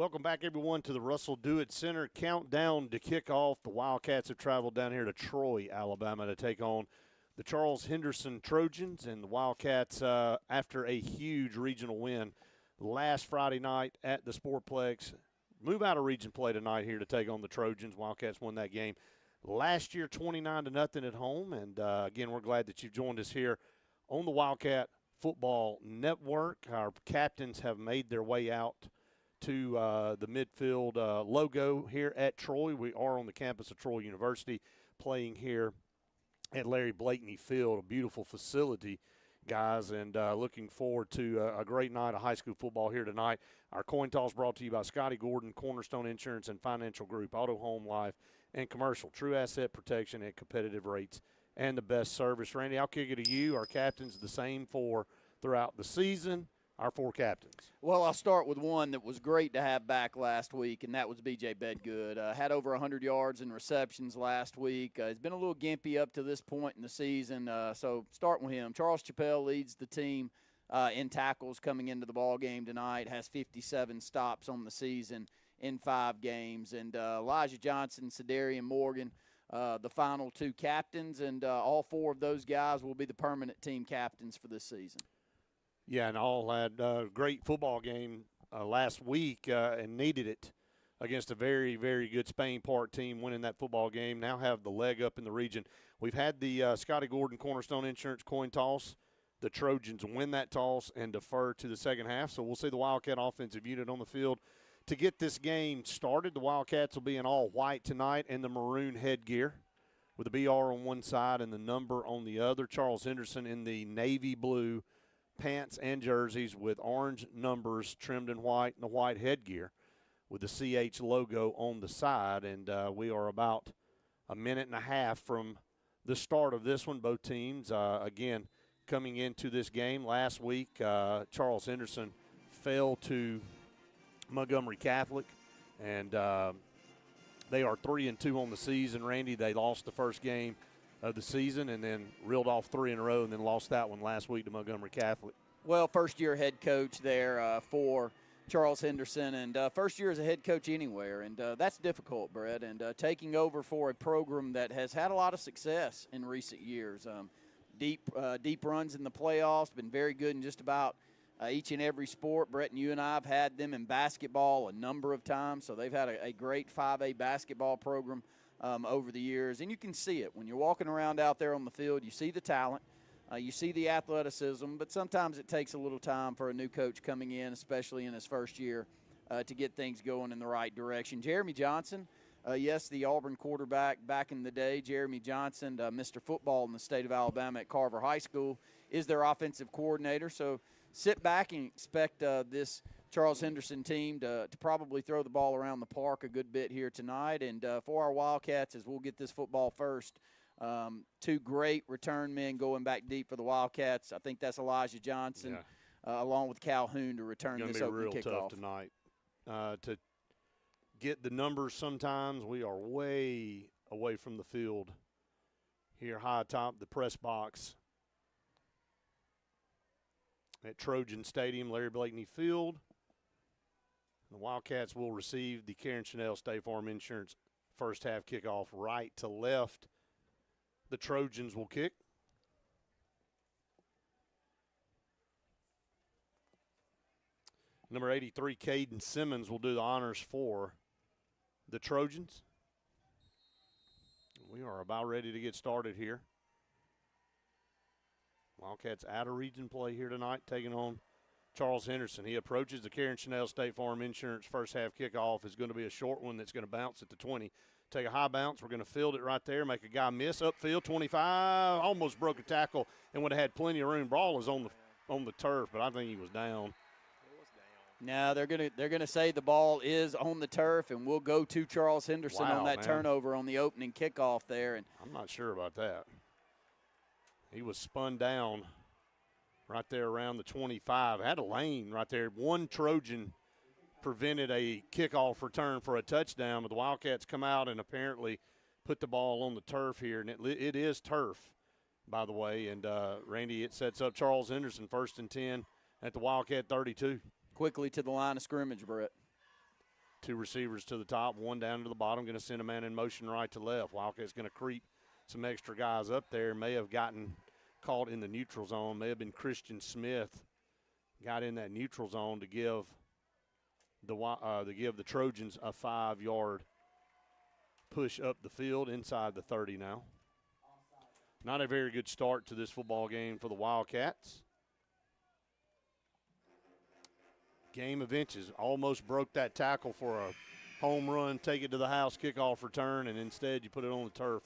Welcome back, everyone, to the Russell Do-It Center countdown to kickoff. The Wildcats have traveled down here to Troy, Alabama, to take on the Charles Henderson Trojans. And the Wildcats, after a huge regional win last Friday night at the Sportplex, move out of region play tonight here to take on the Trojans. Wildcats won that game last year 29-0 at home. And, again, we're glad that you've joined us here on the Wildcat Football Network. Our captains have made their way out to the midfield logo here at Troy. We are on the campus of Troy University, playing here at Larry Blakeney Field, a beautiful facility, guys, and looking forward to a great night of high school football here tonight. Our coin toss brought to you by Scotty Gordon, Cornerstone Insurance and Financial Group, Auto, Home, Life, and Commercial. True asset protection at competitive rates and the best service. Randy, I'll kick it to you. Our captains, the same four throughout the season. Our four captains. Well, I'll start with one that was great to have back last week, and that was B.J. Bedgood. Had over 100 yards and receptions last week. He's been a little gimpy up to this point in the season, so starting with him. Charles Chappelle leads the team in tackles coming into the ball game tonight, has 57 stops on the season in 5 games. And Elijah Johnson, Cedarian Morgan, the final 2 captains, and all 4 of those guys will be the permanent team captains for this season. Yeah, and all had a great football game last week and needed it against a very, very good Spain Park team, winning that football game. Now have the leg up in the region. We've had the Scotty Gordon Cornerstone Insurance coin toss. The Trojans win that toss and defer to the second half. So we'll see the Wildcat offensive unit on the field. To get this game started, the Wildcats will be in all white tonight and the maroon headgear with the BR on one side and the number on the other. Charles Henderson in the navy blue pants and jerseys with orange numbers trimmed in white and the white headgear with the CH logo on the side. And we are about a minute and a half from the start of this one. Both teams, again, coming into this game last week, Charles Henderson fell to Montgomery Catholic, and they are 3-2 on the season. Randy, they lost the first game of the season and then reeled off 3 in a row and then lost that one last week to Montgomery Catholic. Well, first-year head coach there for Charles Henderson, and first year as a head coach anywhere, and that's difficult, Brett, and taking over for a program that has had a lot of success in recent years. Deep runs in the playoffs, been very good in just about each and every sport. Brett and you and I have had them in basketball a number of times, so they've had a great 5A basketball program over the years, and you can see it when you're walking around out there on the field. You see the talent, you see the athleticism, but sometimes it takes a little time for a new coach coming in, especially in his first year, to get things going in the right direction. Jeremy Johnson, yes, the Auburn quarterback back in the day, Jeremy Johnson, Mr. Football in the state of Alabama at Carver High School, is their offensive coordinator. So sit back and expect this Charles Henderson team to probably throw the ball around the park a good bit here tonight. And for our Wildcats, as we'll get this football first, 2 great return men going back deep for the Wildcats. I think that's Elijah Johnson, along with Calhoun, to return this opening kickoff. It's going to be real tough tonight. To get the numbers sometimes, we are way away from the field here high atop the press box at Trojan Stadium, Larry Blakeney Field. The Wildcats will receive the Karen Chanel State Farm Insurance first half kickoff right to left. The Trojans will kick. Number 83, Caden Simmons, will do the honors for the Trojans. We are about ready to get started here. Wildcats out of region play here tonight, taking on Charles Henderson. He approaches the Karen Chanel State Farm Insurance first half kickoff. Is going to be a short one that's going to bounce at the 20. Take a high bounce. We're going to field it right there, make a guy miss upfield, 25, almost broke a tackle and would have had plenty of room. Ball is on the turf, but I think he was down. No, they're gonna say the ball is on the turf, and we'll go to Charles Henderson on that turnover on the opening kickoff there. And I'm not sure about that. He was spun down right there around the 25. Had a lane right there. One Trojan prevented a kickoff return for a touchdown, but the Wildcats come out and apparently put the ball on the turf here. And it is turf, by the way. And, Randy, it sets up Charles Henderson 1st and 10 at the Wildcat 32. Quickly to the line of scrimmage, Brett. Two receivers to the top, one down to the bottom, going to send a man in motion right to left. Wildcats going to creep some extra guys up there. May have gotten caught in the neutral zone. May have been Christian Smith got in that neutral zone to give the Trojans a 5-yard push up the field inside the 30 now. Not a very good start to this football game for the Wildcats. Game of inches. Almost broke that tackle for a home run, take it to the house, kickoff return, and instead you put it on the turf.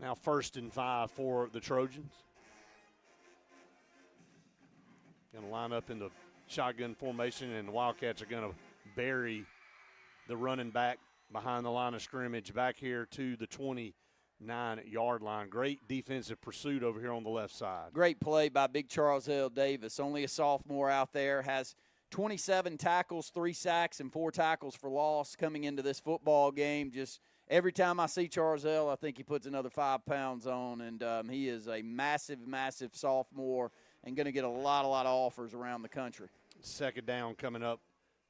Now 1st and 5 for the Trojans. Going to line up in the shotgun formation, and the Wildcats are going to bury the running back behind the line of scrimmage back here to the 29-yard line. Great defensive pursuit over here on the left side. Great play by big Charles L. Davis. Only a sophomore out there, has 27 tackles, 3 sacks, and 4 tackles for loss coming into this football game. Just every time I see Charles L., I think he puts another 5 pounds on, and he is a massive, massive sophomore and going to get a lot of offers around the country. 2nd down coming up.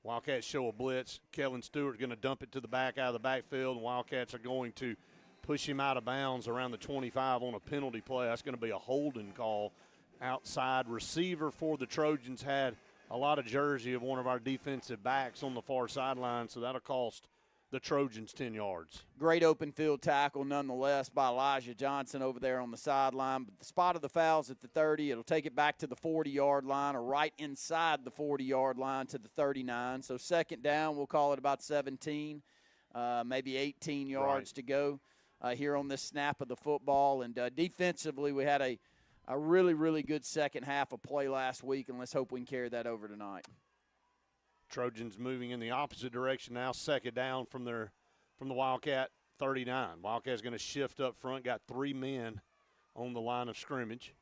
Wildcats show a blitz. Kellen Stewart going to dump it to the back out of the backfield, and Wildcats are going to push him out of bounds around the 25 on a penalty play. That's going to be a holding call outside. Receiver for the Trojans had a lot of jersey of one of our defensive backs on the far sideline, so that'll cost the Trojans 10 yards. Great open field tackle nonetheless by Elijah Johnson over there on the sideline. But the spot of the foul's at the 30. It'll take it back to the 40-yard line or right inside the 40-yard line to the 39. So 2nd down, we'll call it about 17, maybe 18 yards to go here on this snap of the football. And defensively, we had a really, really good second half of play last week, and let's hope we can carry that over tonight. Trojans moving in the opposite direction now. 2nd down from the Wildcat 39. Wildcat's going to shift up front. Got 3 men on the line of scrimmage.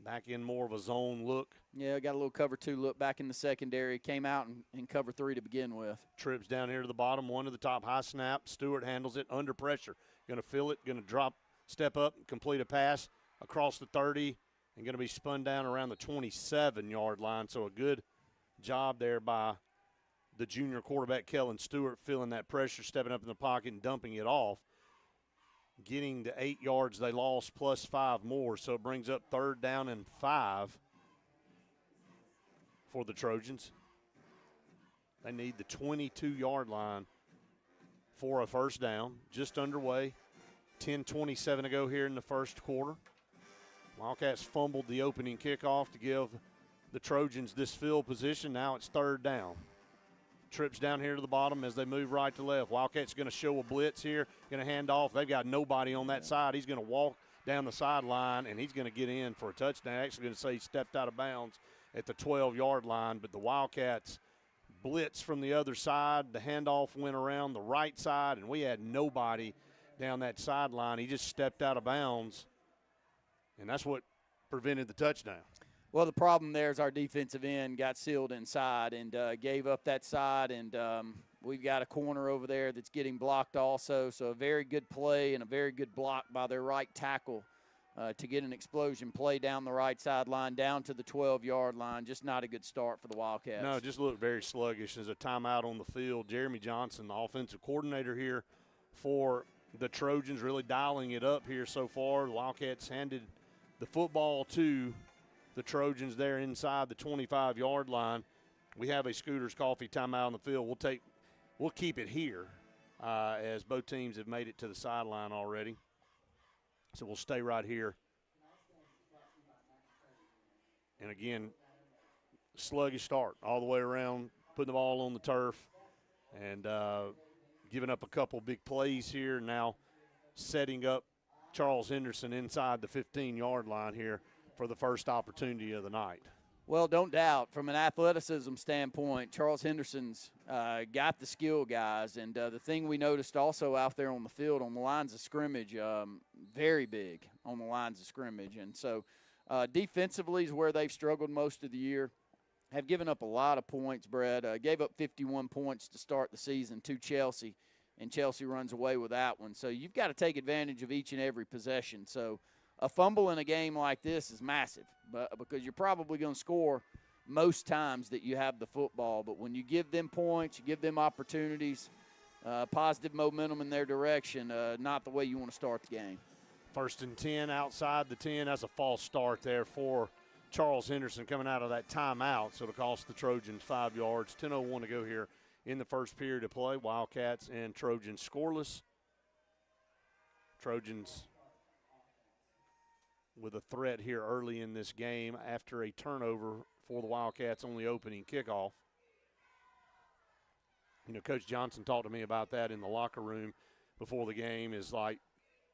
Back in more of a zone look. Yeah, got a little cover 2 look back in the secondary. Came out in cover 3 to begin with. Trips down here to the bottom, one to the top, high snap. Stewart handles it under pressure. Going to feel it, going to drop, step up, complete a pass across the 30, and going to be spun down around the 27-yard line. So a good job there by the junior quarterback, Kellen Stewart, feeling that pressure, stepping up in the pocket and dumping it off. Getting the 8 yards they lost plus 5 more, so it brings up 3rd down and 5 for the Trojans. They need the 22-yard line for a 1st down. Just underway. 10:27 to go here in the 1st quarter. Wildcats fumbled the opening kickoff to give the Trojans this field position. Now it's 3rd down. Trips down here to the bottom as they move right to left. Wildcats going to show a blitz here, going to hand off. They've got nobody on that side. He's going to walk down the sideline, and he's going to get in for a touchdown. Actually going to say he stepped out of bounds at the 12-yard line, but the Wildcats blitz from the other side. The handoff went around the right side, and we had nobody down that sideline. He just stepped out of bounds, and that's what prevented the touchdown. Well, the problem there is our defensive end got sealed inside and gave up that side, and we've got a corner over there that's getting blocked also. So a very good play and a very good block by their right tackle to get an explosion play down the right sideline down to the 12-yard line. Just not a good start for the Wildcats. No, just looked very sluggish. There's a timeout on the field. Jeremy Johnson, the offensive coordinator here for the Trojans, really dialing it up here so far. The Wildcats handed the football to the Trojans there inside the 25-yard line. We have a Scooters Coffee timeout on the field. We'll keep it here as both teams have made it to the sideline already. So we'll stay right here. And again, sluggish start all the way around, putting the ball on the turf and giving up a couple big plays here. Now setting up Charles Henderson inside the 15-yard line here for the first opportunity of the night. Well, don't doubt, from an athleticism standpoint, Charles Henderson's got the skill, guys. And the thing we noticed also out there on the field, on the lines of scrimmage, very big on the lines of scrimmage. And so defensively is where they've struggled most of the year. Have given up a lot of points, Brad. Gave up 51 points to start the season to Chelsea, and Chelsea runs away with that one. So you've got to take advantage of each and every possession. So a fumble in a game like this is massive, but because you're probably going to score most times that you have the football. But when you give them points, you give them opportunities, positive momentum in their direction, not the way you want to start the game. 1st and 10 outside the 10. That's a false start there for Charles Henderson coming out of that timeout. So it'll cost the Trojans 5 yards. 10:01 to go here in the first period of play. Wildcats and Trojans scoreless. Trojans with a threat here early in this game after a turnover for the Wildcats on the opening kickoff. You know, Coach Johnson talked to me about that in the locker room before the game, is like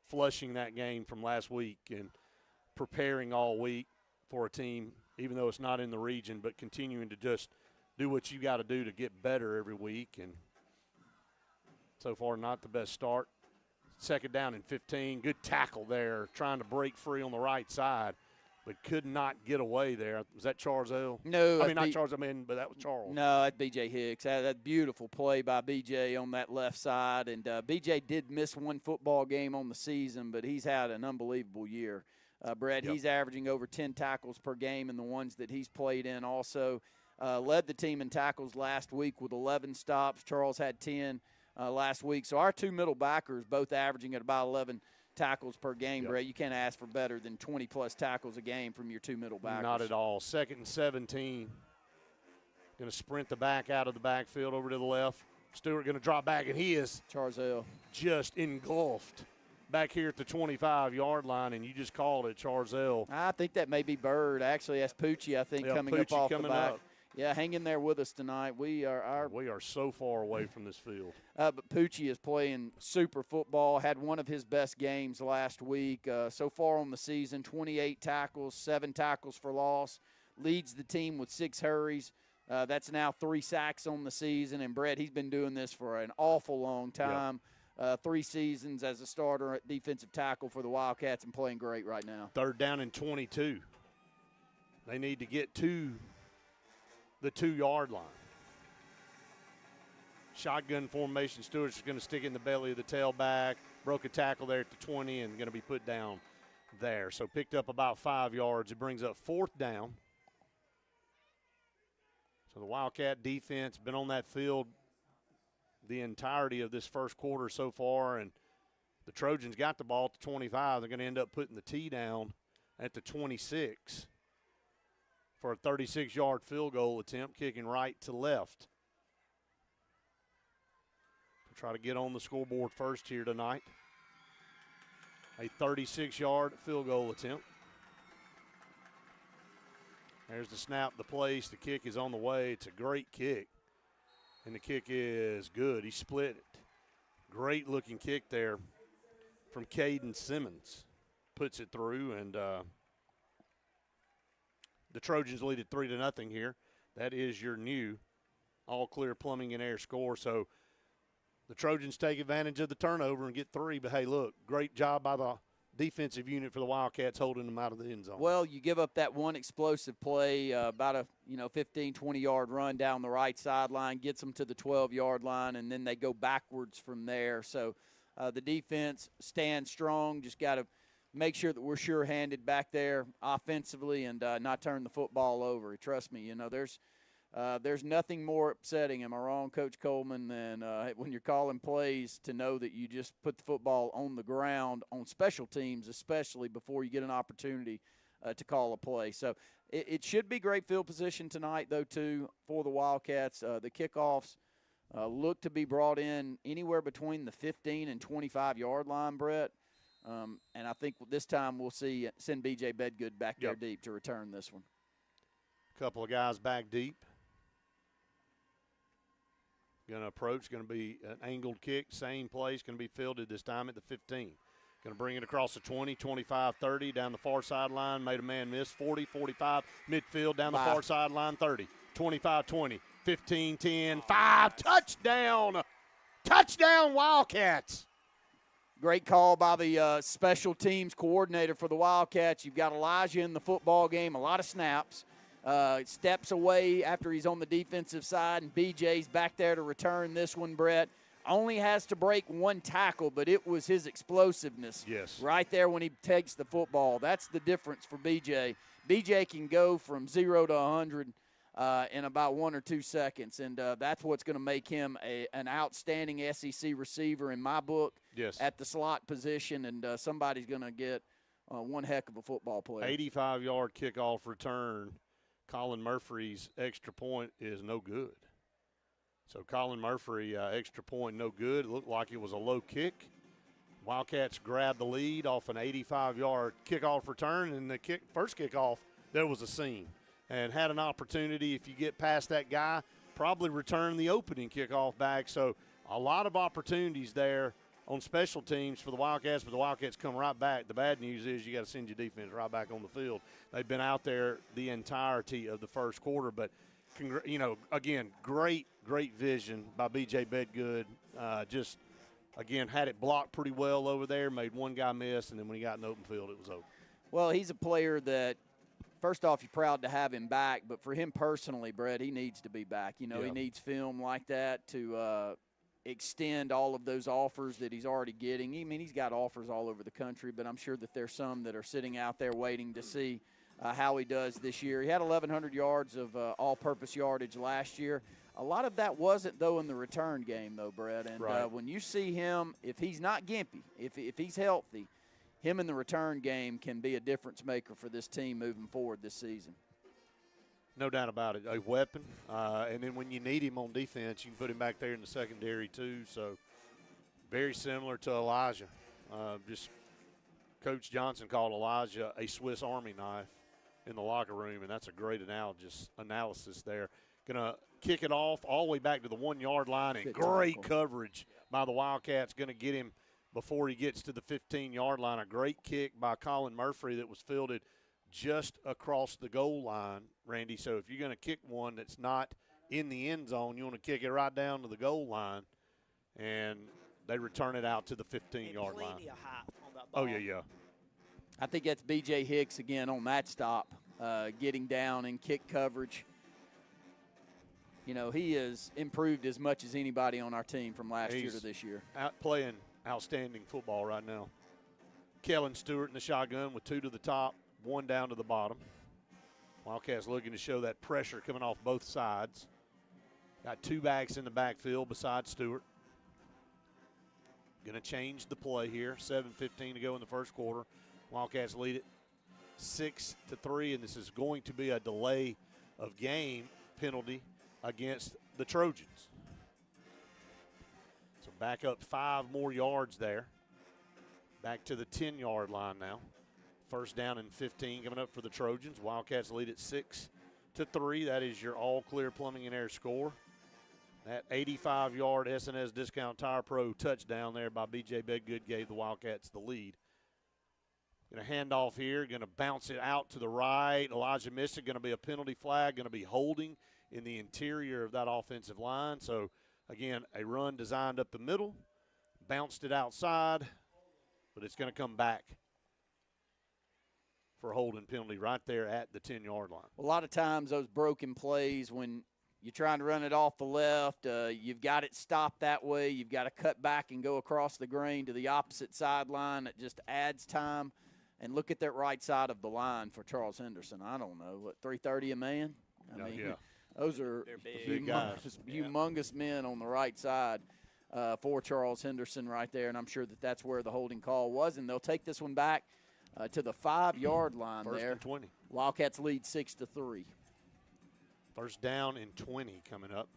flushing that game from last week and preparing all week for a team, even though it's not in the region, but continuing to just do what you got to do to get better every week. And so far, not the best start. 2nd down and 15. Good tackle there, trying to break free on the right side, but could not get away there. Was that Charzell? No. Not Charles, but that was Charles. No, that's B.J. Hicks. That beautiful play by B.J. on that left side. And B.J. did miss one football game on the season, but he's had an unbelievable year. Brett, He's averaging over 10 tackles per game in the ones that he's played in also. Led the team in tackles last week with 11 stops. Charles had 10 last week. So our 2 middle backers both averaging at about 11 tackles per game, Brett. You can't ask for better than 20-plus tackles a game from your 2 middle backers. Not at all. 2nd and 17. Going to sprint the back out of the backfield over to the left. Stewart going to drop back, and he is Charzell just engulfed back here at the 25-yard line, and you just called it, Charzell. I think that may be Bird. Actually, that's Poochie, I think, coming Poochie up off the back. Up. Yeah, hang in there with us tonight. We are so far away from this field. But Poochie is playing super football. Had one of his best games last week. So far on the season, 28 tackles, 7 tackles for loss. Leads the team with 6 hurries. That's now 3 sacks on the season. And Brett, he's been doing this for an awful long time. 3 seasons as a starter at defensive tackle for the Wildcats and playing great right now. 3rd down and 22. They need to get to the 2-yard line. Shotgun formation. Stewart's going to stick in the belly of the tailback. Broke a tackle there at the 20 and going to be put down there. So picked up about 5 yards. It brings up 4th down. So the Wildcat defense been on that field the entirety of this first quarter so far, and the Trojans got the ball at the 25. They're going to end up putting the tee down at the 26 for a 36-yard field goal attempt, kicking right to left. We'll try to get on the scoreboard first here tonight. A 36-yard field goal attempt. There's the snap, the place. The kick is on the way. It's a great kick, and the kick is good. He split it. Great-looking kick there from Caden Simmons. Puts it through, and the Trojans lead it 3-0 here. That is your new all-clear plumbing and air score. So the Trojans take advantage of the turnover and get 3. But, hey, look, great job by the defensive unit for the Wildcats holding them out of the end zone. Well, you give up that one explosive play, about a 15, 20-yard run down the right sideline, gets them to the 12-yard line, and then they go backwards from there. So the defense stands strong. Just got to make sure that we're sure-handed back there offensively and not turn the football over. Trust me, there's nothing more upsetting, am I wrong, Coach Coleman, than when you're calling plays to know that you just put the football on the ground on special teams, especially before you get an opportunity to call a play. So it should be great field position tonight, though, too, for the Wildcats. The kickoffs look to be brought in anywhere between the 15 and 25-yard line, Brett. And I think this time we'll send B.J. Bedgood back there deep to return this one. A couple of guys back deep. Going to approach, going to be an angled kick, same place, going to be fielded this time at the 15. Going to bring it across the 20, 25, 30, down the far sideline, made a man miss, 40, 45, midfield, down the far sideline, 30, 25, 20, 15, 10, 5, touchdown! Touchdown, Wildcats! Great call by the special teams coordinator for the Wildcats. You've got Elijah in the football game, a lot of snaps. Steps away after he's on the defensive side, and BJ's back there to return this one, Brett. Only has to break one tackle, but it was his explosiveness right there when he takes the football. That's the difference for BJ. BJ can go from 0 to 100 in about 1 or 2 seconds, and that's what's going to make him an outstanding SEC receiver in my book. Yes. At the slot position, and somebody's going to get one heck of a football player. 85-yard kickoff return. Colin Murphy's extra point is no good. So Colin Murphy, extra point, no good. It looked like it was a low kick. Wildcats grabbed the lead off an 85-yard kickoff return, and the first kickoff, there was a seam. And had an opportunity, if you get past that guy, probably return the opening kickoff back. So a lot of opportunities there on special teams for the Wildcats, but the Wildcats come right back. The bad news is you got to send your defense right back on the field. They've been out there the entirety of the first quarter, but again, great vision by B.J. Bedgood. Just, again, had it blocked pretty well over there, made one guy miss, and then when he got in the open field, it was over. Well, he's a player that, first off, you're proud to have him back, but for him personally, Brett, he needs to be back. He needs film like that to extend all of those offers that he's already getting. I mean, he's got offers all over the country, but I'm sure that there's some that are sitting out there waiting to see how he does this year. He had 1,100 yards of all-purpose yardage last year. A lot of that wasn't, though, in the return game, though, Brett. And right. When you see him, if he's not gimpy, if he's healthy, him in the return game can be a difference maker for this team moving forward this season. No doubt about it. A weapon. And then when you need him on defense, you can put him back there in the secondary, too. So very similar to Elijah. Just Coach Johnson called Elijah a Swiss Army knife in the locker room, and that's a great analysis there. Going to kick it off all the way back to the 1-yard line, and great coverage by the Wildcats. Going to get him before he gets to the 15-yard line. A great kick by Colin Murphy that was fielded just across the goal line, Randy. So if you're going to kick one that's not in the end zone, you want to kick it right down to the goal line, and they return it out to the 15-yard line. Oh, yeah. I think that's B.J. Hicks again on that stop, getting down in kick coverage. You know, he has improved as much as anybody on our team from last year to this year. Playing outstanding football right now. Kellen Stewart in the shotgun with 2 to the top, 1 down to the bottom. Wildcats looking to show that pressure coming off both sides. Got 2 backs in the backfield besides Stewart. Going to change the play here. 7:15 to go in the first quarter. Wildcats lead it 6-3, and this is going to be a delay of game penalty against the Trojans. So back up 5 more yards there. Back to the 10-yard line now. First down and 15 coming up for the Trojans. Wildcats lead it 6-3. That is your all-clear plumbing and air score. That 85-yard S&S Discount Tire Pro touchdown there by B.J. Bedgood gave the Wildcats the lead. Going to hand off here, going to bounce it out to the right. Elijah missed it, going to be a penalty flag, going to be holding in the interior of that offensive line. So, again, a run designed up the middle, bounced it outside, but it's going to come back for a holding penalty right there at the 10-yard line. A lot of times those broken plays when you're trying to run it off the left, you've got it stopped that way. You've got to cut back and go across the grain to the opposite sideline. It just adds time. And look at that right side of the line for Charles Henderson. I don't know, what, 330 a man? I mean, those are humongous men on the right side for Charles Henderson right there, and I'm sure that that's where the holding call was. And they'll take this one back to the 5-yard line. First there. and 20. Wildcats lead 6-3. First down and 20 coming up.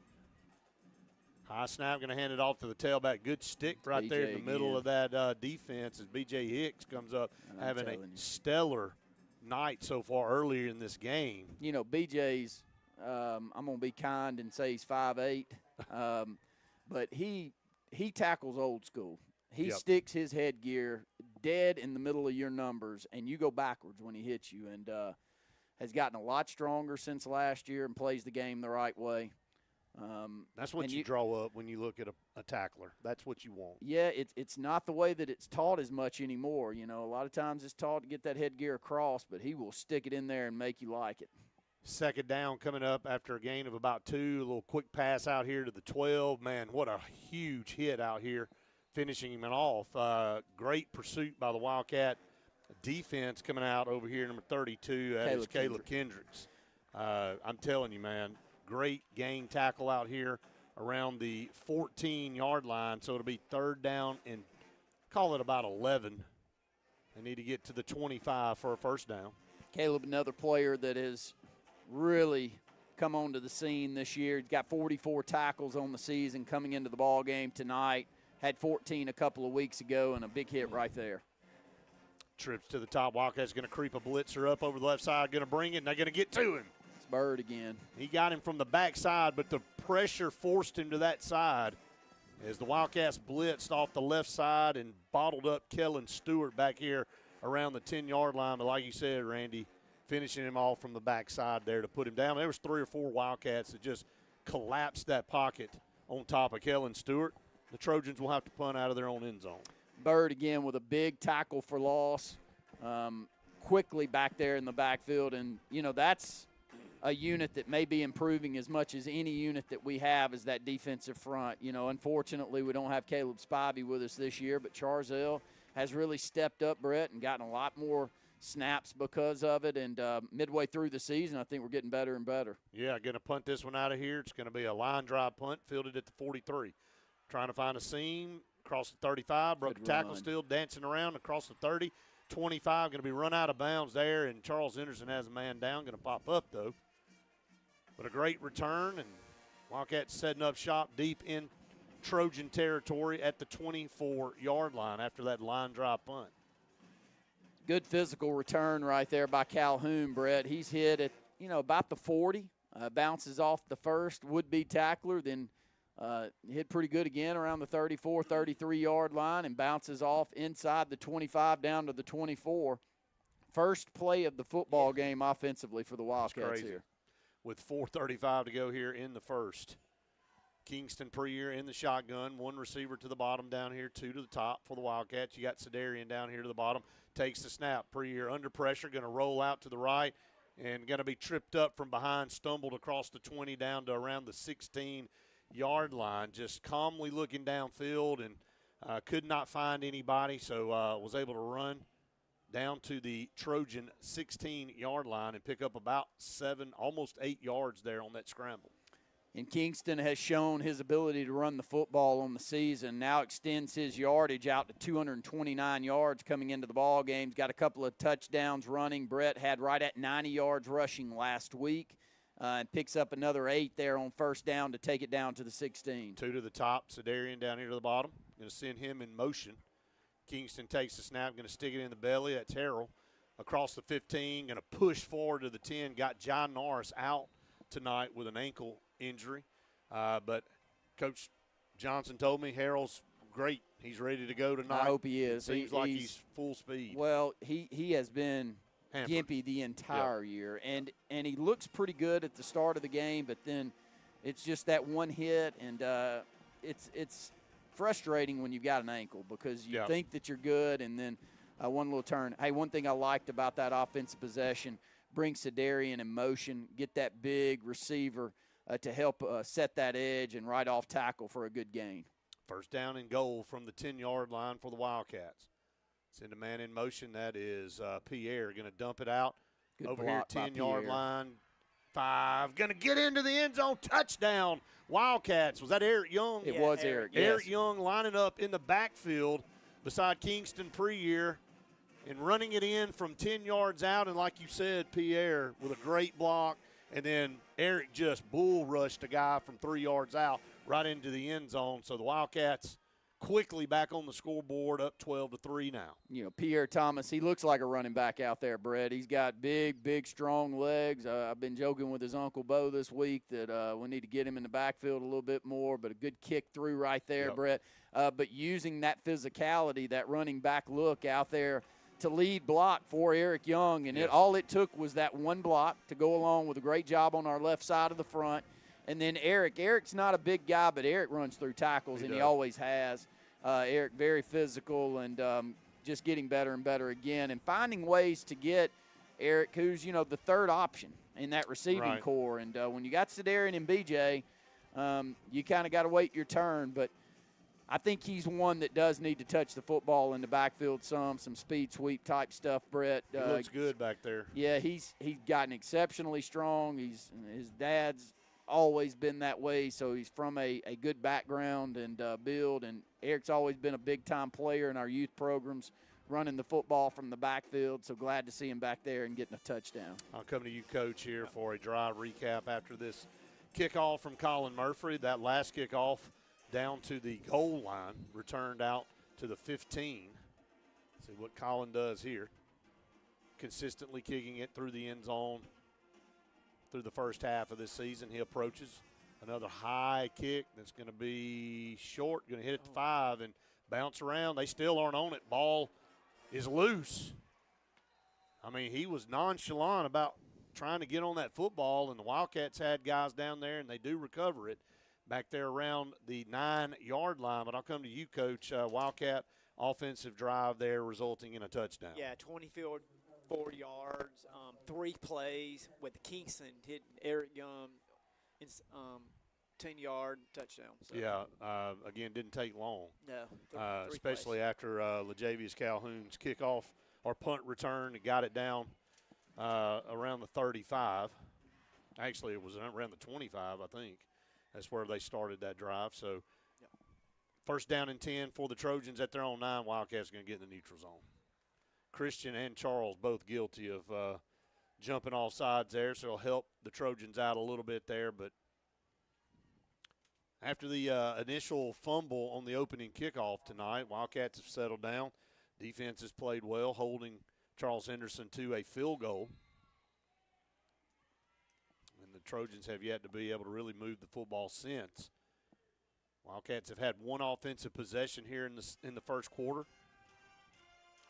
High snap, going to hand it off to the tailback. Good stick right there in the middle of that defense as B.J. Hicks comes up, having a stellar night so far earlier in this game. You know, B.J.'s, I'm going to be kind and say he's 5'8", but he tackles old school. He sticks his headgear dead in the middle of your numbers, and you go backwards when he hits you, and has gotten a lot stronger since last year and plays the game the right way. That's what you draw up when you look at a tackler. That's what you want. Yeah, it's not the way that it's taught as much anymore. You know, a lot of times it's taught to get that headgear across, but he will stick it in there and make you like it. Second down coming up after a gain of about 2. A little quick pass out here to the 12. Man, what a huge hit out here, finishing him off. Great pursuit by the Wildcat defense coming out over here, number 32. That is Caleb Kendricks. I'm telling you, man, great gang tackle out here around the 14-yard line. So it'll be 3rd down and call it about 11. They need to get to the 25 for a first down. Caleb, another player that has really come onto the scene this year. He's got 44 tackles on the season coming into the ball game tonight. Had 14 a couple of weeks ago, and a big hit right there. Trips to the top. Wildcats going to creep a blitzer up over the left side, going to bring it, and they're going to get to him. It's Bird again. He got him from the backside, but the pressure forced him to that side as the Wildcats blitzed off the left side and bottled up Kellen Stewart back here around the 10-yard line. But like you said, Randy, finishing him off from the backside there to put him down. There was 3 or 4 Wildcats that just collapsed that pocket on top of Kellen Stewart. The Trojans will have to punt out of their own end zone. Bird again with a big tackle for loss, quickly back there in the backfield. And, you know, that's a unit that may be improving as much as any unit that we have is that defensive front. You know, unfortunately, we don't have Caleb Spivey with us this year, but Charzell has really stepped up, Brett, and gotten a lot more snaps because of it. And midway through the season, I think we're getting better and better. Yeah, going to punt this one out of here. It's going to be a line drive punt fielded at the 43. Trying to find a seam. Across the 35, broke the tackle, still dancing around across the 30. 25, going to be run out of bounds there, and Charles Henderson has a man down, going to pop up, though. But a great return, and Wildcats setting up shop deep in Trojan territory at the 24-yard line after that line drive punt. Good physical return right there by Calhoun, Brett. He's hit at, you know, about the 40, bounces off the first would-be tackler, then hit pretty good again around the 34, 33-yard line and bounces off inside the 25 down to the 24. First play of the football game offensively for the Wildcats here. With 4:35 to go here in the first. Kingston Preer in the shotgun, 1 receiver to the bottom down here, 2 to the top for the Wildcats. You got Sedarian down here to the bottom, takes the snap. Preer under pressure, going to roll out to the right and going to be tripped up from behind, stumbled across the 20 down to around the 16-yard line, just calmly looking downfield and could not find anybody, so was able to run down to the Trojan 16-yard line and pick up about 7, almost 8 yards there on that scramble. And Kingston has shown his ability to run the football on the season. Now extends his yardage out to 229 yards coming into the ball game. He's got a couple of touchdowns running. Brett had right at 90 yards rushing last week. And picks up another 8 there on first down to take it down to the 16. 2 to the top, Sedarian down here to the bottom. Going to send him in motion. Kingston takes the snap, going to stick it in the belly. That's Harrell. Across the 15, going to push forward to the 10. Got John Norris out tonight with an ankle injury. But Coach Johnson told me Harrell's great. He's ready to go tonight. I hope he is. Seems like he's full speed. Well, he has been gimpy the entire year, and he looks pretty good at the start of the game, but then it's just that one hit, and it's frustrating when you've got an ankle because you think that you're good, and then one little turn. Hey, one thing I liked about that offensive possession, bring Sedarian in motion, get that big receiver to help set that edge and right off tackle for a good gain. First down and goal from the 10-yard line for the Wildcats. Send a man in motion. That is Pierre going to dump it out. Good over here, 10-yard Pierre. line. 5, going to get into the end zone. Touchdown, Wildcats. Was that Eric Young? It was Eric, yes. Eric Young lining up in the backfield beside Kingston Preer and running it in from 10 yards out. And like you said, Pierre with a great block. And then Eric just bull rushed a guy from 3 yards out right into the end zone. So the Wildcats quickly back on the scoreboard, up 12-3 now. You know, Pierre Thomas, he looks like a running back out there, Brett. He's got big, strong legs. I've been joking with his Uncle Bo this week that we need to get him in the backfield a little bit more, but a good kick through right there, Brett. But using that physicality, that running back look out there to lead block for Eric Young, and all it took was that one block to go along with a great job on our left side of the front. And then Eric's not a big guy, but Eric runs through tackles, and he always has. Eric very physical and just getting better and better again, and finding ways to get Eric, who's, you know, the third option in that receiving core. And when you got Sedarian and BJ, you kind of got to wait your turn. But I think he's one that does need to touch the football in the backfield some speed sweep type stuff, Brett. He looks good back there. Yeah, he's gotten exceptionally strong. His dad's always been that way, so he's from a good background and build. And Eric's always been a big-time player in our youth programs, running the football from the backfield, so glad to see him back there and getting a touchdown. I'll come to you, Coach, here for a drive recap after this kickoff from Colin Murphy. That last kickoff down to the goal line, returned out to the 15. See what Colin does here. Consistently kicking it through the end zone through the first half of this season. He approaches another high kick that's going to be short, going to hit it to 5 and bounce around. They still aren't on it. Ball is loose. I mean, he was nonchalant about trying to get on that football, and the Wildcats had guys down there, and they do recover it back there around the 9-yard line. But I'll come to you, Coach. Wildcat offensive drive there resulting in a touchdown. Yeah, 24 yards, 3 plays with Kingston hitting Eric Young, 10-yard touchdown. So. Yeah, again, didn't take long. No, especially plays. after LaJavius Calhoun's kickoff or punt return and got it down around the 35. Actually, it was around the 25, I think. That's where they started that drive. So, first down and 10 for the Trojans at their own 9. Wildcats going to get in the neutral zone. Christian and Charles both guilty of jumping off sides there, so it'll help the Trojans out a little bit there. But after the initial fumble on the opening kickoff tonight, Wildcats have settled down. Defense has played well, holding Charles Henderson to a field goal. And the Trojans have yet to be able to really move the football since. Wildcats have had one offensive possession here in the first quarter,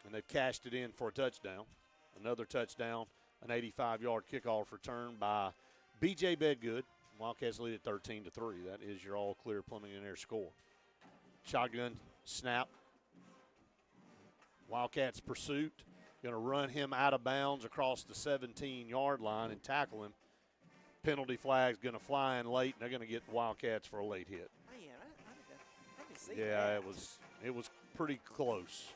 and they've cashed it in for a touchdown. Another touchdown, an 85-yard kickoff return by B.J. Bedgood. Wildcats lead at 13-3. That is your all-clear Plumbing and Air score. Shotgun snap. Wildcats pursuit. Going to run him out of bounds across the 17-yard line and tackle him. Penalty flag's going to fly in late, and they're going to get the Wildcats for a late hit. Man, I didn't see Yeah, that. it was pretty close.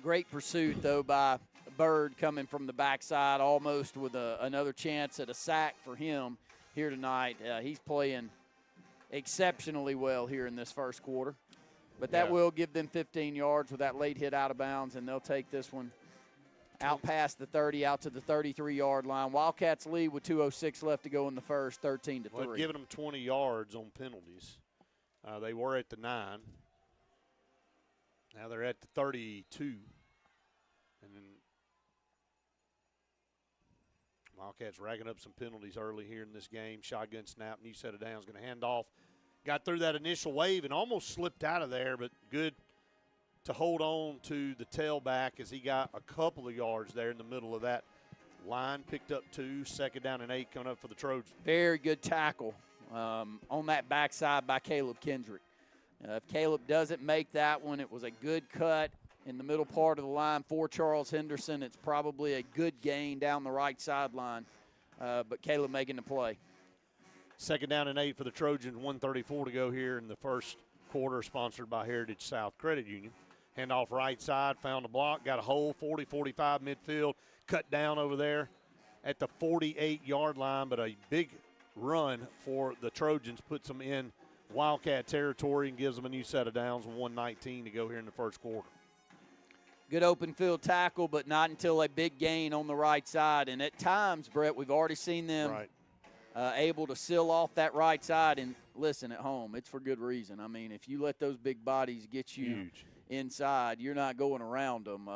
Great pursuit, though, by Bird coming from the backside, almost with another chance at a sack for him here tonight. He's playing exceptionally well here in this first quarter. But that will give them 15 yards with that late hit out of bounds, and they'll take this one out past the 30, out to the 33-yard line. Wildcats lead with 2:06 left to go in the first, 13-3. Well, giving them 20 yards on penalties. They were at the 9. Now they're at the 32. And then Wildcats racking up some penalties early here in this game. Shotgun snap, new set of downs, going to hand off. Got through that initial wave and almost slipped out of there, but good to hold on to the tailback as he got a couple of yards there in the middle of that line. Picked up 2, second down and 8 coming up for the Trojans. Very good tackle on that backside by Caleb Kendrick. If Caleb doesn't make that one, it was a good cut in the middle part of the line for Charles Henderson. It's probably a good gain down the right sideline, but Caleb making the play. Second down and 8 for the Trojans, 1:34 to go here in the first quarter, sponsored by Heritage South Credit Union. Handoff right side, found a block, got a hole, 40-45 midfield, cut down over there at the 48-yard line, but a big run for the Trojans puts them in Wildcat territory and gives them a new set of downs, 1:19 to go here in the first quarter. Good open field tackle, but not until a big gain on the right side. And at times, Brett, we've already seen them able to seal off that right side. And listen, at home, it's for good reason. I mean, if you let those big bodies get you inside, you're not going around them.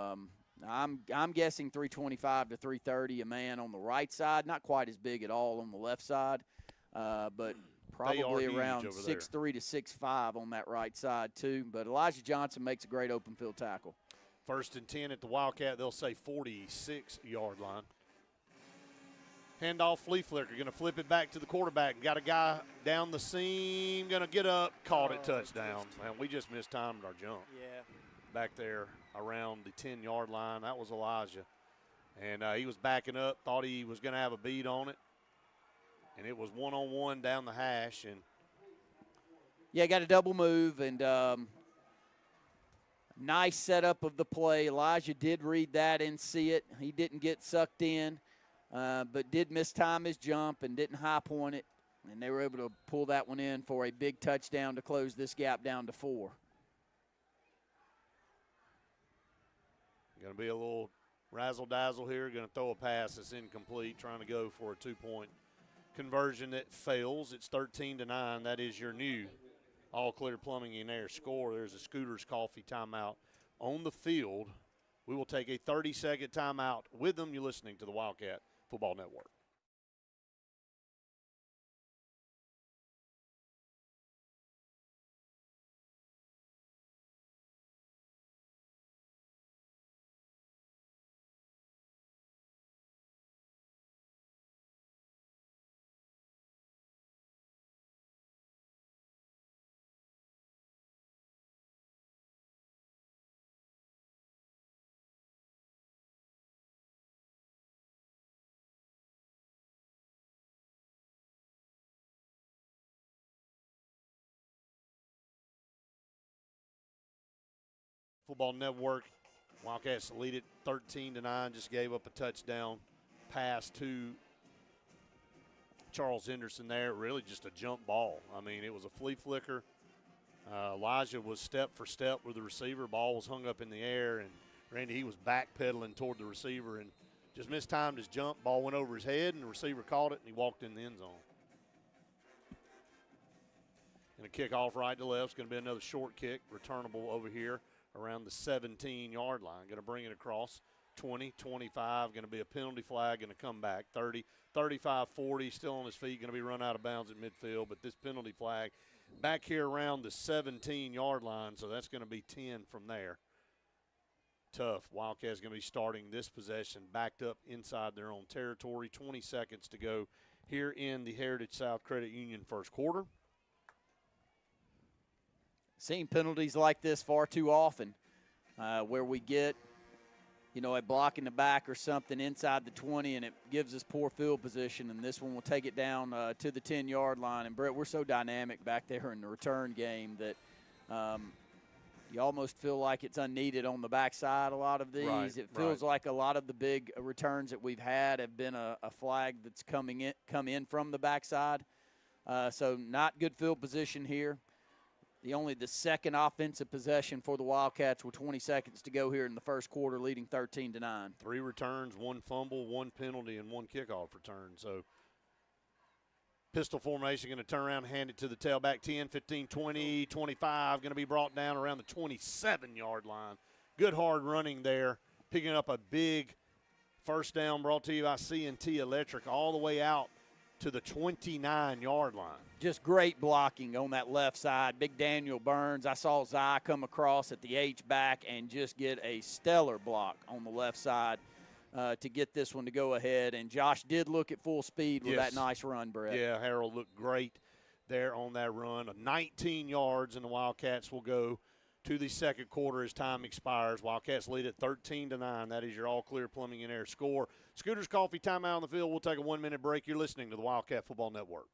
I'm guessing 325 to 330 a man on the right side. Not quite as big at all on the left side, but probably around 6'3 to 6'5 on that right side too. But Elijah Johnson makes a great open field tackle. First and 10 at the Wildcat, they'll say 46-yard line. Handoff, flea flicker, going to flip it back to the quarterback. Got a guy down the seam, going to get up, caught it, touchdown. Man, we just mistimed our jump. Yeah. Back there around the 10-yard line. That was Elijah. And he was backing up, thought he was going to have a beat on it. And it was one-on-one down the hash. And Yeah, got a double move, and nice setup of the play. Elijah did read that and see it. He didn't get sucked in, but did mistime his jump and didn't high point it. And they were able to pull that one in for a big touchdown to close this gap down to 4. Going to be a little razzle-dazzle here. Going to throw a pass that's incomplete, trying to go for a 2-point conversion that fails. It's 13-9. That is your new All Clear Plumbing and Air score. There's a Scooters Coffee timeout on the field. We will take a 30-second timeout with them. You're listening to the Wildcat Football Network. Football Network. Wildcats lead it 13-9. Just gave up a touchdown pass to Charles Henderson there. Really just a jump ball. I mean, it was a flea flicker. Elijah was step for step with the receiver. Ball was hung up in the air, and Randy, he was backpedaling toward the receiver and just mistimed his jump. Ball went over his head, and the receiver caught it, and he walked in the end zone. And a kickoff right to left. It's going to be another short kick, returnable over here around the 17-yard line. Going to bring it across 20, 25. Going to be a penalty flag, going to come back 30, 35, 40. Still on his feet, going to be run out of bounds at midfield. But this penalty flag back here around the 17-yard line, so that's going to be 10 from there. Tough. Wildcats going to be starting this possession backed up inside their own territory. 20 seconds to go here in the Heritage South Credit Union first quarter. Seen penalties like this far too often, where we get, a block in the back or something inside the 20, and it gives us poor field position, and this one will take it down to the 10-yard line. And, Brett, we're so dynamic back there in the return game that you almost feel like it's unneeded on the backside a lot of these. Right, it feels like a lot of the big returns that we've had have been a flag that's come in from the backside. So not good field position here. Only the second offensive possession for the Wildcats with 20 seconds to go here in the first quarter, leading 13-9. 3 returns, 1 fumble, 1 penalty, and 1 kickoff return. So pistol formation, going to turn around and hand it to the tailback. 10, 15, 20, 25. Going to be brought down around the 27-yard line. Good hard running there, picking up a big first down brought to you by C&T Electric all the way out to the 29-yard line. Just great blocking on that left side. Big Daniel Burns. I saw Zy come across at the H-back and just get a stellar block on the left side to get this one to go ahead. And Josh did look at full speed with that nice run, Brett. Yeah, Harold looked great there on that run. 19 yards, and the Wildcats will go to the second quarter as time expires. Wildcats lead at 13-9. That is your All Clear Plumbing and Air score. Scooters Coffee timeout on the field. We'll take a 1-minute break. You're listening to the Wildcat Football Network.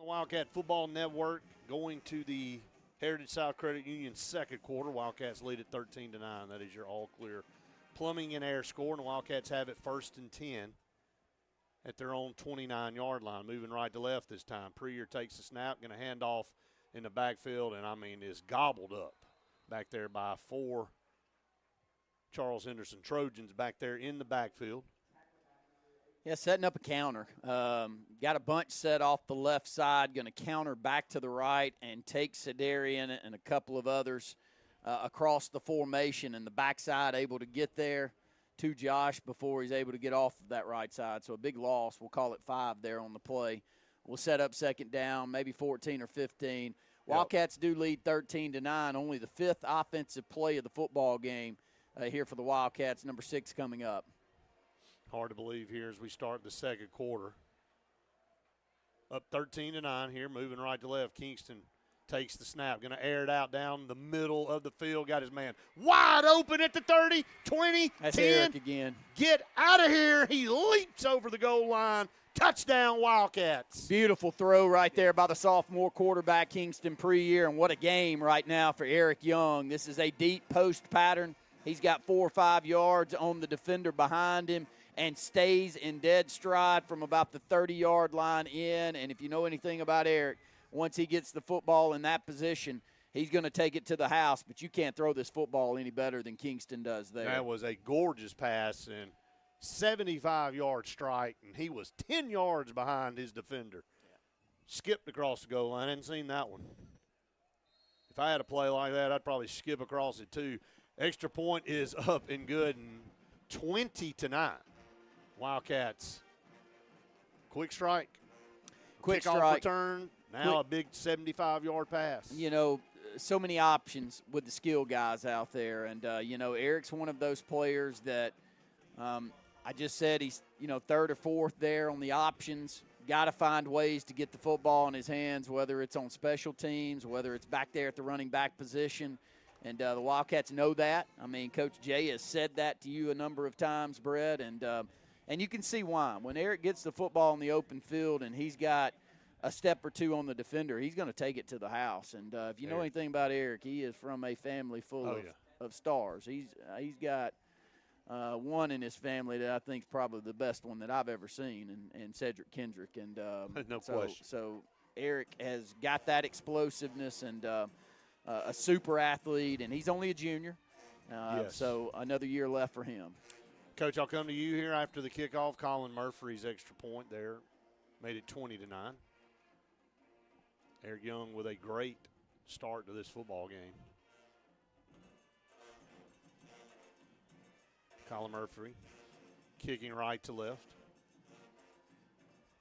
The Wildcat Football Network going to the Heritage South Credit Union second quarter. Wildcats lead at 13-9. That is your all-clear plumbing and air score. And the Wildcats have it 1st and 10 at their own 29-yard line. Moving right to left this time. Preer takes the snap, going to hand off in the backfield, and, is gobbled up back there by 4 Charles Henderson Trojans back there in the backfield. Yeah, setting up a counter. Got a bunch set off the left side, going to counter back to the right and take Sedarian and a couple of others across the formation, and the backside able to get there to Josh before he's able to get off of that right side. So a big loss. We'll call it 5 there on the play. We'll set up second down, maybe 14 or 15. Wildcats do lead 13-9, only the 5th offensive play of the football game here for the Wildcats, number 6 coming up. Hard to believe here as we start the second quarter. Up 13-9 here, moving right to left. Kingston takes the snap, going to air it out down the middle of the field. Got his man wide open at the 30, 20, That's 10. Eric again. Get out of here. He leaps over the goal line. Touchdown, Wildcats. Beautiful throw right there by the sophomore quarterback, Kingston Preer, and what a game right now for Eric Young. This is a deep post pattern. He's got 4 or 5 yards on the defender behind him and stays in dead stride from about the 30-yard line in. And if you know anything about Eric, once he gets the football in that position, he's going to take it to the house. But you can't throw this football any better than Kingston does there. That was a gorgeous pass and 75-yard strike, and he was 10 yards behind his defender. Skipped across the goal line. I hadn't seen that one. If I had a play like that, I'd probably skip across it too. Extra point is up and good, and 20-9. Wildcats. Quick strike. Quick Kickoff strike. Return. Now a big 75-yard pass. You know, so many options with the skill guys out there. And, Eric's one of those players that I just said he's, 3rd or 4th there on the options. Got to find ways to get the football in his hands, whether it's on special teams, whether it's back there at the running back position. And the Wildcats know that. Coach Jay has said that to you a number of times, Brett. And you can see why. When Eric gets the football in the open field and he's got a step or two on the defender, he's going to take it to the house. And if you know anything about Eric, he is from a family full of stars. He's got one in his family that I think is probably the best one that I've ever seen, and Cedric Kendrick. And no question. So Eric has got that explosiveness and a super athlete, and he's only a junior. So another year left for him. Coach, I'll come to you here after the kickoff. Colin Murphy's extra point there made it 20-9. Eric Young with a great start to this football game. Colin Murphy kicking right to left.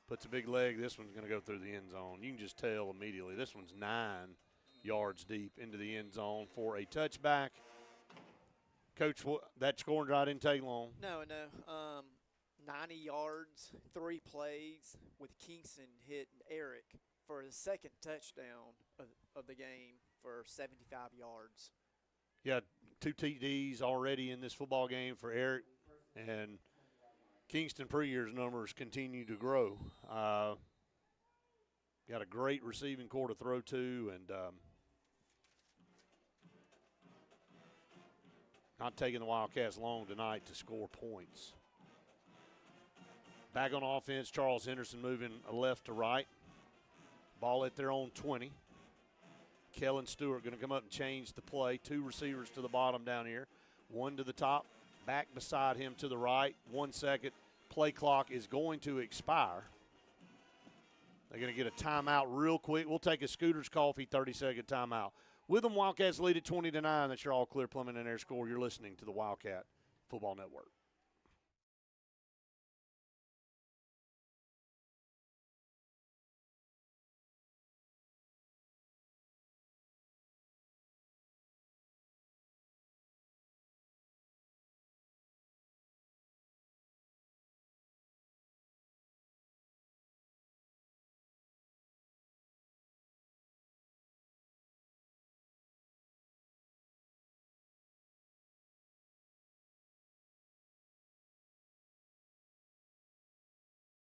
Puts a big leg. This one's going to go through the end zone. You can just tell immediately. This one's 9 yards deep into the end zone for a touchback. Coach, that scoring drive didn't take long. No. 90 yards, 3 plays with Kingston hitting Eric for the second touchdown of the game for 75 yards. Yeah, 2 TDs already in this football game for Eric, and Kingston Preer's numbers continue to grow. Got a great receiving core to throw to, and not taking the Wildcats long tonight to score points. Back on offense, Charles Henderson moving left to right. Ball at their own 20. Kellen Stewart going to come up and change the play. 2 receivers to the bottom down here. 1 to the top, back beside him to the right. 1 second. Play clock is going to expire. They're going to get a timeout real quick. We'll take a Scooter's Coffee 30-second timeout. With them, Wildcats lead at 20-9. That's your all-clear plumbing and air score. You're listening to the Wildcat Football Network.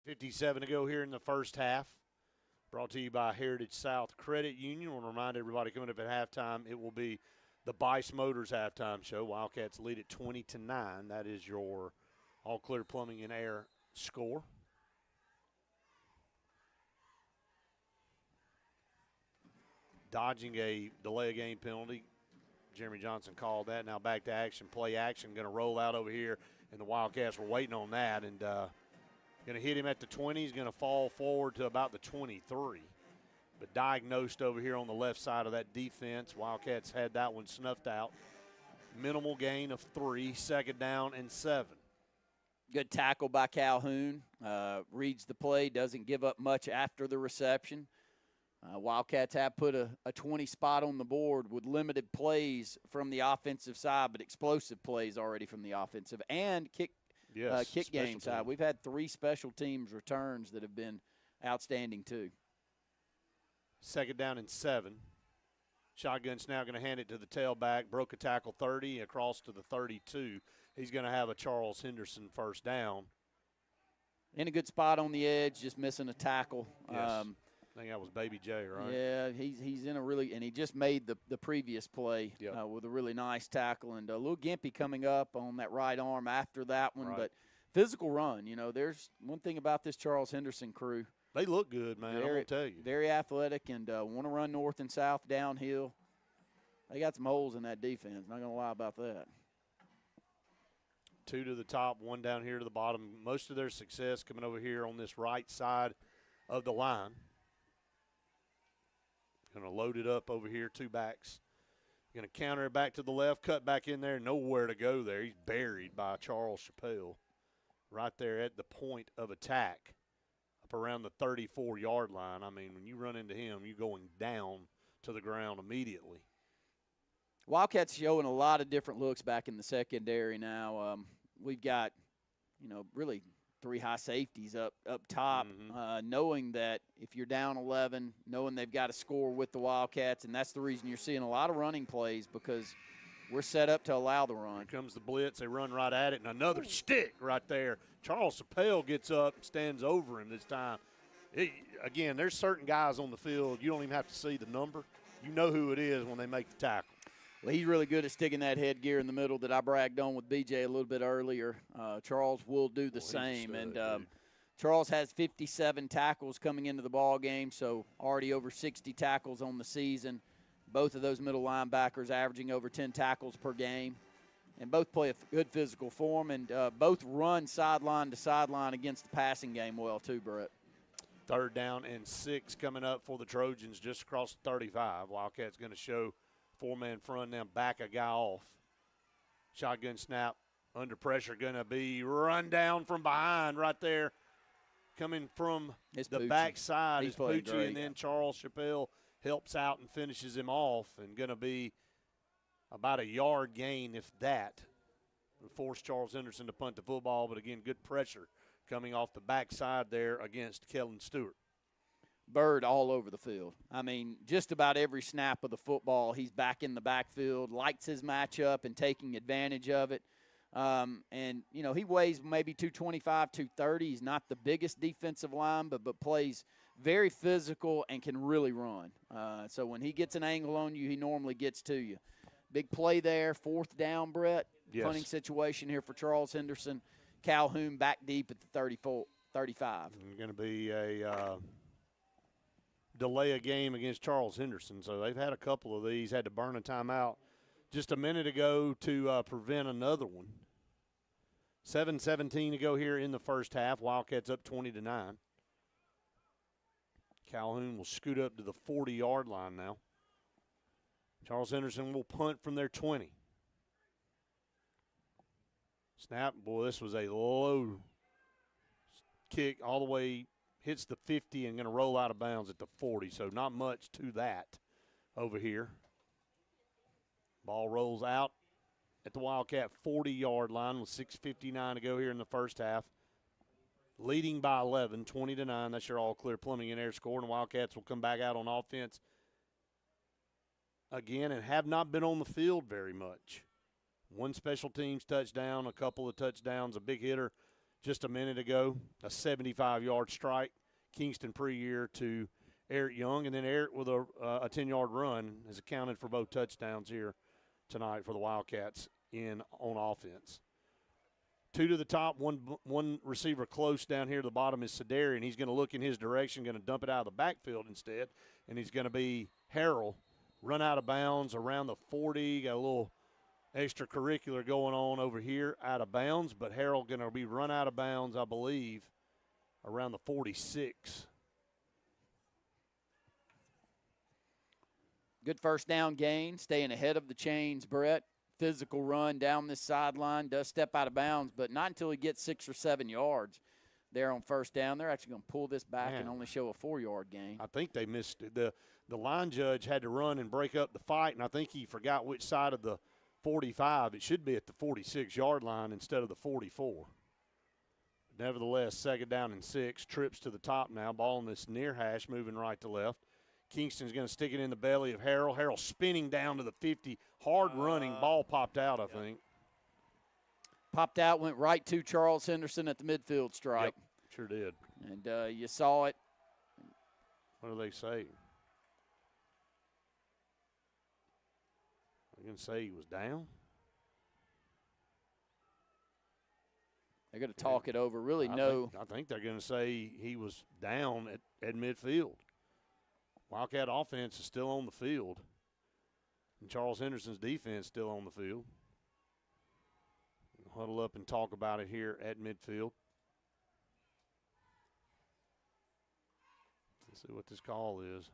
.57 to go here in the first half. Brought to you by Heritage South Credit Union. I want to remind everybody coming up at halftime, it will be the Bice Motors halftime show. Wildcats lead at 20-9. That is your All Clear Plumbing and Air score. Dodging a delay of game penalty. Jeremy Johnson called that. Now back to action, play action. Going to roll out over here, and the Wildcats were waiting on that. And going to hit him at the 20. He's going to fall forward to about the 23. But diagnosed over here on the left side of that defense. Wildcats had that one snuffed out. Minimal gain of 3, 2nd down and 7. Good tackle by Calhoun. Reads the play, doesn't give up much after the reception. Wildcats have put a 20 spot on the board with limited plays from the offensive side, but explosive plays already from the offensive and kick game side. We've had 3 special teams returns that have been outstanding too. 2nd down and 7. Shotgun's now going to hand it to the tailback. Broke a tackle 30 across to the 32. He's going to have a Charles Henderson first down. In a good spot on the edge, just missing a tackle. Yes. I think that was Baby J, right? Yeah, he's in a really – and he just made the previous play with a really nice tackle. And a little gimpy coming up on that right arm after that one. Right. But physical run, there's one thing about this Charles Henderson crew. They look good, man, I will tell you. Very athletic and want to run north and south downhill. They got some holes in that defense, not going to lie about that. 2 to the top, 1 down here to the bottom. Most of their success coming over here on this right side of the line. Going to load it up over here, 2 backs. Going to counter it back to the left, cut back in there, nowhere to go there. He's buried by Charles Chappelle right there at the point of attack up around the 34-yard line. I mean, when you run into him, you're going down to the ground immediately. Wildcats showing a lot of different looks back in the secondary now. We've got, really 3 high safeties up top, knowing that if you're down 11, knowing they've got to score with the Wildcats, and that's the reason you're seeing a lot of running plays because we're set up to allow the run. Here comes the blitz. They run right at it, and another stick right there. Charles Chappelle gets up and stands over him this time. Again, there's certain guys on the field, you don't even have to see the number. You know who it is when they make the tackle. Well, he's really good at sticking that headgear in the middle that I bragged on with BJ a little bit earlier. Charles will do the same. And Charles has 57 tackles coming into the ball game, so already over 60 tackles on the season. Both of those middle linebackers averaging over 10 tackles per game. And both play a good physical form, and both run sideline to sideline against the passing game well too, Brett. 3rd down and 6 coming up for the Trojans just across the 35. Wildcats going to show 4-man front now, back a guy off. Shotgun snap, under pressure, going to be run down from behind right there. Coming from the backside is Pucci, and then Charles Chappelle helps out and finishes him off, and going to be about a yard gain, if that. Will force Charles Henderson to punt the football, but again, good pressure coming off the backside there against Kellen Stewart. Bird all over the field. I mean, just about every snap of the football, he's back in the backfield, likes his matchup and taking advantage of it. And, he weighs maybe 225, 230. He's not the biggest defensive line, but plays very physical and can really run. So when he gets an angle on you, he normally gets to you. Big play there, 4th down, Brett. Yes. Punting situation here for Charles Henderson. Calhoun back deep at the 35. Going to be a delay a game against Charles Henderson. So they've had a couple of these, had to burn a timeout just a minute ago to prevent another one. 7:17 to go here in the first half. Wildcats up 20-9. Calhoun will scoot up to the 40-yard line now. Charles Henderson will punt from their 20. Snap, boy, this was a low kick all the way, hits the 50 and going to roll out of bounds at the 40. So not much to that over here. Ball rolls out at the Wildcat 40-yard line with 6:59 to go here in the first half. Leading by 11, 20-9. That's your all-clear plumbing and air score. And the Wildcats will come back out on offense again and have not been on the field very much. One special teams touchdown, a couple of touchdowns, a big hitter just a minute ago, a 75-yard strike. Kingston Pre-Year to Eric Young, and then Eric with a 10-yard run has accounted for both touchdowns here tonight for the Wildcats on offense. 2 to the top, one receiver close down here to the bottom is Sedarian. He's going to look in his direction, going to dump it out of the backfield instead, and he's going to be Harrell, run out of bounds around the 40. Got a little extracurricular going on over here, out of bounds, but Harrell going to be run out of bounds, I believe, around the 46. Good first down gain, staying ahead of the chains, Brett. Physical run down this sideline, does step out of bounds, but not until he gets 6 or 7 yards there on first down. They're actually going to pull this back and only show a 4-yard gain. I think they missed it. The line judge had to run and break up the fight, and I think he forgot which side of the 45. It should be at the 46-yard line instead of the 44. Nevertheless, 2nd down and 6, trips to the top now, ball in this near hash, moving right to left. Kingston's going to stick it in the belly of Harrell. Harrell spinning down to the 50. Hard running. Ball popped out, I think. Popped out, went right to Charles Henderson at the midfield stripe. Yep, sure did. And you saw it. What do they say? They're going to say he was down? They're going to talk it over. Really, I think they're going to say he was down at midfield. Wildcat offense is still on the field, and Charles Henderson's defense still on the field. We'll huddle up and talk about it here at midfield. Let's see what this call is.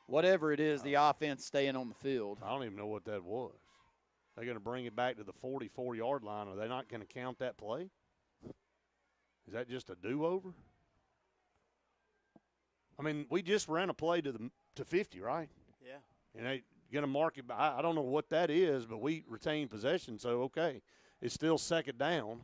Whatever it is, the offense staying on the field. I don't even know what that was. They're going to bring it back to the 44-yard line. Are they not going to count that play? Is that just a do-over? I mean, we just ran a play to 50, right? Yeah. And they going to mark it. I don't know what that is, but we retained possession, so okay. It's still 2nd down.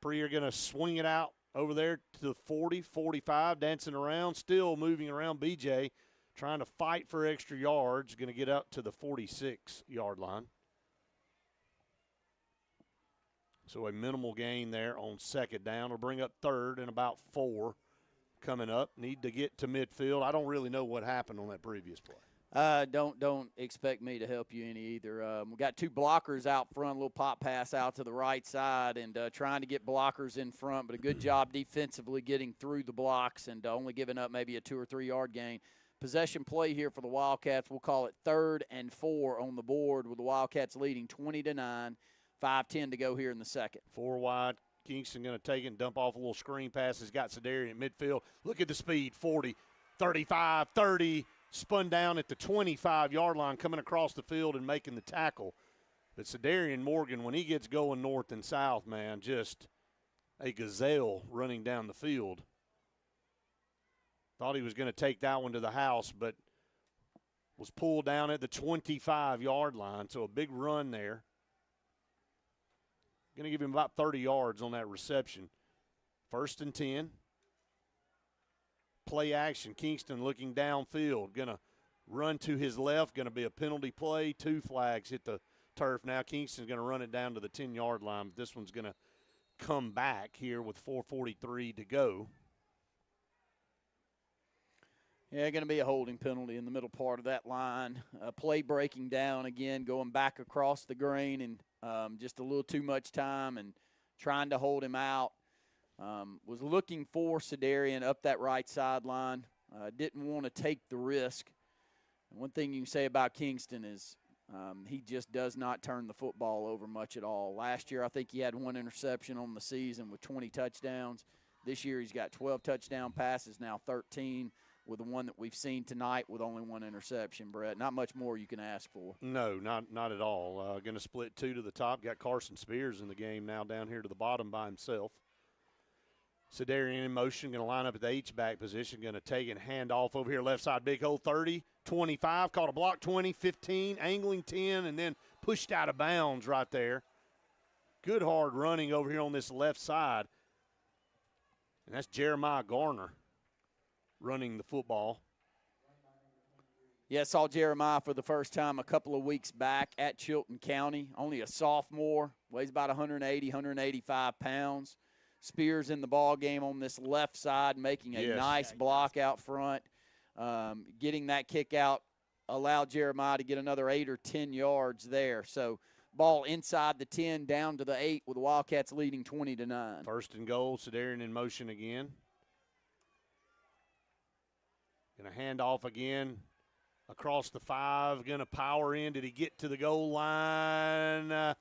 Pre are going to swing it out over there to the 40, 45, dancing around, still moving around. BJ trying to fight for extra yards, going to get up to the 46-yard line. So a minimal gain there on 2nd down. Will bring up 3rd and about 4 coming up. Need to get to midfield. I don't really know what happened on that previous play. Don't expect me to help you any either. We got 2 blockers out front, a little pop pass out to the right side, and trying to get blockers in front, but a good job defensively getting through the blocks and only giving up maybe a 2 or 3 yard gain. Possession play here for the Wildcats. We'll call it 3rd and 4 on the board, with the Wildcats leading 20-9. 5:10 to go here in the second. 4 wide. Kingston going to take it and dump off a little screen pass. Has got Sedarian at midfield. Look at the speed. 40, 35, 30. Spun down at the 25-yard line, coming across the field and making the tackle. But Sedarian Morgan, when he gets going north and south, man, just a gazelle running down the field. Thought he was going to take that one to the house, but was pulled down at the 25-yard line. So a big run there. Going to give him about 30 yards on that reception. 1st and 10. Play action. Kingston looking downfield. Going to run to his left. Going to be a penalty play. 2 flags hit the turf. Now Kingston's going to run it down to the 10-yard line. But this one's going to come back here with 4:43 to go. Yeah, going to be a holding penalty in the middle part of that line. Play breaking down again, going back across the grain, and just a little too much time and trying to hold him out. Was looking for Sedarian up that right sideline. Didn't want to take the risk. And one thing you can say about Kingston is he just does not turn the football over much at all. Last year, I think he had 1 interception on the season with 20 touchdowns. This year, he's got 12 touchdown passes, now 13. With the one that we've seen tonight with only 1 interception, Brett. Not much more you can ask for. No, not at all. Going to split 2 to the top. Got Carson Spears in the game now down here to the bottom by himself. Sedarian in motion, going to line up at the H-back position. Going to take and hand off over here left side. Big hole 30, 25. Caught a block 20, 15, angling 10, and then pushed out of bounds right there. Good hard running over here on this left side. And that's Jeremiah Garner running the football. Yeah, saw Jeremiah for the first time a couple of weeks back at Chilton County. Only a sophomore, weighs about 180, 185 pounds. Spears in the ball game on this left side, making a nice block out front. Getting that kick out allowed Jeremiah to get another 8 or 10 yards there. So ball inside the 10, down to the 8, with the Wildcats leading 20-9. First and goal, Sedarian in motion again. Going to hand off again across the 5. Going to power in. Did he get to the goal line?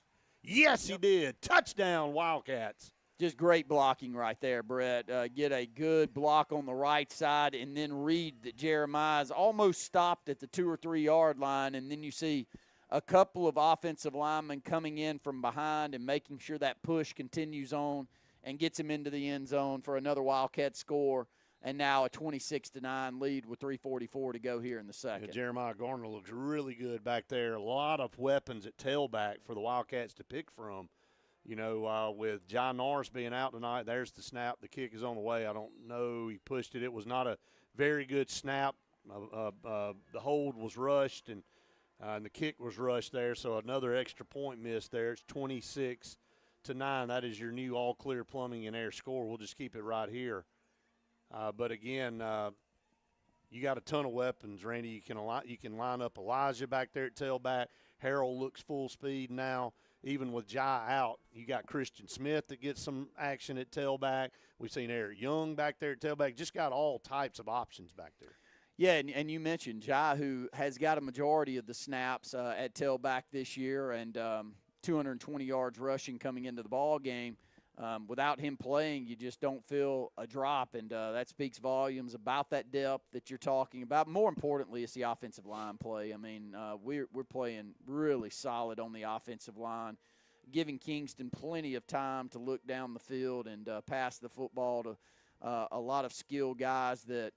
Yes, he did. Touchdown, Wildcats. Just great blocking right there, Brett. Get a good block on the right side and then read that Jeremiah's almost stopped at the 2 or 3 yard line, and then you see a couple of offensive linemen coming in from behind and making sure that push continues on and gets him into the end zone for another Wildcat score, and now a 26-9 lead with 3:44 to go here in the second. Yeah, Jeremiah Garner looks really good back there. A lot of weapons at tailback for the Wildcats to pick from. You know, with John Norris being out tonight, there's the snap. The kick is on the way. I don't know. He pushed it. It was not a very good snap. The hold was rushed, and the kick was rushed there, so another extra point missed there. It's 26-9. That is your new all-clear plumbing and air score. We'll just keep it right here. But, again, you got a ton of weapons, Randy. You can line up Elijah back there at tailback. Harold looks full speed now. Even with Jai out, you got Christian Smith that gets some action at tailback. We've seen Eric Young back there at tailback. Just got all types of options back there. Yeah, and you mentioned Jai, who has got a majority of the snaps at tailback this year, and 220 yards rushing coming into the ball game. Without him playing, you just don't feel a drop, and that speaks volumes about that depth that you're talking about. More importantly, it's the offensive line play. I mean, we're playing really solid on the offensive line, giving Kingston plenty of time to look down the field and pass the football to a lot of skilled guys that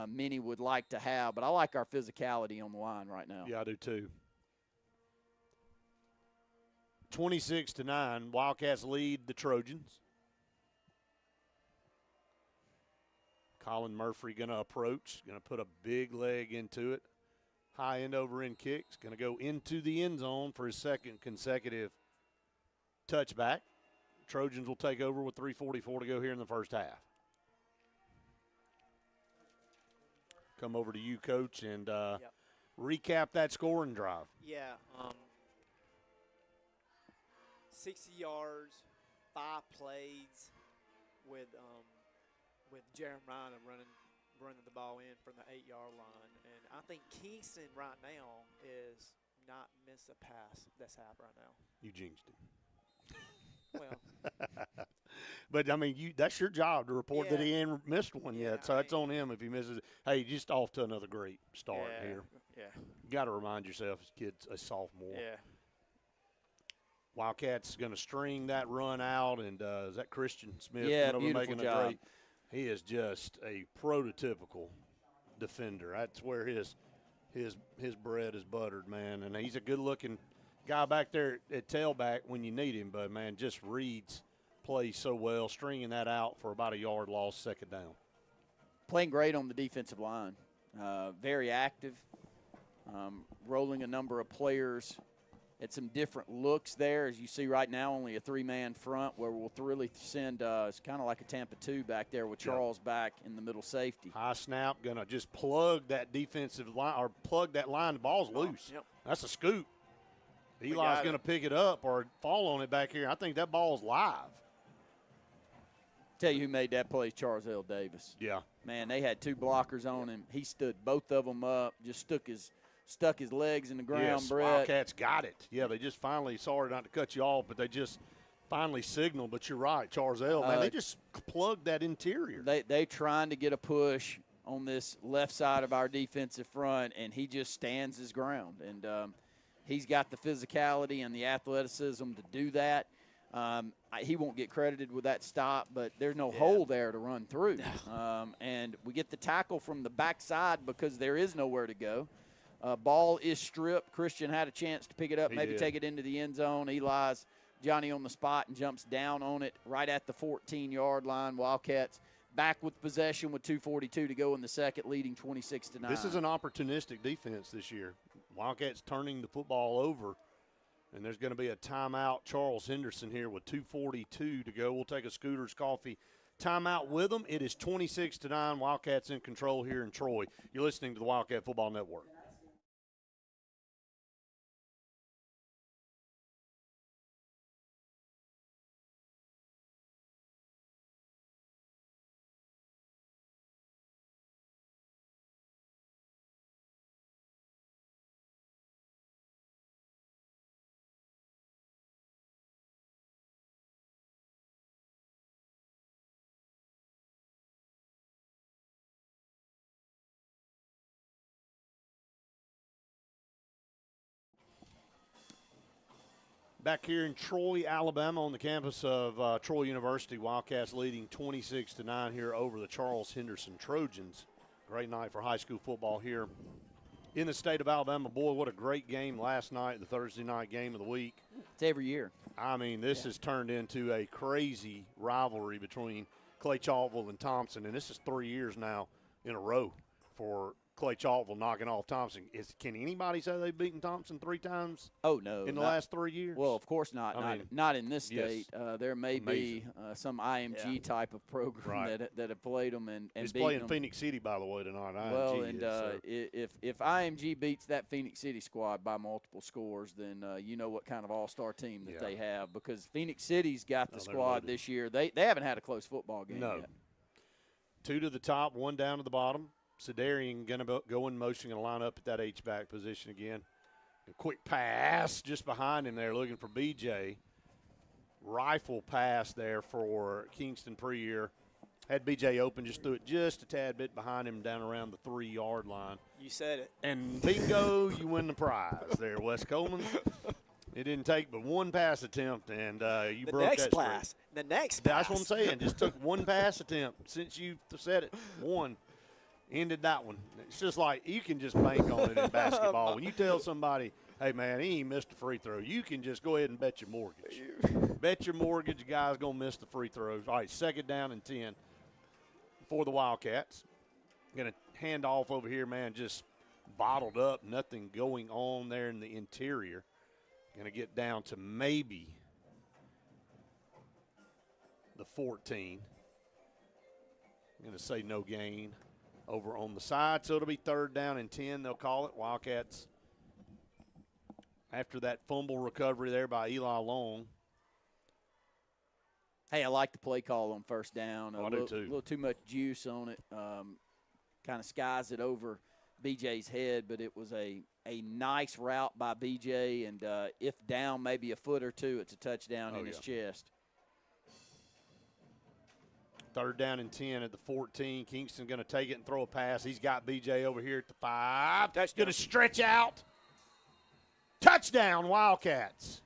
many would like to have. But I like our physicality on the line right now. Yeah, I do too. 26-9, Wildcats lead the Trojans. Colin Murphy going to approach, going to put a big leg into it. High end over end kicks, going to go into the end zone for his second consecutive touchback. Trojans will take over with 3:44 to go here in the first half. Come over to you, Coach, and recap that scoring drive. Yeah. 60 yards, 5 plays with Jeremiah running the ball in from the 8-yard line. And I think Kingston right now is not miss a pass that's happened right now. You jinxed him. Well. But, I mean, that's your job to report that he ain't missed one yet. So it's on him if he misses it. Hey, just off to another great start here. Yeah. You got to remind yourself, this kid's a sophomore. Yeah. Wildcats going to string that run out, and is that Christian Smith? Yeah, beautiful job. He is just a prototypical defender. That's where his bread is buttered, man. And he's a good-looking guy back there at tailback when you need him, but, man, just reads plays so well, stringing that out for about a yard loss, second down. Playing great on the defensive line. Very active, rolling a number of players at some different looks there. As you see right now, only a 3-man front where we'll really send it's kind of like a Tampa 2 back there with Charles back in the middle safety. High snap, going to just plug that defensive line or plug that line. The ball's loose. Yep. That's a scoop. Eli's going to pick it up or fall on it back here. I think that ball's live. Tell you who made that play, Charles L. Davis. Yeah. Man, they had 2 blockers on him. He stood both of them up, just stuck his legs in the ground, yes, Brett. Wildcats got it. Yeah, they just finally, sorry not to cut you off, but they just finally signaled. But you're right, Charles L. Man, they just plugged that interior. They trying to get a push on this left side of our defensive front, and he just stands his ground. And he's got the physicality and the athleticism to do that. He won't get credited with that stop, but there's no hole there to run through. And we get the tackle from the backside because there is nowhere to go. Ball is stripped. Christian had a chance to pick it up, maybe take it into the end zone. Eli's Johnny on the spot and jumps down on it right at the 14-yard line. Wildcats back with possession with 2:42 to go in the second, leading 26-9. This is an opportunistic defense this year. Wildcats turning the football over And there's going to be a timeout. Charles Henderson here with 2:42 to go. We'll take a Scooters Coffee timeout with them. It is 26-9. Wildcats in control here in Troy. You're listening to the Wildcat Football Network. Back here in Troy, Alabama, on the campus of Troy University, Wildcats leading 26-9 here over the Charles Henderson Trojans. Great night for high school football here in the state of Alabama. Boy, what a great game last night, the Thursday night game of the week. It's every year. I mean, this has turned into a crazy rivalry between Clay Chaltville and Thompson, and this is 3 years now in a row for Clay Chaltville knocking off Thompson. Can anybody say they've beaten Thompson 3 times? Oh, no. In the last 3 years? Well, of course not. Not in this state. Yes. There may be some IMG type of program that have played them and it's beaten playing them. Phoenix City, by the way, tonight. Well, IMG if IMG beats that Phoenix City squad by multiple scores, then you know what kind of all-star team that they have, because Phoenix City's got the squad this year. They haven't had a close football game yet. 2 to the top, 1 down to the bottom. Sedarian going to go in motion, going to line up at that H-back position again. A quick pass just behind him there, looking for BJ. Rifle pass there for Kingston Preyer. Had BJ open, just threw it just a tad bit behind him down around the 3-yard line. You said it. And bingo, you win the prize there, Wes Coleman. It didn't take but one pass attempt, and you broke that streak. The next pass. That's what I'm saying. Just took one pass attempt since you said it. One. Ended that one. It's just like you can just bank on it in basketball. When you tell somebody, hey, man, he ain't missed a free throw, you can just go ahead and bet your mortgage. Bet your mortgage the guy's going to miss the free throws. All right, 2nd down and 10 for the Wildcats. Going to hand off over here, man, just bottled up. Nothing going on there in the interior. Going to get down to maybe the 14. I'm going to say no gain over on the side, so it'll be 3rd down and 10, they'll call it. Wildcats, after that fumble recovery there by Eli Long. Hey, I like the play call on 1st down. I do too. A little too much juice on it. Kind of skies it over BJ's head, but it was a nice route by BJ, and if down maybe a foot or two, it's a touchdown in his chest. 3rd down and 10 at the 14. Kingston going to take it and throw a pass. He's got BJ over here at the 5. That's going to stretch out. Touchdown, Wildcats.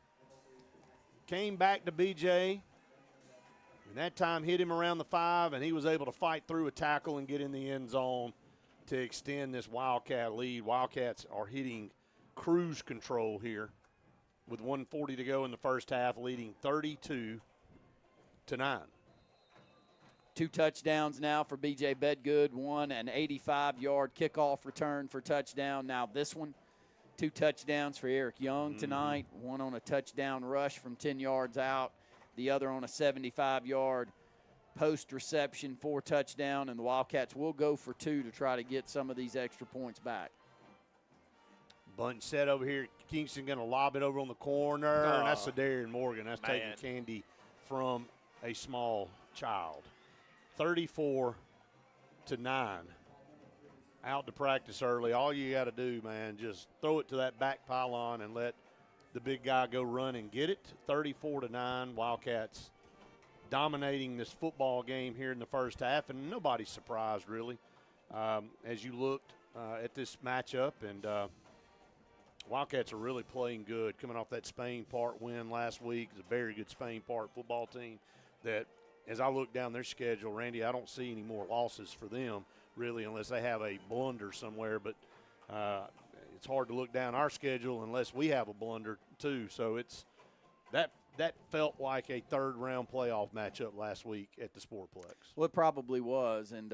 Came back to BJ, and that time hit him around the 5, and he was able to fight through a tackle and get in the end zone to extend this Wildcat lead. Wildcats are hitting cruise control here with 1:40 to go in the first half, leading 32-9. 2 touchdowns now for B.J. Bedgood. One, an 85-yard kickoff return for touchdown. Now this one, 2 touchdowns for Eric Young tonight. One on a touchdown rush from 10 yards out. The other on a 75-yard post reception for touchdown. And the Wildcats will go for 2 to try to get some of these extra points back. Bunch set over here. Kingston going to lob it over on the corner. And that's Sedarian Morgan. That's taking candy from a small child. 34-9. Out to practice early. All you got to do, man, just throw it to that back pylon and let the big guy go run and get it. 34-9. Wildcats dominating this football game here in the first half, and nobody's surprised really as you looked at this matchup. And Wildcats are really playing good, coming off that Spain Park win last week. It's a very good Spain Park football team that, as I look down their schedule, Randy, I don't see any more losses for them, really, unless they have a blunder somewhere. But it's hard to look down our schedule unless we have a blunder, too. So it's that felt like a third-round playoff matchup last week at the Sportplex. Well, it probably was. And,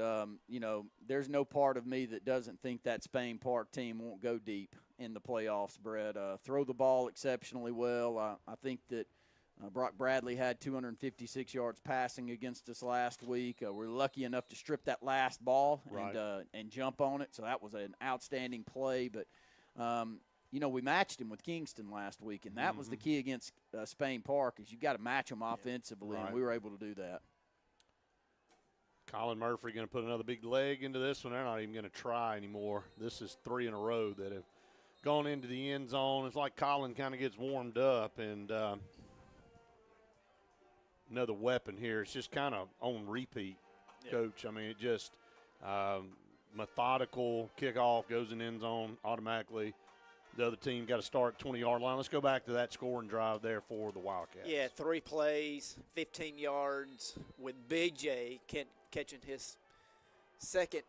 there's no part of me that doesn't think that Spain Park team won't go deep in the playoffs, Brett. Throw the ball exceptionally well. I think that Brock Bradley had 256 yards passing against us last week. We're lucky enough to strip that last ball and jump on it, so that was an outstanding play. But, we matched him with Kingston last week, and that was the key against Spain Park is you got to match them offensively, and we were able to do that. Colin Murphy going to put another big leg into this one. They're not even going to try anymore. This is 3 in a row that have gone into the end zone. It's like Colin kind of gets warmed up, and another weapon here. It's just kind of on repeat, Coach. I mean, it just methodical kickoff, goes in end zone automatically. The other team got to start 20-yard line. Let's go back to that scoring drive there for the Wildcats. Yeah, 3 plays, 15 yards with Big J catching his second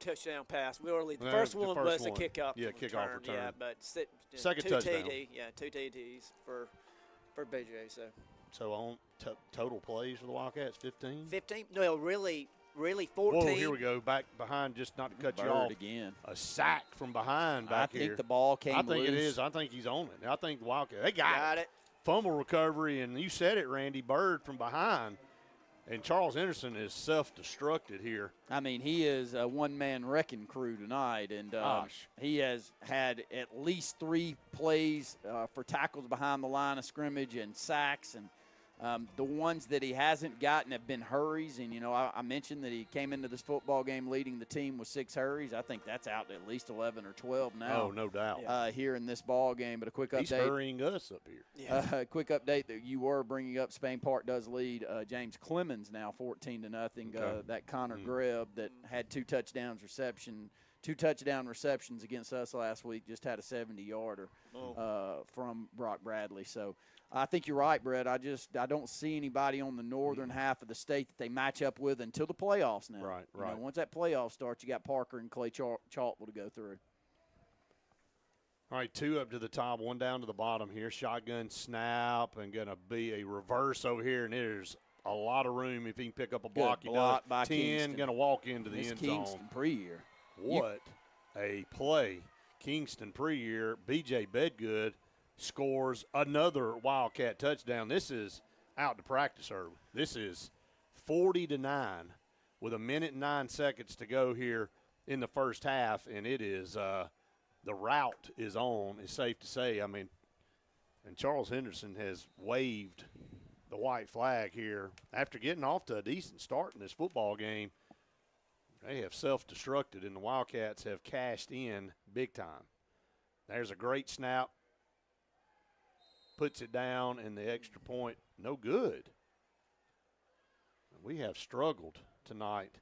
touchdown pass. The first one was a kickoff kickoff return. Yeah, but second two touchdown. two TDs for Big J. So on total plays for the Wildcats, 15? 15? No, really 14. Whoa, here we go. Back behind, just not to cut you off. Again. A sack from behind back here. I think the ball came loose. I think it is. I think he's on it. I think the Wildcats, they got it. Fumble recovery, and you said it, Randy, Bird from behind. And Charles Henderson is self-destructed here. I mean, he is a one-man wrecking crew tonight, and he has had at least 3 plays for tackles behind the line of scrimmage and sacks, and the ones that he hasn't gotten have been hurries. And, I mentioned that he came into this football game leading the team with 6 hurries. I think that's out to at least 11 or 12 now. Oh, no doubt. Here in this ball game. But a quick update. He's hurrying us up here. Yeah. A quick update that you were bringing up. Spain Park does lead James Clemens now 14-0. Okay. That Connor Grebb that had 2 touchdown receptions against us last week just had a 70-yarder from Brock Bradley. So I think you're right, Brett. I don't see anybody on the northern half of the state that they match up with until the playoffs now. Right. Once that playoff starts, you got Parker and Clay Chaltwell to go through. All right, 2 up to the top, 1 down to the bottom here. Shotgun snap, and going to be a reverse over here, and there's a lot of room if he can pick up a block. Good block by 10, going to walk into the end zone. Kingston pre-year. What a play. Kingston pre-year, B.J. Bedgood scores another Wildcat touchdown. This is out to practice early. This is 40-9 with 1:09 to go here in the first half, and it is the route is on, it's safe to say. I mean, and Charles Henderson has waved the white flag here after getting off to a decent start in this football game. They have self-destructed, and the Wildcats have cashed in big time. There's a great snap. Puts it down, and the extra point, no good. We have struggled tonight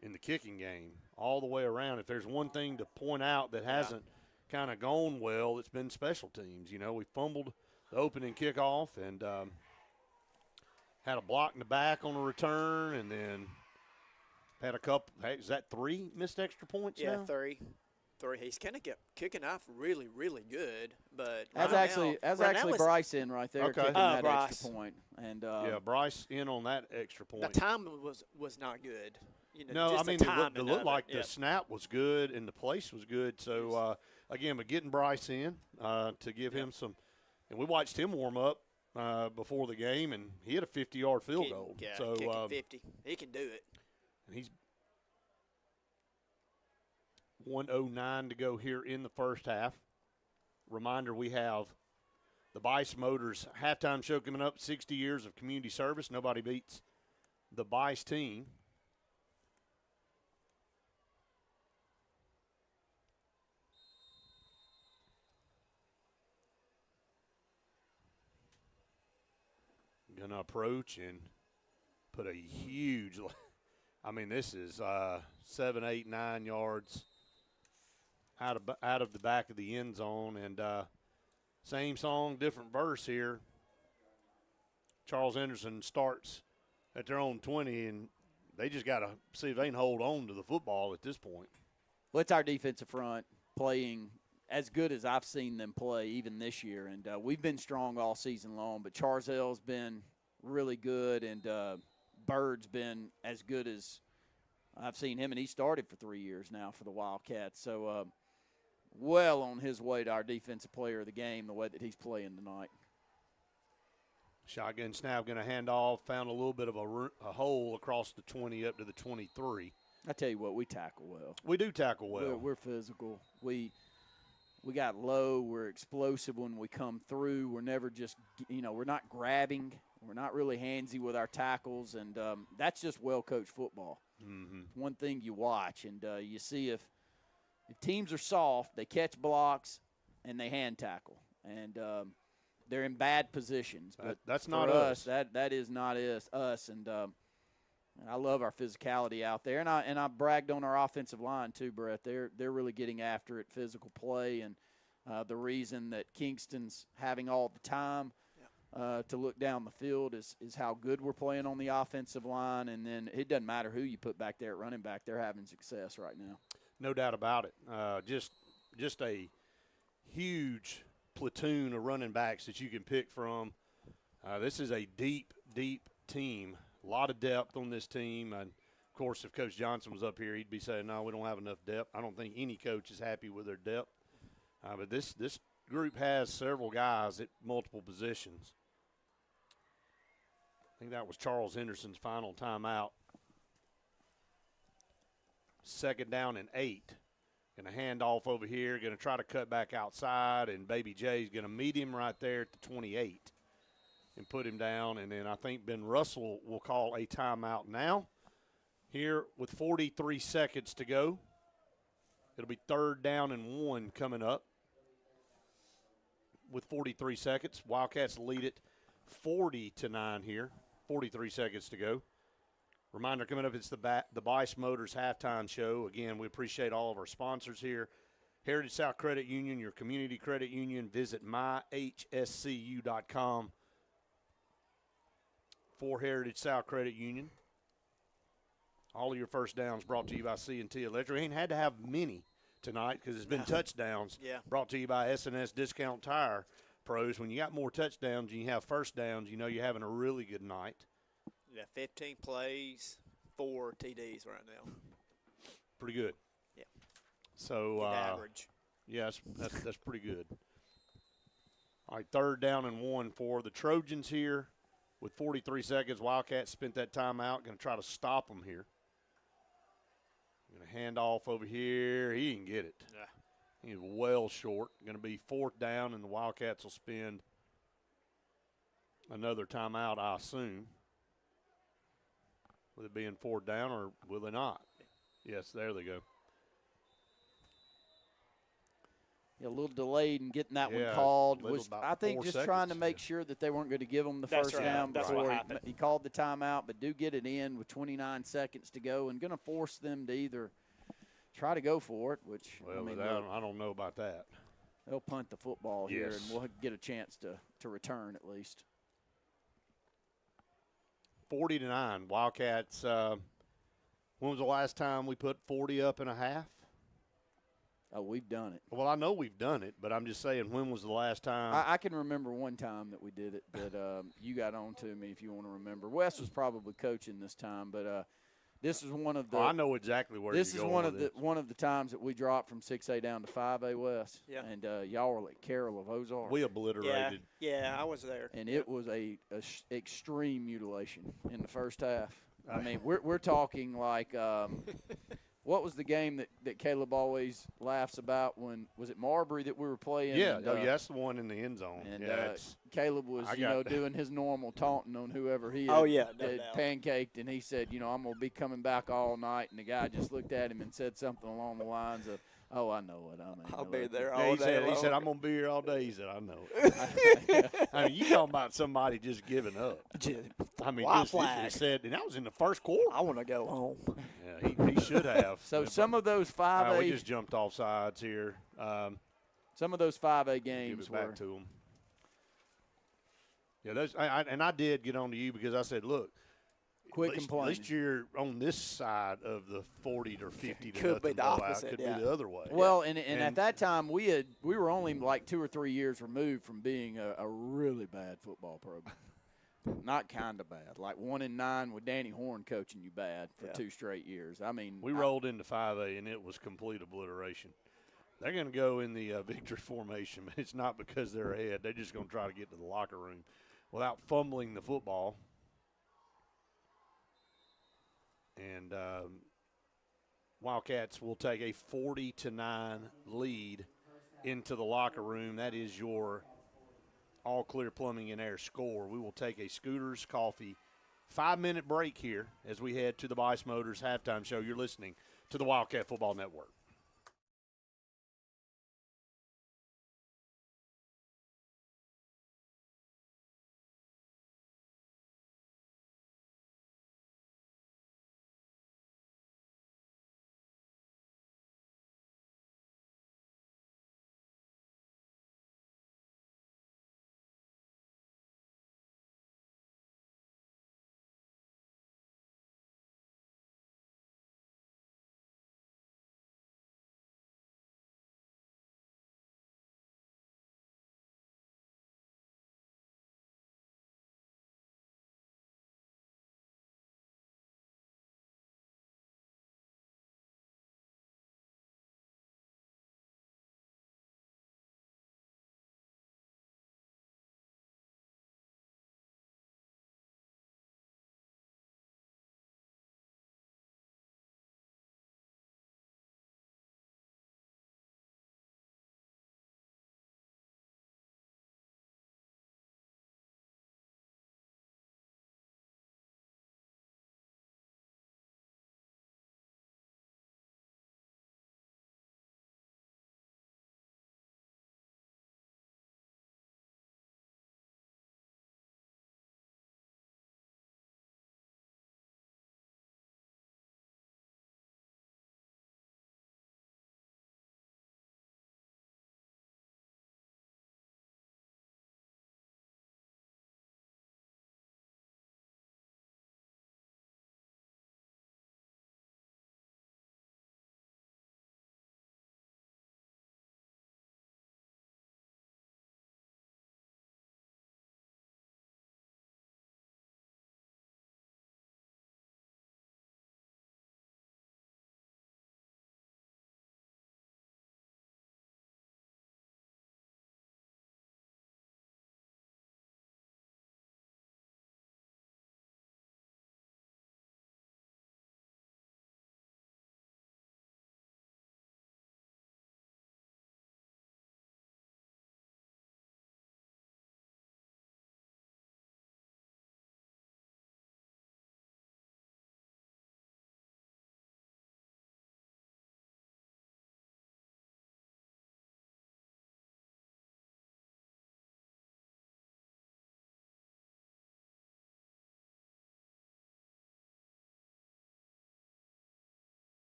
in the kicking game all the way around. If there's one thing to point out that hasn't kind of gone well, it's been special teams. We fumbled the opening kickoff and had a block in the back on a return, and then had a couple. Is that 3 missed extra points now? 3. He's kind of kicking off really, really good, but that's actually Bryce in right there kicking that Bryce. Extra point. And Bryce in on that extra point. The timing was not good. No, I mean it looked like the snap was good and the place was good. So again, but getting Bryce in to give him some, and we watched him warm up before the game, and he had a 50-yard field goal. Yeah, so kicking 50, he can do it. And he's 1:09 to go here in the first half. Reminder, we have the Bice Motors halftime show coming up, 60 years of community service. Nobody beats the Bice team. Going to approach and put a huge, I mean, this is 7, 8, 9 yards out of the back of the end zone. And same song, different verse here. Charles Henderson starts at their own 20, and they just got to see if they can hold on to the football at this point. Well, it's our defensive front playing as good as I've seen them play even this year. And we've been strong all season long, but Charzell's been really good, and Bird's been as good as I've seen him, and he started for 3 years now for the Wildcats. So well on his way to our defensive player of the game the way that he's playing tonight. Shotgun snap, going to hand off. Found a little bit of a hole across the 20 up to the 23. I tell you what, we tackle well. We do tackle well. We're physical. We got low. We're explosive when we come through. We're never just, we're not grabbing. We're not really handsy with our tackles, and that's just well-coached football. Mm-hmm. One thing you watch, and you see if teams are soft, they catch blocks, and they hand tackle. And they're in bad positions. But that's not us. That is not us. And I love our physicality out there. And I bragged on our offensive line too, Brett. They're really getting after it, physical play, and the reason that Kingston's having all the time to look down the field is how good we're playing on the offensive line. And then it doesn't matter who you put back there at running back. They're having success right now. No doubt about it. Just a huge platoon of running backs that you can pick from. This is a deep, deep team. A lot of depth on this team. And, of course, if Coach Johnson was up here, he'd be saying, no, we don't have enough depth. I don't think any coach is happy with their depth. But this group has several guys at multiple positions. I think that was Charles Henderson's final timeout. 2nd down and 8. Going to hand off over here. Going to try to cut back outside, and Baby Jay's going to meet him right there at the 28 and put him down. And then I think Ben Russell will call a timeout now. Here with 43 seconds to go. It'll be 3rd down and 1 coming up with 43 seconds. Wildcats lead it 40-9 here. 43 seconds to go. Reminder coming up, it's the Bice Motors halftime show. Again, we appreciate all of our sponsors here. Heritage South Credit Union, your community credit union. Visit myhscu.com for Heritage South Credit Union. All of your first downs brought to you by C&T Electric. Ain't had to have many tonight because it's been touchdowns. Yeah. Brought to you by S&S Discount Tire Pros. When you got more touchdowns and you have first downs, you know you're having a really good night. Yeah, 15 plays, 4 TDs right now. Pretty good. Yeah. So average. Yes, that's pretty good. All right, 3rd down and 1 for the Trojans here with 43 seconds. Wildcats spent that timeout. Going to try to stop them here. Going to hand off over here. He didn't get it. Yeah. He's well short. Going to be 4th down, and the Wildcats will spend another timeout, I assume. With it being 4th down, or will they not? Yes, there they go. Yeah, a little delayed in getting that one Yeah, called. little Was about I think 4 just seconds. trying to make sure that they weren't going to give them the That's first right. down That's before what happened. he called the timeout, but do get it in with 29 seconds to go and going to force them to either try to go for it, which, Well, I mean, I don't know about that. they'll punt the football here, Yes. and we'll get a chance to return at least. 40-9, Wildcats. When was the last time we put 40 up and a half? Oh, we've done it. Well, I know we've done it, but I'm just saying, when was the last time? I can remember one time that we did it, but you got on to me if you want to remember. Wes was probably coaching this time, but this is one of the. I know exactly where this you're is going one of the times that we dropped from 6A down to 5A West. Yeah. And y'all were like Carroll of Ozark. We obliterated. Yeah, I was there. And it was a extreme mutilation in the first half. I mean, we're talking like what was the game that Caleb always laughs about? When was it Marbury that we were playing? Yeah, and, that's the one in the end zone. And yeah, Caleb was, doing his normal taunting on whoever he Oh, yeah, no had doubt. pancaked, and he said, I'm going to be coming back all night. And the guy just looked at him and said something along the lines of, oh, I know what I mean. I'll be there Yeah, all he day said, long. I'm going to be here all day. He said, I know it. I mean, you talking about somebody just giving up. I mean, White just flag. said, and that was in the first quarter. I want to go home. Yeah, he should have. So some of those 5A we just jumped off sides here. some of those 5A Give games it back were to them. Yeah, those. I did get on to you because I said, look, quit at complaining. least you're on this side of the 40 to 50 to Could nothing be the blowout. opposite, Could yeah. be the other way. Well, and at that time we were only like 2 or 3 years removed from being a really bad football program. Not kind of bad, like 1-9 with Danny Horn coaching you bad for 2 straight years. I mean, we rolled into 5A and it was complete obliteration. They're going to go in the victory formation, but it's not because they're ahead. They're just going to try to get to the locker room without fumbling the football. And Wildcats will take a 40-9 lead into the locker room. That is your All Clear Plumbing and Air score. We will take a Scooters Coffee 5-minute break here as we head to the Bice Motors halftime show. You're listening to the Wildcat Football Network.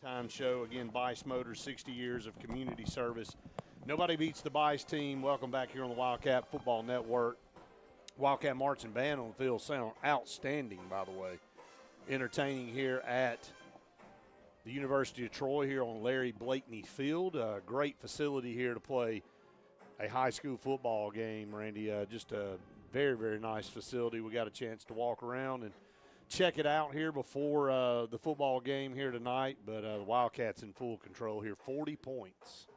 Time show. Again, Bice Motors, 60 years of community service. Nobody beats the Bice team. Welcome back here on the Wildcat Football Network. Wildcat Marching Band on the field sound outstanding, by the way. Entertaining here at the University of Troy here on Larry Blakeney Field. A great facility here to play a high school football game, Randy. Just a very, very nice facility. We got a chance to walk around and check it out here before the football game here tonight, but the Wildcats in full control here, 40 points.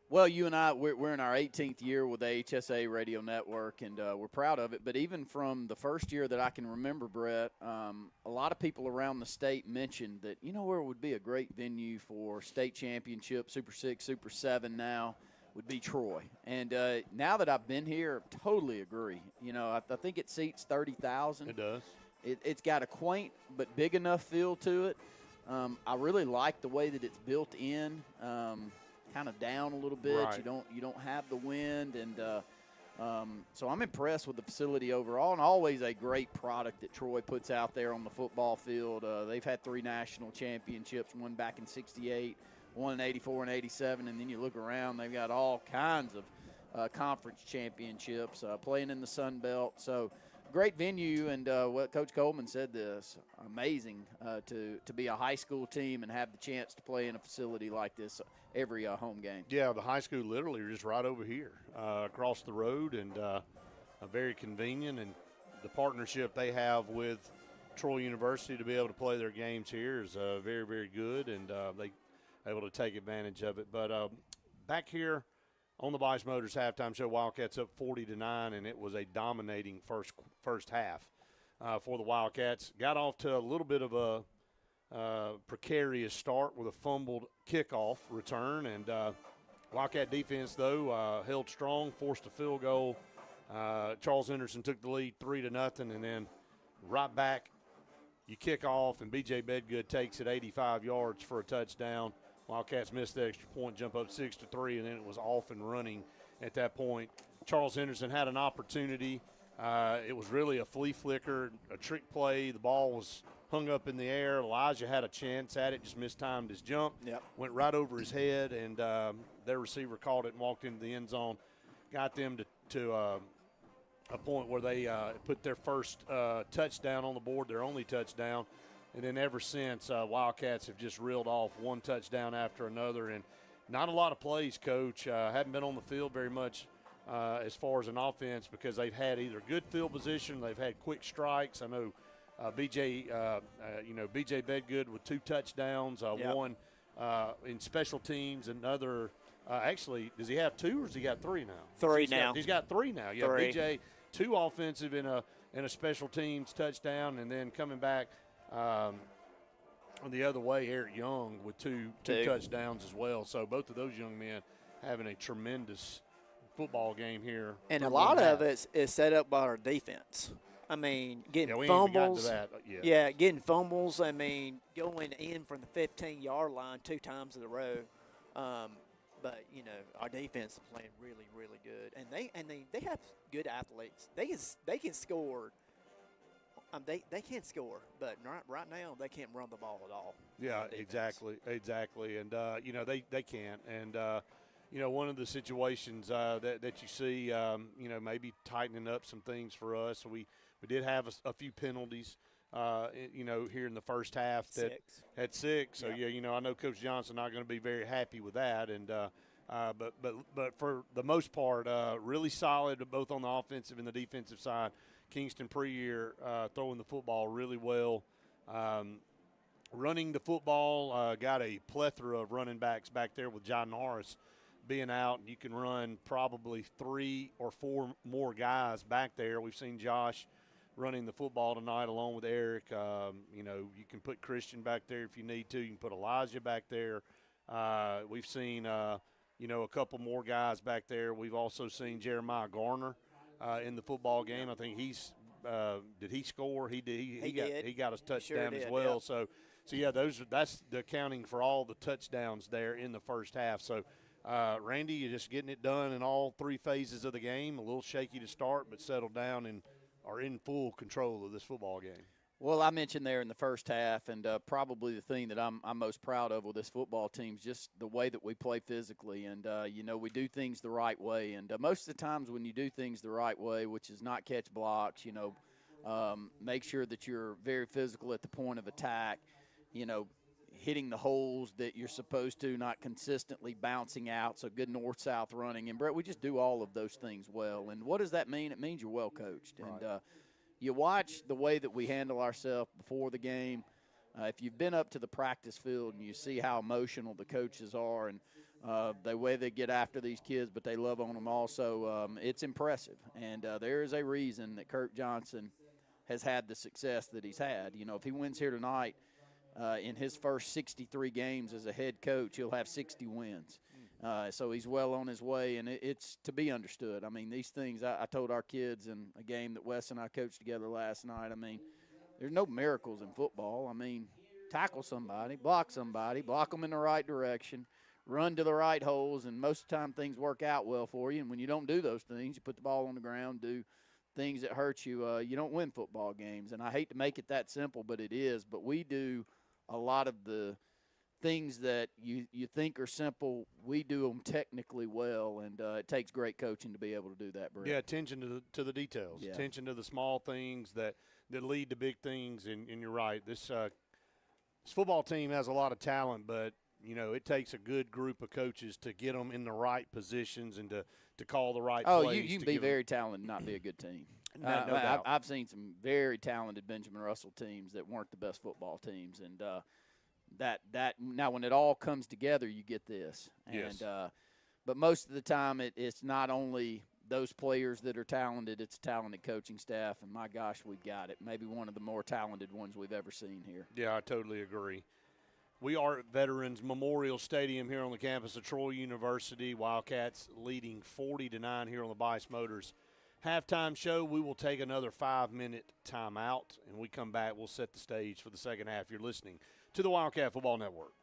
Well, you and I, we're in our 18th year with the HSA Radio Network, and we're proud of it. But even from the first year that I can remember, Brett, a lot of people around the state mentioned that, where would be a great venue for state championship, Super 6, Super 7 now, would be Troy. And now that I've been here, totally agree. I think it seats 30,000. It does. It's got a quaint but big enough feel to it. I really like the way that it's built in, kind of down a little bit. Right. You don't have the wind, and so I'm impressed with the facility overall. And always a great product that Troy puts out there on the football field. They've had 3 national championships, one back in '68, one in '84 and '87, and then you look around, they've got all kinds of conference championships, playing in the Sun Belt. So. Great venue, and what Coach Coleman said this, amazing to be a high school team and have the chance to play in a facility like this every home game. Yeah, the high school literally just right over here, across the road, and very convenient. And the partnership they have with Troy University to be able to play their games here is very, very good, and they able to take advantage of it. But back here on the Bice Motors halftime show, Wildcats up 40-9, and it was a dominating first half for the Wildcats. Got off to a little bit of a precarious start with a fumbled kickoff return, and Wildcat defense, though, held strong, forced a field goal. Charles Henderson took the lead 3-0, and then right back you kick off, and B.J. Bedgood takes it 85 yards for a touchdown. Wildcats missed the extra point, jump up 6-3, and then it was off and running at that point. Charles Henderson had an opportunity. It was really a flea flicker, a trick play. The ball was hung up in the air. Elijah had a chance at it, just mistimed his jump. Yep. Went right over his head, and their receiver caught it and walked into the end zone. Got them to a point where they put their first touchdown on the board, their only touchdown. And then ever since, Wildcats have just reeled off one touchdown after another. And not a lot of plays, Coach. Hadn't been on the field very much as far as an offense because they've had either good field position, they've had quick strikes. I know B.J. Bedgood with 2 touchdowns, Yep. one in special teams, another actually, does he have 2 or has he got 3 now? 3 now. He's got 3 now. Yeah, 3. B.J., 2 offensive in a special teams touchdown, and then coming back on the other way, Eric Young with two touchdowns as well. So both of those young men having a tremendous football game here. And a lot of it is set up by our defense. I mean, getting we fumbles. Ain't gotten to that yet. Yeah, getting fumbles. I mean, going in from the 15-yard line 2 times in a row. But our defense is playing really, really good, and they have good athletes. They can score. They can score, but right now they can't run the ball at all. Yeah, exactly, and they can't. And one of the situations that you see, maybe tightening up some things for us. We did have a few penalties, here in the first half that had 6. So I know Coach Johnson not going to be very happy with that. And but for the most part, really solid both on the offensive and the defensive side. Kingston Preyer throwing the football really well. Running the football, got a plethora of running backs back there with John Norris being out. You can run probably 3 or 4 more guys back there. We've seen Josh running the football tonight along with Eric. You can put Christian back there if you need to. You can put Elijah back there. We've seen, a couple more guys back there. We've also seen Jeremiah Garner in the football game. I think he's did he score? He did. He got his touchdown as well. Yeah. So yeah, that's the accounting for all the touchdowns there in the first half. So Randy, you're just getting it done in all 3 phases of the game. A little shaky to start, but settled down and are in full control of this football game. Well, I mentioned there in the first half, and probably the thing that I'm most proud of with this football team is just the way that we play physically. And, we do things the right way. And most of the times when you do things the right way, which is not catch blocks, make sure that you're very physical at the point of attack, hitting the holes that you're supposed to, not consistently bouncing out, so good north-south running. And, Brett, we just do all of those things well. And what does that mean? It means you're well coached. Right. And you watch the way that we handle ourselves before the game. If you've been up to the practice field and you see how emotional the coaches are and the way they get after these kids, but they love on them also, it's impressive. And there is a reason that Kirk Johnson has had the success that he's had. If he wins here tonight, in his first 63 games as a head coach, he'll have 60 wins. So he's well on his way, and it's to be understood. I mean, these things, I told our kids in a game that Wes and I coached together last night, I mean, there's no miracles in football. I mean, tackle somebody, block them in the right direction, run to the right holes, and most of the time things work out well for you. And when you don't do those things, you put the ball on the ground, do things that hurt you, you don't win football games. And I hate to make it that simple, but it is. But we do a lot of the things that you think are simple, we do them technically well, and it takes great coaching to be able to do that, Brett. Yeah, attention to the details, attention to the small things that lead to big things, and you're right. This football team has a lot of talent, but, it takes a good group of coaches to get them in the right positions and to call the right plays. Oh, you can be very talented and not be a good team. No doubt. I've seen some very talented Benjamin Russell teams that weren't the best football teams, and that now when it all comes together, you get this. Yes. And but most of the time, it's not only those players that are talented; it's a talented coaching staff. And my gosh, we've got it. Maybe one of the more talented ones we've ever seen here. Yeah, I totally agree. We are at Veterans Memorial Stadium here on the campus of Troy University. Wildcats leading 40-9 here on the Bice Motors halftime show. We will take another 5-minute timeout, and when we come back, we'll set the stage for the second half. You're listening to the Wildcat Football Network.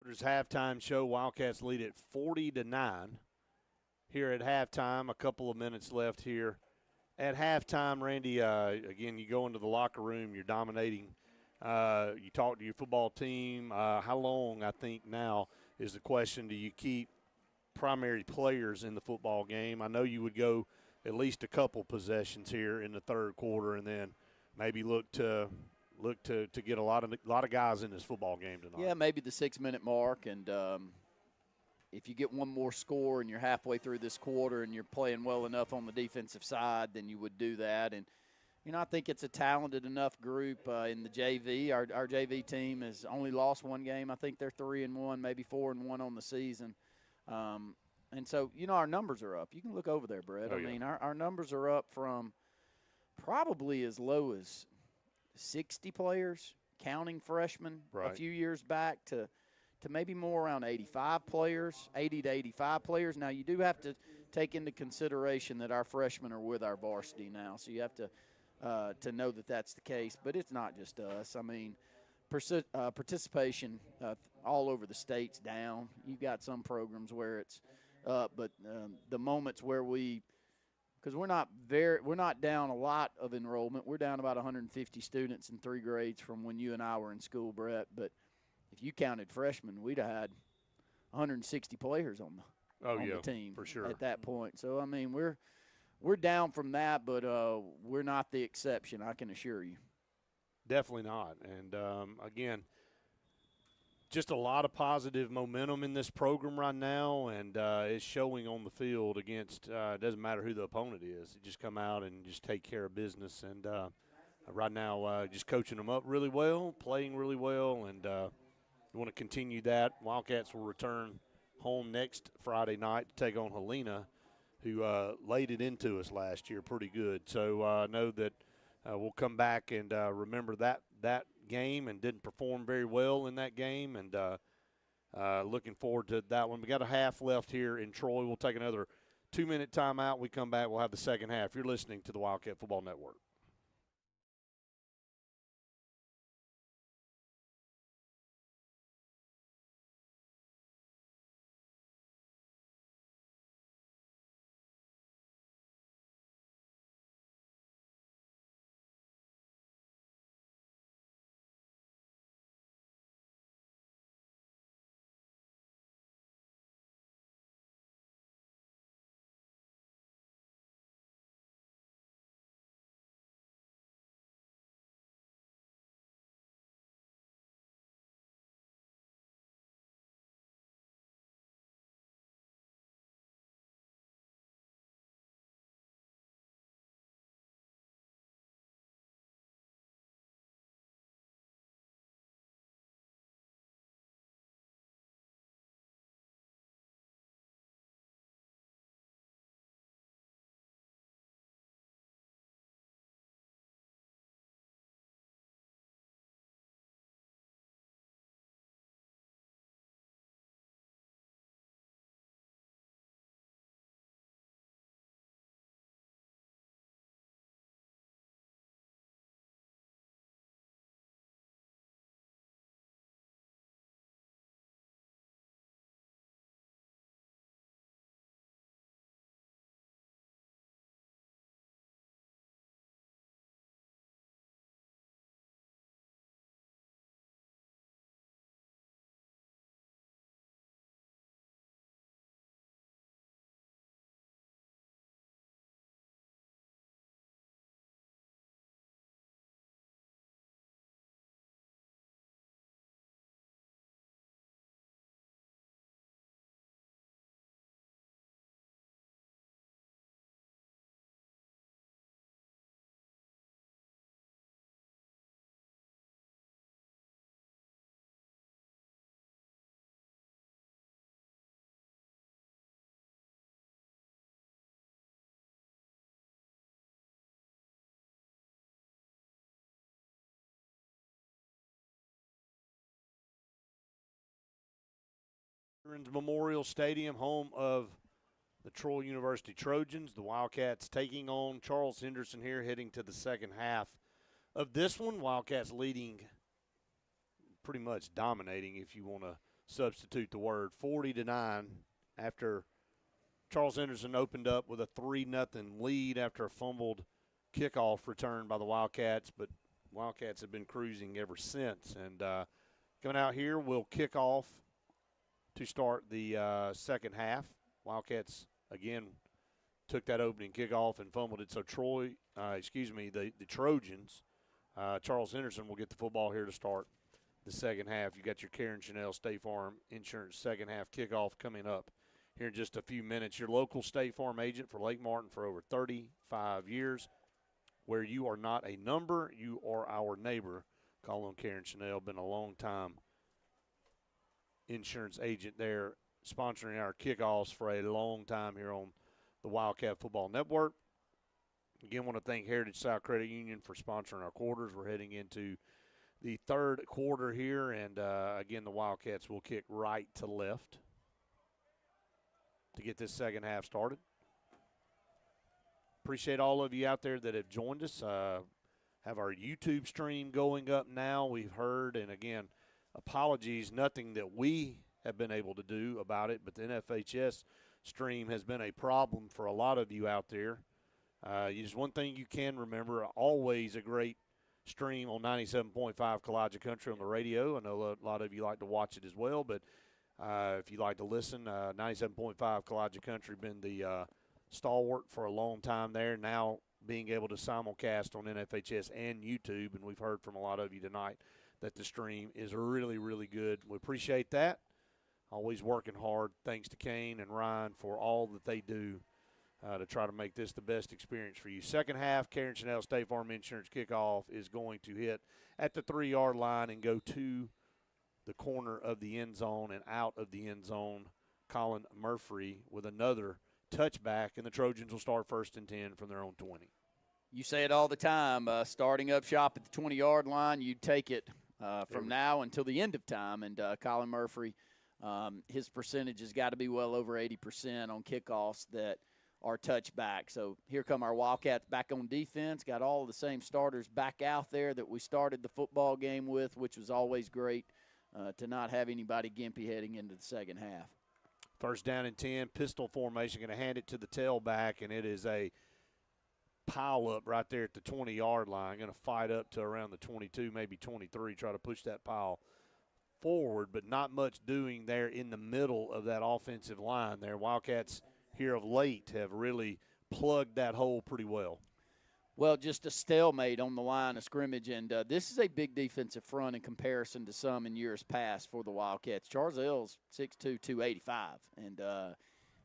Quarters halftime show. Wildcats lead at 40-9. Here at halftime, a couple of minutes left here. At halftime, Randy, again, you go into the locker room, you're dominating. You talk to your football team. How long, I think now, is the question, do you keep primary players in the football game? I know you would go at least a couple possessions here in the third quarter and then maybe look to get a lot of guys in this football game tonight. Yeah, maybe the 6-minute mark, and if you get one more score and you're halfway through this quarter and you're playing well enough on the defensive side, then you would do that. And, I think it's a talented enough group in the JV. Our JV team has only lost one game. I think they're 3-1, maybe 4-1 on the season. And so, our numbers are up. You can look over there, Brett. Oh, I yeah. mean, our numbers are up from probably as low as 60 players, counting freshmen Right. a few years back, to maybe more around 85 players, 80 to 85 players. Now, you do have to take into consideration that our freshmen are with our varsity now, so you have to know that that's the case. But it's not just us. I mean, participation all over the state's down. You've got some programs where it's up, but the moments where because we're not down a lot of enrollment. We're down about 150 students in 3 grades from when you and I were in school, Brett. But if you counted freshmen, we'd have had 160 players on the team for sure. at that point. So, I mean, we're down from that, but we're not the exception, I can assure you. Definitely not. And, again, just a lot of positive momentum in this program right now, and it's showing on the field against it doesn't matter who the opponent is. You just come out and just take care of business. And right now just coaching them up really well, playing really well, and you want to continue that. Wildcats will return home next Friday night to take on Helena, who laid it into us last year pretty good. So I know that we'll come back and remember that game and didn't perform very well in that game, and looking forward to that one. We got a half left here in Troy. We'll take another 2-minute timeout. We come back, we'll have the second half. You're listening to the Wildcat Football Network. Veterans Memorial Stadium, home of the Troy University Trojans. The Wildcats taking on Charles Henderson here, heading to the second half of this one. Wildcats leading, pretty much dominating, if you want to substitute the word. 40-9 after Charles Henderson opened up with a 3-0 lead after a fumbled kickoff return by the Wildcats, but Wildcats have been cruising ever since. And coming out here, we'll kick off to start the second half. Wildcats, again, took that opening kickoff and fumbled it. So the Trojans, Charles Henderson will get the football here to start the second half. You got your Karen Chanel State Farm Insurance second half kickoff coming up here in just a few minutes. Your local State Farm agent for Lake Martin for over 35 years. Where you are not a number, you are our neighbor. Call on Karen Chanel, been a long time insurance agent there, sponsoring our kickoffs for a long time here on the Wildcat Football Network. Again, want to thank Heritage South Credit Union for sponsoring our quarters. We're heading into the third quarter here, and again, the Wildcats will kick right to left to get this second half started. Appreciate all of you out there that have joined us. Have our YouTube stream going up now, we've heard. And, again, apologies, nothing that we have been able to do about it, but the NFHS stream has been a problem for a lot of you out there. Just one thing you can remember, always a great stream on 97.5 Kalijah Country on the radio. I know a lot of you like to watch it as well, but if you like to listen, 97.5 Kalijah Country been the stalwart for a long time there, now being able to simulcast on NFHS and YouTube, and we've heard from a lot of you tonight that the stream is really, really good. We appreciate that. Always working hard. Thanks to Kane and Ryan for all that they do to try to make this the best experience for you. Second half, Karen Chanel State Farm Insurance kickoff is going to hit at the 3-yard line and go to the corner of the end zone and out of the end zone. Colin Murphy with another touchback, and the Trojans will start 1st and 10 from their own 20. You say it all the time, starting up shop at the 20-yard line, you take it from now until the end of time. And Colin Murphy, his percentage has got to be well over 80% on kickoffs that are touchback. So here come our Wildcats back on defense, got all of the same starters back out there that we started the football game with, which was always great to not have anybody gimpy heading into the second half. 1st down and 10, pistol formation, going to hand it to the tailback, and it is a pile up right there at the 20-yard line. Going to fight up to around the 22, maybe 23, try to push that pile forward, but not much doing there in the middle of that offensive line there. Wildcats here of late have really plugged that hole pretty well. Well, just a stalemate on the line of scrimmage, and this is a big defensive front in comparison to some in years past for the Wildcats. Charles L's 6'2", 285, and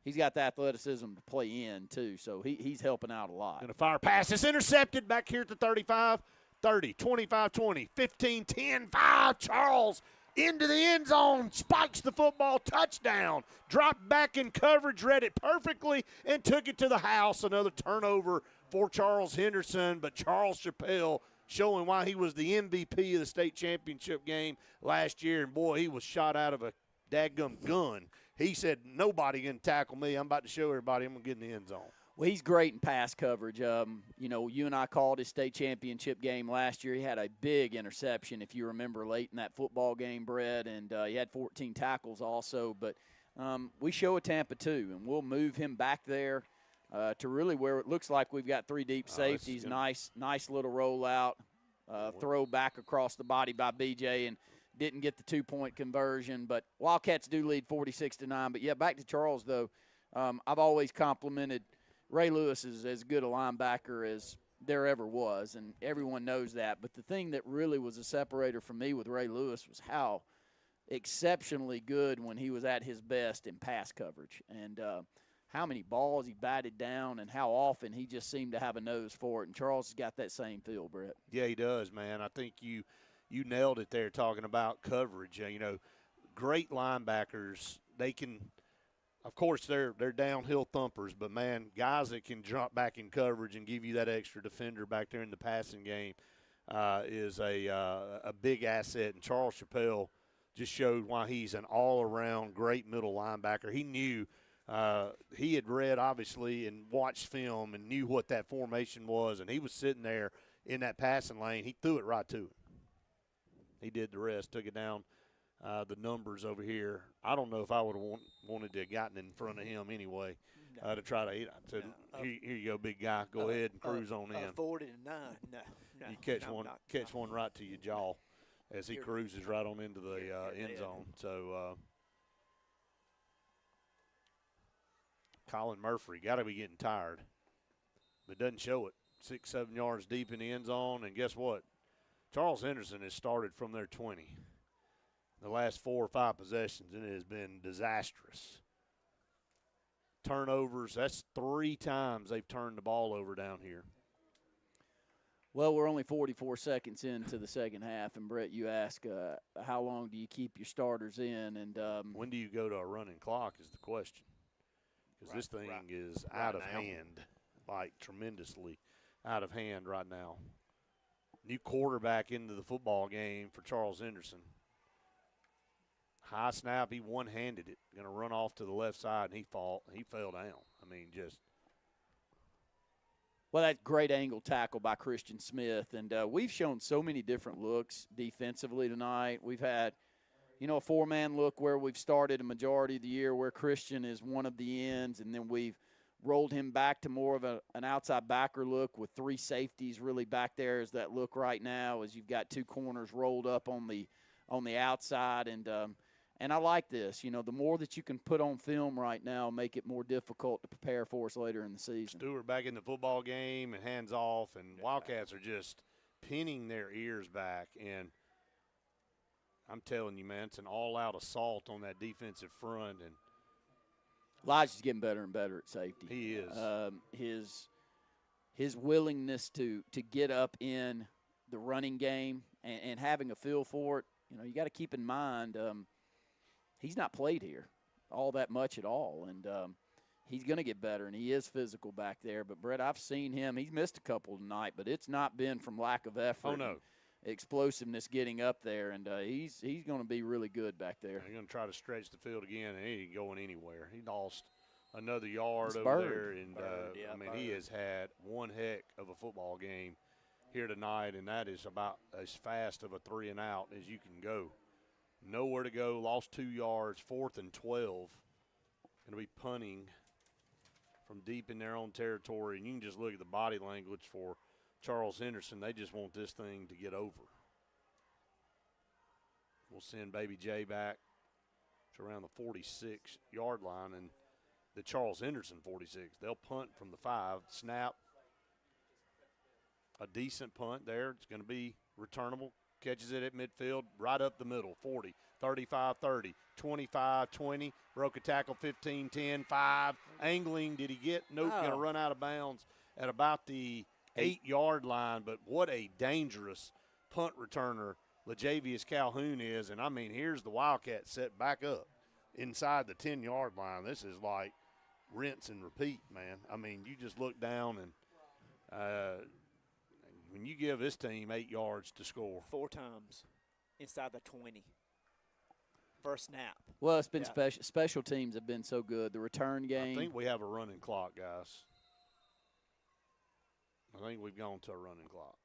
he's got the athleticism to play in, too, so he's helping out a lot. Going to fire pass. It's intercepted back here at the 35, 30, 25, 20, 15, 10, 5. Charles into the end zone, spikes the football, touchdown. Dropped back in coverage, read it perfectly, and took it to the house. Another turnover for Charles Henderson, but Charles Chappelle showing why he was the MVP of the state championship game last year. And, boy, he was shot out of a dadgum gun. He said, nobody can tackle me. I'm about to show everybody I'm going to get in the end zone. Well, he's great in pass coverage. You know, you and I called his state championship game last year. He had a big interception, if you remember, late in that football game, Brett, and he had 14 tackles also. But we show a Tampa, too, and we'll move him back there to really where it looks like we've got 3 deep safeties. Nice little rollout, throw back across the body by BJ, and didn't get the 2-point conversion. But Wildcats do lead 46-9. But, yeah, back to Charles, though. I've always complimented Ray Lewis is as good a linebacker as there ever was, and everyone knows that. But the thing that really was a separator for me with Ray Lewis was how exceptionally good when he was at his best in pass coverage, and how many balls he batted down and how often he just seemed to have a nose for it. And Charles has got that same feel, Brett. Yeah, he does, man. I think you nailed it there talking about coverage. You know, great linebackers, they can – of course, they're downhill thumpers, but, man, guys that can drop back in coverage and give you that extra defender back there in the passing game is a big asset. And Charles Chappelle just showed why he's an all-around great middle linebacker. He knew he had read, obviously, and watched film and knew what that formation was, and he was sitting there in that passing lane. He threw it right to him. He did the rest, took it down the numbers over here. I don't know if I would have wanted to have gotten in front of him anyway to try to eat. I said, here you go, big guy. Go ahead and cruise on in. 40-9. No. You catch one right to your jaw as he cruises right on into the end zone. So Colin Murphy got to be getting tired, but doesn't show it. 6-7 yards deep in the end zone, and guess what? Charles Henderson has started from their 20 the last 4 or 5 possessions, and it has been disastrous. Turnovers, that's 3 times they've turned the ball over down here. Well, we're only 44 seconds into the second half, and, Brett, you ask how long do you keep your starters in? And when do you go to a running clock is the question, because this thing is out of hand, like tremendously out of hand right now. New quarterback into the football game for Charles Henderson. High snap, he one-handed it. Going to run off to the left side, and he fell down. I mean, just. Well, that's great angle tackle by Christian Smith. And we've shown so many different looks defensively tonight. We've had, a 4-man look where we've started a majority of the year where Christian is one of the ends, and then we've rolled him back to more of an outside backer look with 3 safeties really back there as that look right now, as you've got 2 corners rolled up on the outside. And I like this. The more that you can put on film right now, make it more difficult to prepare for us later in the season. Stewart back in the football game and hands off, and Wildcats are just pinning their ears back. And I'm telling you, man, it's an all-out assault on that defensive front. And Elijah's getting better and better at safety. He is. His willingness to get up in the running game and having a feel for it, you got to keep in mind he's not played here all that much at all, and he's going to get better, and he is physical back there. But, Brett, I've seen him. He's missed a couple tonight, but it's not been from lack of effort. Oh, no. Explosiveness getting up there, and he's going to be really good back there. He's going to try to stretch the field again, and he ain't going anywhere. He lost another yard over there, and he has had one heck of a football game here tonight, and that is about as fast of a 3-and-out as you can go. Nowhere to go, lost 2 yards, 4th and 12. Going to be punting from deep in their own territory, and you can just look at the body language for Charles Henderson. They just want this thing to get over. We'll send Baby J back to around the 46-yard line, and the Charles Henderson 46. They'll punt from the 5, snap. A decent punt there. It's going to be returnable. Catches it at midfield, right up the middle, 40, 35-30, 25-20, broke a tackle, 15-10, 5, angling, did he get? Nope, going to run out of bounds at about the 8-yard line, but what a dangerous punt returner LaJavius Calhoun is, and, I mean, here's the Wildcats set back up inside the 10-yard line. This is like rinse and repeat, man. I mean, you just look down and when you give this team 8 yards to score. 4 times inside the 20. First snap. Well, it's been special teams have been so good. The return game. I think we have a running clock, guys. I think we've gone to a running clock.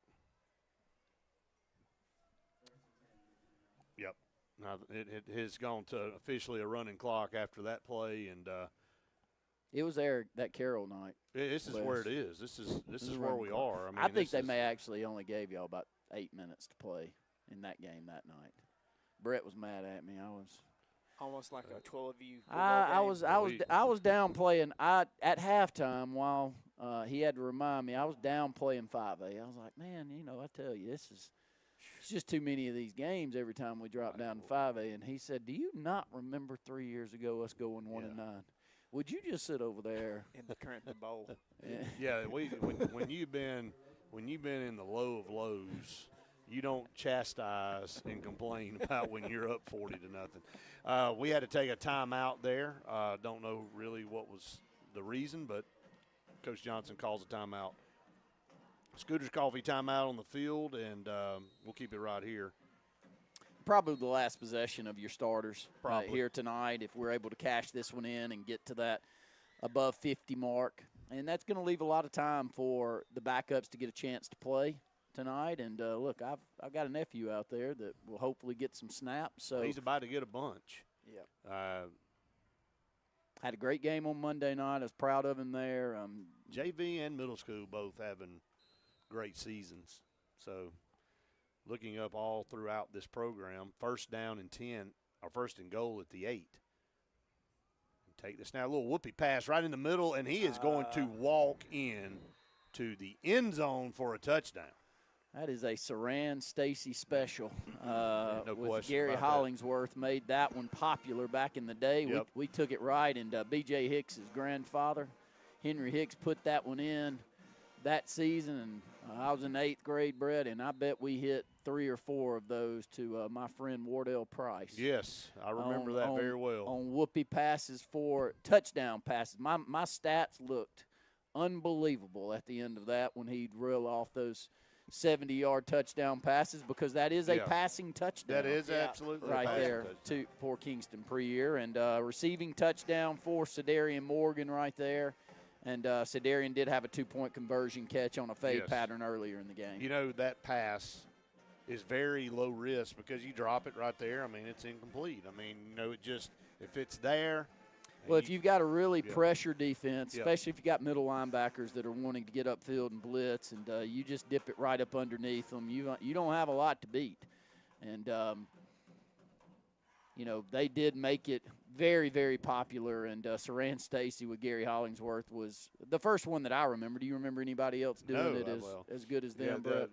Yep. Now it has gone to officially a running clock after that play, and it was there that Carroll night. This is where it is. This is where we are. I mean, I think they may actually only gave y'all about 8 minutes to play in that game that night. Brett was mad at me. I was almost like a 12-U. I was down playing. At halftime while he had to remind me I was down playing 5A. I was like, man, I tell you, it's just too many of these games every time we drop down to 5A. And he said, do you not remember 3 years ago us going 1-9? Would you just sit over there in the current bowl? Yeah, when you've been in the low of lows, you don't chastise and complain about when you're up 40-0. We had to take a timeout there. Don't know really what was the reason, but Coach Johnson calls a timeout. Scooter's Coffee timeout on the field, and we'll keep it right here. Probably the last possession of your starters here tonight if we're able to cash this one in and get to that above 50 mark. And that's going to leave a lot of time for the backups to get a chance to play tonight. And look, I've got a nephew out there that will hopefully get some snaps. So he's about to get a bunch. Yeah. Had a great game on Monday night. I was proud of him there. JV and middle school both having great seasons. So looking up all throughout this program, first down and 10, or first and goal at the 8. Take this now, a little whoopee pass right in the middle, and he is going to walk in to the end zone for a touchdown. That is a Saran Stacy special. No with question Gary about Hollingsworth made that one popular back in the day. Yep. We took it right, and B.J. Hicks's grandfather, Henry Hicks, put that one in that season. And I was in the 8th grade, Brett, and I bet we hit 3 or 4 of those to my friend Wardell Price. Yes, I remember that very well. On whoopee passes for touchdown passes. My stats looked unbelievable at the end of that when he'd reel off those 70-yard touchdown passes, because that is a passing touchdown. That is absolutely right a passing there touchdown. for Kingston Pre-Year. And receiving touchdown for Cedarian Morgan right there. And Cedarian did have a 2-point conversion catch on a fade pattern earlier in the game. You know, that pass is very low risk because you drop it right there. I mean, it's incomplete. I mean, you know, it just, if it's there. Well, if you've got a really pressure defense, especially if you've got middle linebackers that are wanting to get upfield and blitz, and you just dip it right up underneath them, you don't have a lot to beat. And, you know, they did make it very, very popular. And Saran Stacy with Gary Hollingsworth was the first one that I remember. Do you remember anybody else doing it as good as them, Brett?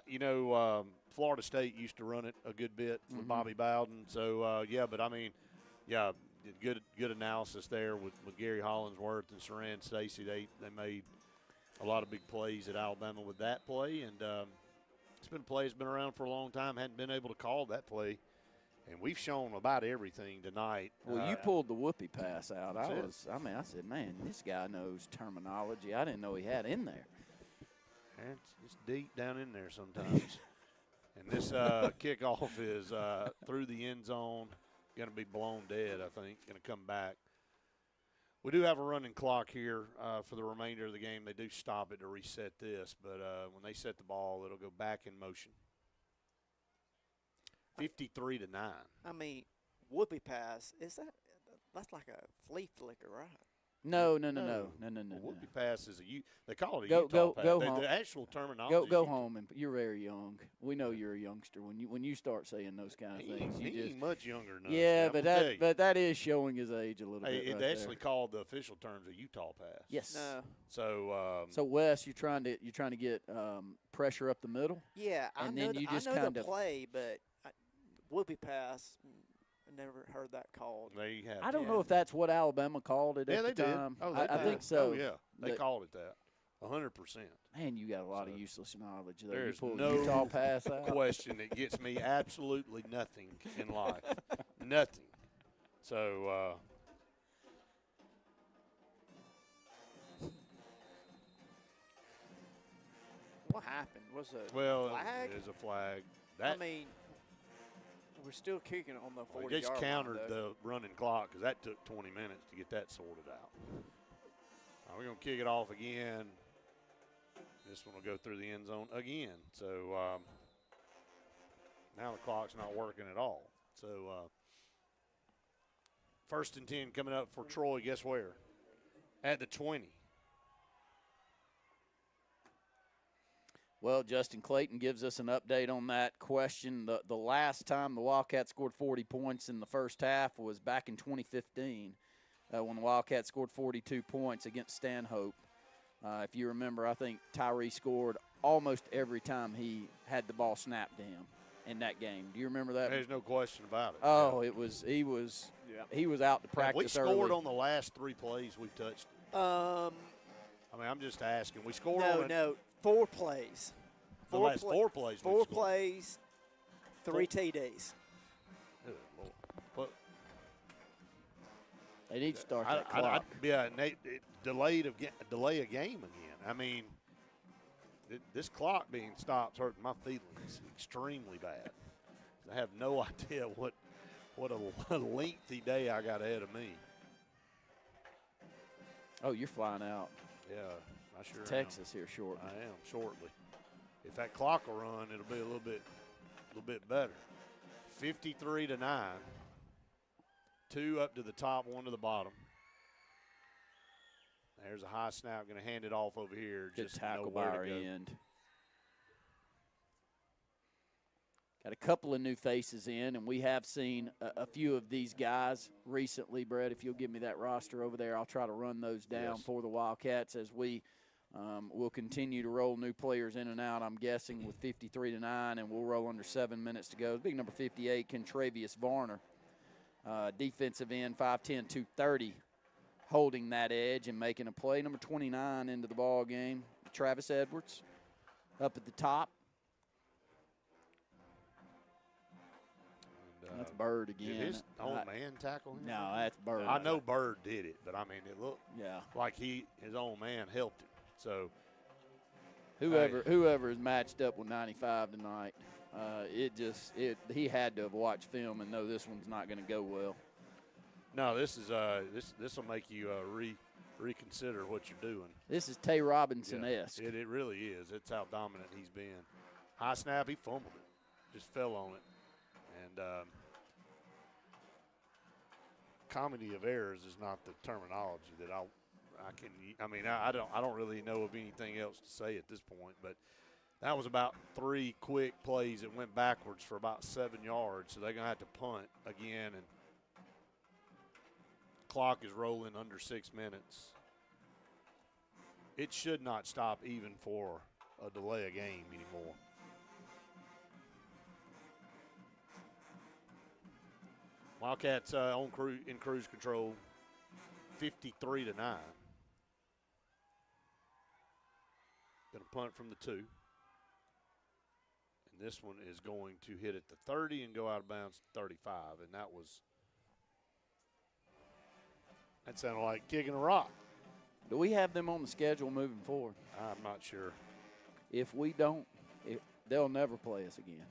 You know, Florida State used to run it a good bit with Bobby Bowden. So, but I mean, good analysis there with Gary Hollingsworth and Saran Stacy. They made a lot of big plays at Alabama with that play, and it's been a play that's been around for a long time. Hadn't been able to call that play, and we've shown about everything tonight. Well, you pulled the whoopee pass out. I said, man, this guy knows terminology I didn't know he had in there. It's deep down in there sometimes. And this kickoff is through the end zone. Going to be blown dead, I think. Going to come back. We do have a running clock here for the remainder of the game. They do stop it to reset this, but when they set the ball, it'll go back in motion. 53-9. I mean, whoopee pass, that's like a flea flicker, right? No. Whoopee pass is they call it a Utah pass. Go home. The actual terminology. Go home, and you're very young. We know you're a youngster when you start saying those kind of things. He ain't much younger than us. Yeah, but that is showing his age a little bit. It's actually called the official terms a Utah pass. Yes. No. So Wes, you're trying to get pressure up the middle. Yeah, and I then know, you just I know kind the of play, but whoopee pass. I never heard that called. There you have it. I don't know if that's what Alabama called it at the time. Oh, I think so. Oh, yeah. They called it that. 100%. Man, you got a lot of useless knowledge there. There's you pulled no Utah pass out. question that gets me absolutely nothing in life. Nothing. So, What happened? Was a it flag? is a flag. I mean, we're still kicking on the 40-yard line. They just countered the running clock because that took 20 minutes to get that sorted out. We're going to kick it off again. This one will go through the end zone again. So now the clock's not working at all. So first and 10 coming up for Troy. Guess where? At the 20. Well, Justin Clayton gives us an update on that question. The last time the Wildcats scored 40 points in the first half was back in 2015 when the Wildcats scored 42 points against Stanhope. If you remember, I think Tyree scored almost every time he had the ball snapped to him in that game. Do you remember that? There's no question about it. Oh, he was out to practice we scored early. on the last 3 plays we've touched. I mean, I'm just asking. We scored No. 4 plays. The last 4 plays. 4 plays, 3 TDs. Good Lord. Well, They need to start that clock. And they delay a game again. I mean, this clock being stopped hurting my feelings extremely bad. I have no idea what a lengthy day I got ahead of me. Oh, you're flying out. Yeah, I sure Texas here shortly. I am shortly. if that clock will run, it'll be a little bit better. 53-9. 2 up to the top, 1 to the bottom. There's a high snap. Going to hand it off over here. Good just tackle by nowhere our to go. end. Got a couple of new faces in, and we have seen a few of these guys recently. Brett, if you'll give me that roster over there, I'll try to run those down for the Wildcats as we will continue to roll new players in and out, I'm guessing, with 53-9, and we'll roll under 7 minutes to go. Big number 58, Kentravius Varner, defensive end, 5'10", 230, holding that edge and making a play. Number 29 into the ball game, Travis Edwards, up at the top. That's Bird again. Did his old man tackle him? No, that's Bird. I know Bird did it, but I mean, it looked like his own man helped him. So whoever is matched up with 95 tonight, he had to have watched film and know this one's not going to go well. No, this will make you reconsider what you're doing. This is Tay Robinson-esque. It really is. It's how dominant he's been. High snap, he fumbled it, just fell on it, and comedy of errors is not the terminology that I don't really know of anything else to say at this point, but that was about 3 quick plays that went backwards for about 7 yards, so they're going to have to punt again, and clock is rolling under 6 minutes. It should not stop even for a delay of game anymore. Wildcats in cruise control, 53-9. Going to punt from the 2. And this one is going to hit at the 30 and go out of bounds to 35. And that sounded like kicking a rock. Do we have them on the schedule moving forward? I'm not sure. If we don't, they'll never play us again.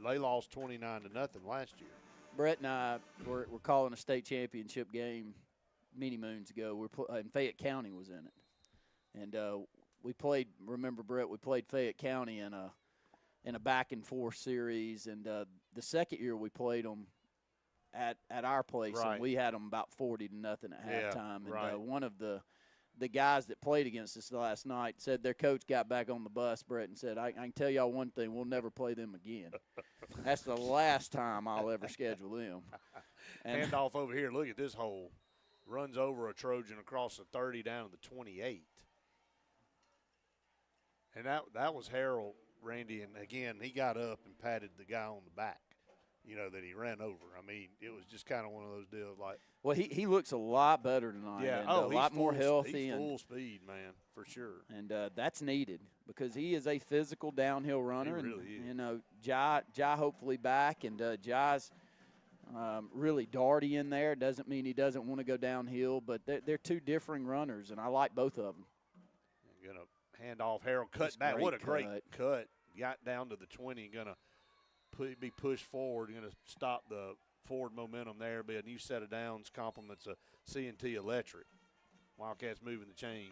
They lost 29-0 last year. Brett and I were calling a state championship game many moons ago. And Fayette County was in it. And we played, remember, Brett, we played Fayette County in a back-and-forth series. And the second year we played them at our place, and we had them about 40-0 at halftime. And one of the guys that played against us last night said their coach got back on the bus, Brett, and said, I can tell y'all one thing, we'll never play them again. That's the last time I'll ever schedule them. And hand off over here. Look at this hole. Runs over a Trojan across the 30 down to the 28. And that was Harold, Randy, and again, he got up and patted the guy on the back, that he ran over. I mean, it was just kind of one of those deals like. Well, he looks a lot better tonight. Yeah, and a lot more healthy. He's full speed, man, for sure. And that's needed because he is a physical downhill runner. He really and, is. Jai hopefully back, and Jai's really darty in there. Doesn't mean he doesn't want to go downhill, but they're two differing runners, and I like both of them. Going to hand off. Harold cut back. What a great cut. Got down to the 20, going to be pushed forward, going to stop the forward momentum there. Be a new set of downs, complements a C&T Electric. Wildcats moving the chains.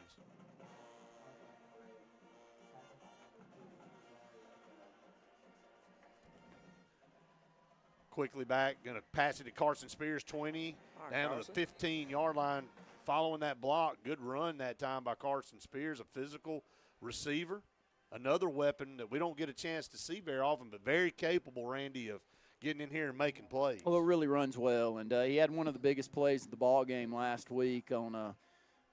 Quickly back, going to pass it to Carson Spears, 20, down to the 15-yard line. Following that block, good run that time by Carson Spears, a physical receiver. Another weapon that we don't get a chance to see very often, but very capable, Randy, of getting in here and making plays. Well, it really runs well, and he had one of the biggest plays of the ball game last week on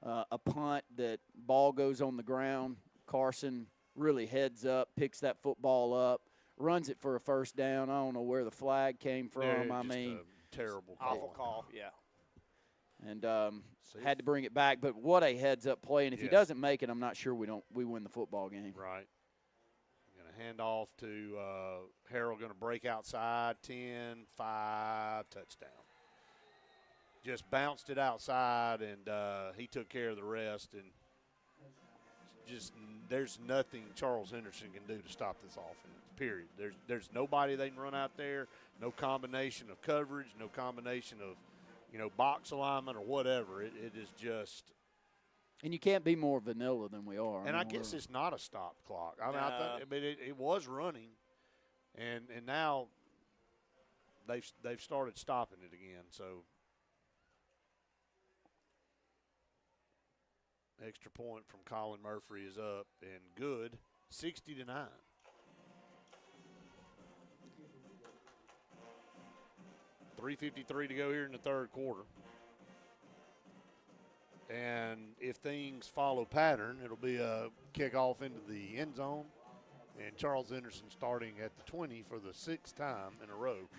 a punt that ball goes on the ground. Carson really heads up, picks that football up, runs it for a first down. I don't know where the flag came from. Terrible call. Awful call, yeah. And had to bring it back, but what a heads-up play. And if he doesn't make it, I'm not sure we win the football game. Right. Going to hand off to Harold, going to break outside, 10-5, touchdown. Just bounced it outside, and he took care of the rest. And just there's nothing Charles Henderson can do to stop this offense, period. There's nobody they can run out there, no combination of coverage, no combination of box alignment or whatever. It is just And you can't be more vanilla than we are. And I guess it's not a stop clock. I mean, it was running, and now they've started stopping it again. So extra point from Colin Murphy is up and good, 60-9. $3:53 to go here in the third quarter. And if things follow pattern, it'll be a kickoff into the end zone. And Charles Henderson starting at the 20 for the 6th time in a row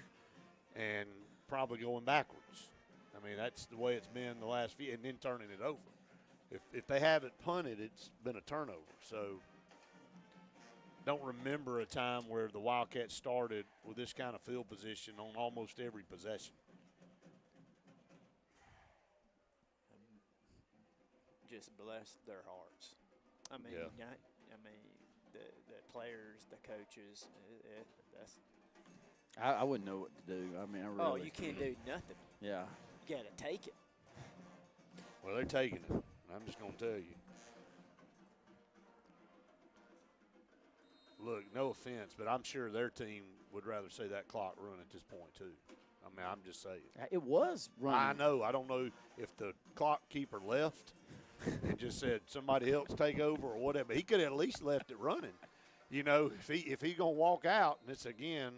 and probably going backwards. I mean, that's the way it's been the last few, and then turning it over. If they haven't punted, it's been a turnover. So don't remember a time where the Wildcats started with this kind of field position on almost every possession. Just bless their hearts. I mean, Yeah. the players, the coaches. That's. I wouldn't know what to do. I mean, I really. Oh, you can't do nothing. Yeah. You got to take it. Well, they're taking it. I'm just going to tell you. Look, no offense, but I'm sure their team would rather see that clock run at this point, too. I mean, I'm just saying. It was running. I know. I don't know if the clock keeper left and just said somebody else take over or whatever. He could have at least left it running. You know, if he going to walk out, and it's, again,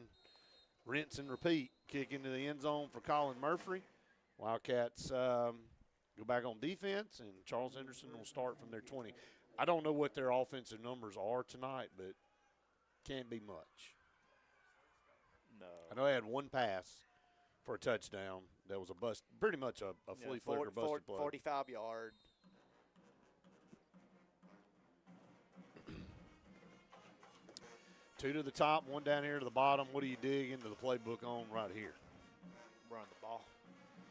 rinse and repeat, kick into the end zone for Colin Murphy. Wildcats go back on defense, and Charles Henderson will start from their 20. I don't know what their offensive numbers are tonight, but can't be much. No. I know they had one pass for a touchdown. That was a bust, pretty much a flea flicker busted play. 45-yard. Two to the top, one down here to the bottom. What do you dig into the playbook on right here? Run the ball.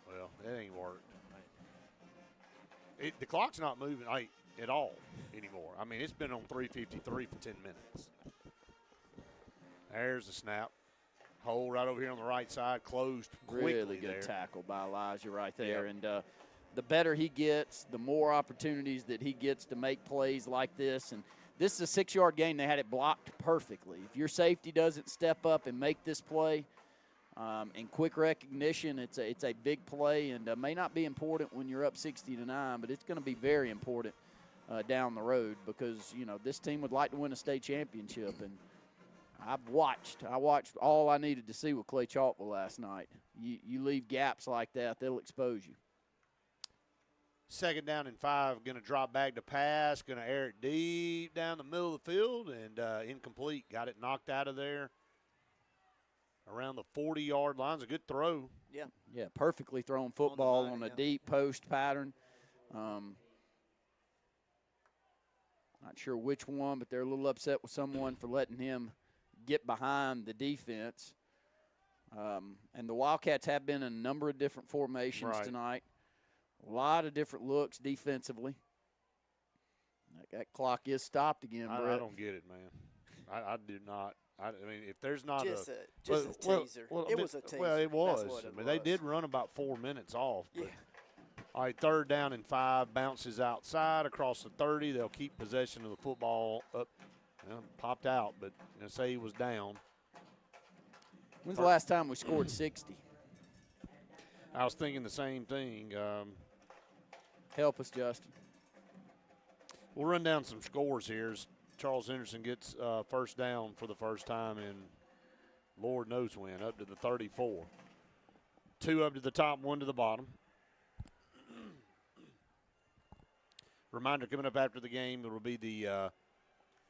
Well, that ain't worked. The clock's not moving at all anymore. I mean, it's been on 3:53 for 10 minutes. There's the snap. Hole right over here on the right side, closed quickly. Really good there. tackle by Elijah right there. Yep. And the better he gets, the more opportunities that he gets to make plays like this. And this is a 6-yard gain. They had it blocked perfectly. If your safety doesn't step up and make this play, in quick recognition, it's a big play, and may not be important when you're up 60-9, but it's going to be very important down the road because, you know, this team would like to win a state championship. And I watched all I needed to see with Clay Chalkville last night. You leave gaps like that, they'll expose you. 2nd down and 5, going to drop back to pass, going to air it deep down the middle of the field, and incomplete. Got it knocked out of there around the 40-yard line. It's a good throw. Yeah. Yeah, perfectly thrown football on a deep post pattern. Not sure which one, but they're a little upset with someone for letting him get behind the defense. And the Wildcats have been in a number of different formations tonight. A lot of different looks defensively. That clock is stopped again, Brett. I don't get it, man. I do not. I mean, if there's not just a teaser. It was a teaser. Well, it was. That's what it was. They did run about 4 minutes off. Yeah. All right, 3rd down and 5, bounces outside across the 30. They'll keep possession of the football up. Well, popped out, but say he was down. When's the last time we scored 60? I was thinking the same thing. Help us, Justin. We'll run down some scores here as Charles Henderson gets 1st down for the first time in Lord knows when, up to the 34. 2 up to the top, 1 to the bottom. Reminder coming up after the game, there will be the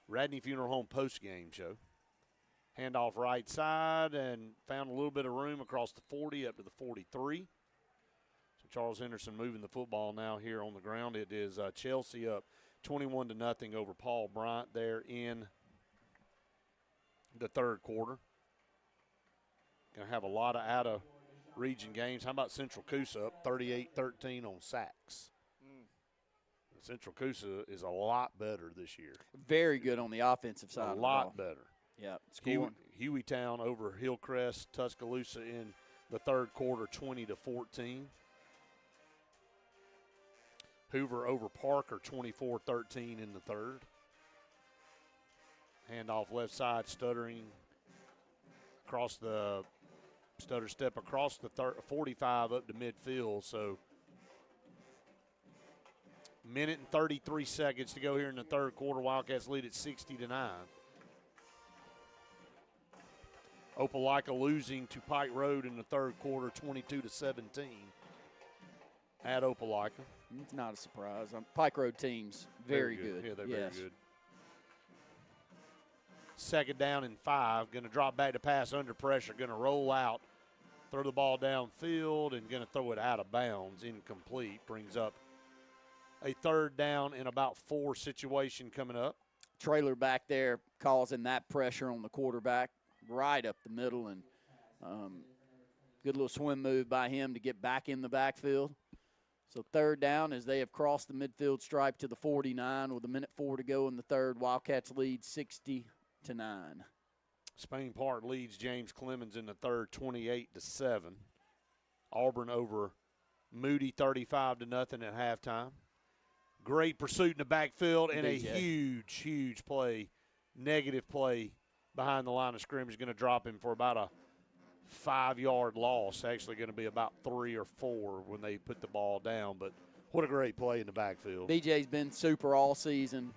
Radney Funeral Home post-game show. Handoff right side and found a little bit of room across the 40 up to the 43. So Charles Henderson moving the football now here on the ground. It is Chelsea up 21-0 over Paul Bryant there in the 3rd quarter. Going to have a lot of out-of-region games. How about Central Coosa up 38-13 on sacks? Central Coosa is a lot better this year. Very good on the offensive side. A of the lot ball. better. Yeah, scoring. Hueytown over Hillcrest, Tuscaloosa in the 3rd quarter, 20-14. Hoover over Parker 24-13 in the third. Handoff left side, stuttering across the stutter step across the 45 up to midfield. So minute and 33 seconds to go here in the third quarter. Wildcats lead at 60-9. Opelika losing to Pike Road in the third quarter, 22-17 at Opelika. It's not a surprise. Pike Road team's very good. Yeah, they're very good. Second down and 5. Going to drop back to pass under pressure. Going to roll out, throw the ball downfield, and going to throw it out of bounds. Incomplete. Brings up a third down and about 4 situation coming up. Trailer back there causing that pressure on the quarterback right up the middle, and good little swim move by him to get back in the backfield. So third down as they have crossed the midfield stripe to the 49 with 1:04 to go in the third. Wildcats lead 60-9. Spain Park leads James Clemens in the third 28-7. Auburn over Moody 35-0 at halftime. Great pursuit in the backfield and a huge play, negative play behind the line of scrimmage. Going to drop him for about a 5-yard loss. Actually going to be about 3 or 4 when they put the ball down. But what a great play in the backfield. BJ's been super all season.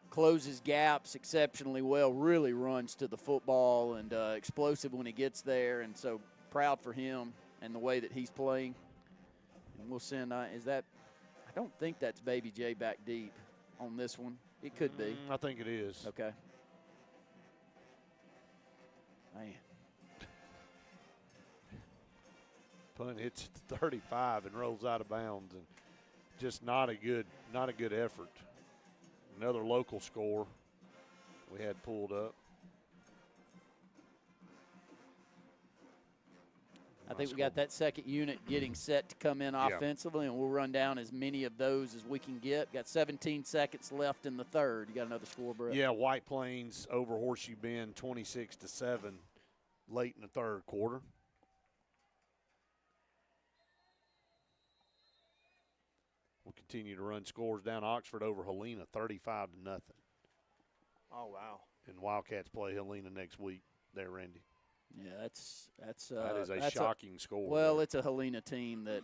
Closes gaps exceptionally well, really runs to the football, and explosive when he gets there. And so proud for him and the way that he's playing. And we'll send, I don't think that's Baby J back deep on this one. It could be. I think it is. Okay. Man. Punt hits 35 and rolls out of bounds, and just not a good effort. Another local score we had pulled up. I think we got that second unit getting set to come in offensively, and we'll run down as many of those as we can get. Got 17 seconds left in the third. You got another score, Brett? Yeah, White Plains over Horseshoe Bend 26-7 late in the third quarter. We'll continue to run scores down. Oxford over Helena 35-0. Oh, wow. And Wildcats play Helena next week there, Randy. Yeah, that is a shocking score. Well, it's a Helena team that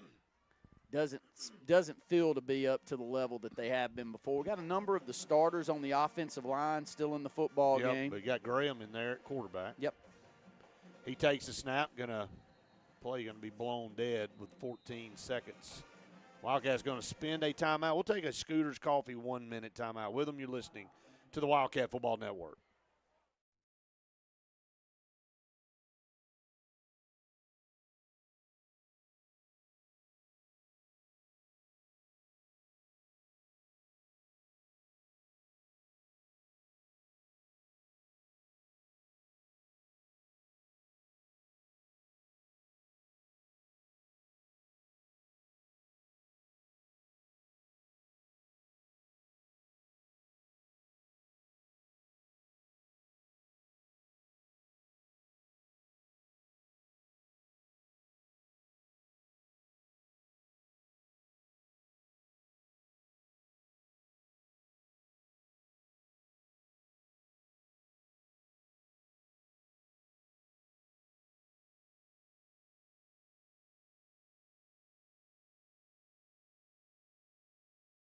doesn't feel to be up to the level that they have been before. We got a number of the starters on the offensive line still in the football game. But you got Graham in there at quarterback. Yep. He takes the snap, gonna be blown dead with 14 seconds. Wildcats going to spend a timeout. We'll take a Scooter's Coffee 1-minute timeout. With them, you're listening to the Wildcat Football Network.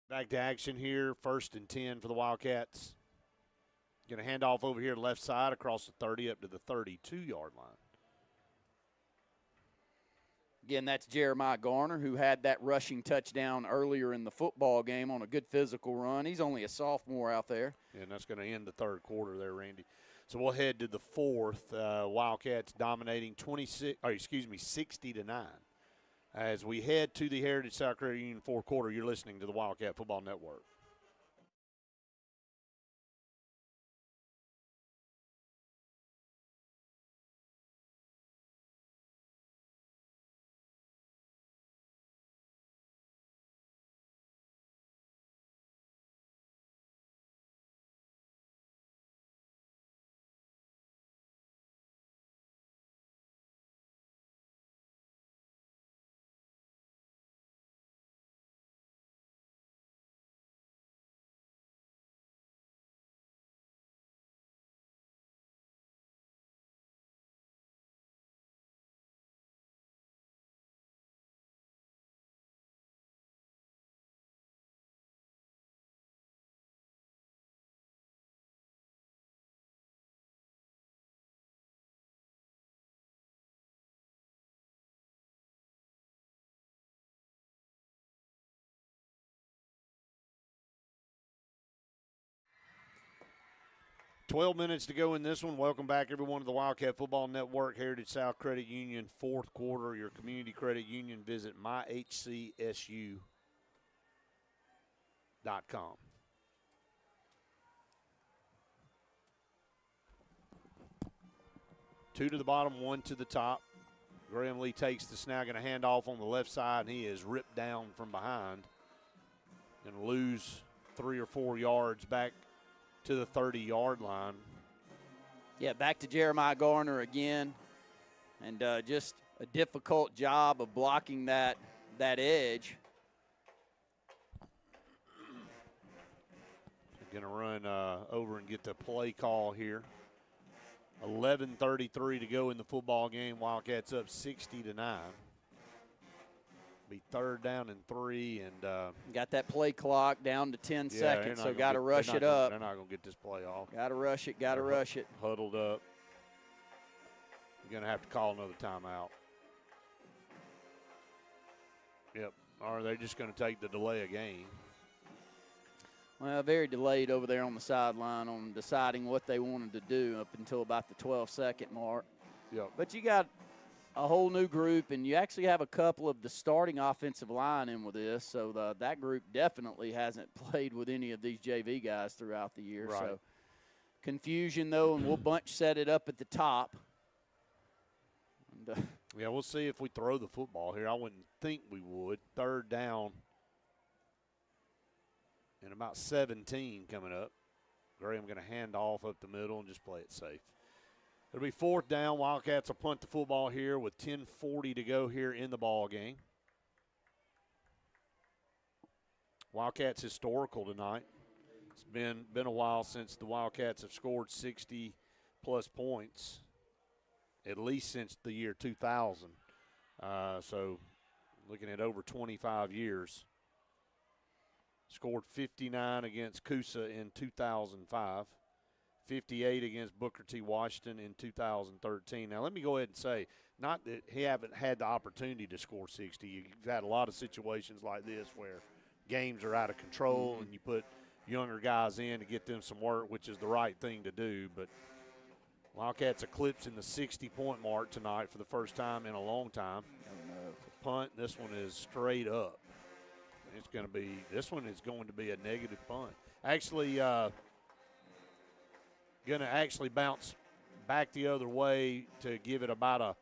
Back to action here, 1st and 10 for the Wildcats. Going to hand off over here left side across the 30 up to the 32-yard line. Again, that's Jeremiah Garner, who had that rushing touchdown earlier in the football game on a good physical run. He's only a sophomore out there. And that's going to end the third quarter there, Randy. So we'll head to the fourth. Wildcats dominating 60-9. As we head to the Heritage South Carolina Union fourth quarter, you're listening to the Wildcat Football Network. 12 minutes to go in this one. Welcome back, everyone, to the Wildcat Football Network, Heritage South Credit Union, fourth quarter. Your community credit union. Visit myhcsu.com. Two to the bottom, one to the top. Graham Lee takes the snap, going to hand off on the left side, and he is ripped down from behind. Going to lose 3 or 4 yards back to the 30-yard line. Yeah, back to Jeremiah Garner again. And just a difficult job of blocking that edge. Going to run over and get the play call here. 11:33 to go in the football game. Wildcats up 60-9. Be 3rd down and 3, and got that play clock down to 10 seconds, so got to rush it up. They're not going to get this play off. Got to rush it, got to rush it. Huddled up. You're going to have to call another timeout. Yep. Or they're just going to take the delay of game. Well, very delayed over there on the sideline on deciding what they wanted to do up until about the 12-second mark. Yep. But you got a whole new group, and you actually have a couple of the starting offensive line in with this, so that group definitely hasn't played with any of these JV guys throughout the year. Right. So confusion, though, and we'll bunch set it up at the top. And, yeah, we'll see if we throw the football here. I wouldn't think we would. 3rd down and about 17 coming up. Graham going to hand off up the middle and just play it safe. It'll be 4th down. Wildcats will punt the football here with 10:40 to go here in the ball game. Wildcats historical tonight. It's been a while since the Wildcats have scored 60-plus points, at least since the year 2000. So looking at over 25 years. Scored 59 against Coosa in 2005. 58 against Booker T. Washington in 2013. Now, let me go ahead and say, not that he haven't had the opportunity to score 60. You've had a lot of situations like this where games are out of control and you put younger guys in to get them some work, which is the right thing to do. But Wildcats eclipsing the 60-point mark tonight for the first time in a long time. Punt, this one is straight up. This one is going to be a negative punt. Actually, going to actually bounce back the other way to give it about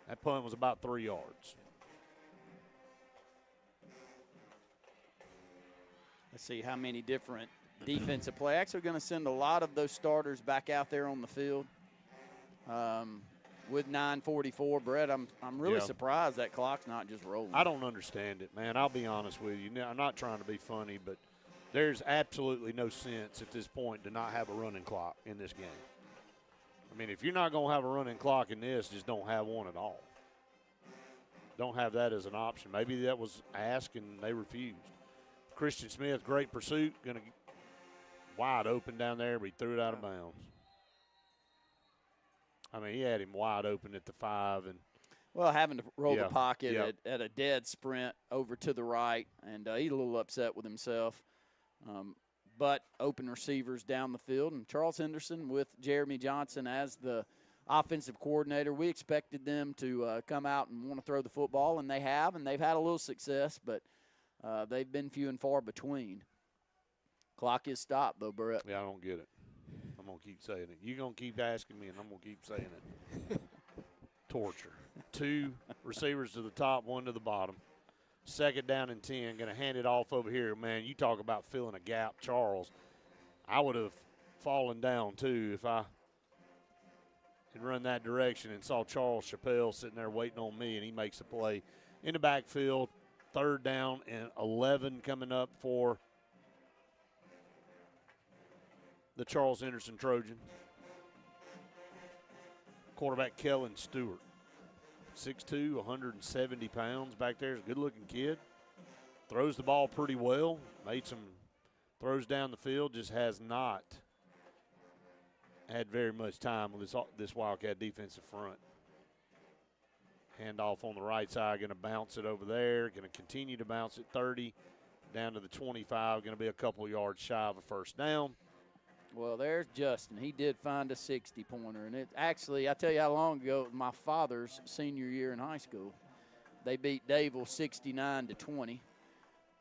that punt was about 3 yards. Let's see how many different defensive play. Actually going to send a lot of those starters back out there on the field. With 9:44, Brett, I'm really surprised that clock's not just rolling. I don't understand it, man. I'll be honest with you. I'm not trying to be funny, but there's absolutely no sense at this point to not have a running clock in this game. I mean, if you're not going to have a running clock in this, just don't have one at all. Don't have that as an option. Maybe that was asked and they refused. Christian Smith, great pursuit, going to wide open down there, but he threw it out of bounds. I mean, he had him wide open at the 5. Well, having to roll the pocket at a dead sprint over to the right, and he's a little upset with himself. But open receivers down the field, and Charles Henderson with Jeremy Johnson as the offensive coordinator. We expected them to come out and want to throw the football, and they have, and they've had a little success, but they've been few and far between. Clock is stopped, though, Brett. Yeah, I don't get it. I'm going to keep saying it. You're going to keep asking me, and I'm going to keep saying it. Torture. 2 receivers to the top, 1 to the bottom. 2nd down and 10. Going to hand it off over here. Man, you talk about filling a gap, Charles. I would have fallen down, too, if I had run that direction and saw Charles Chappelle sitting there waiting on me, and he makes a play in the backfield. 3rd down and 11 coming up for the Charles Henderson Trojans. Quarterback Kellen Stewart. 6'2", 170 pounds back there. Is a good-looking kid. Throws the ball pretty well. Made some throws down the field. Just has not had very much time with this Wildcat defensive front. Handoff on the right side. Going to bounce it over there. Going to continue to bounce it 30 down to the 25. Going to be a couple yards shy of a first down. Well, there's Justin. He did find a 60-pointer. And it actually, I tell you how long ago, my father's senior year in high school. They beat Dayville 69-20.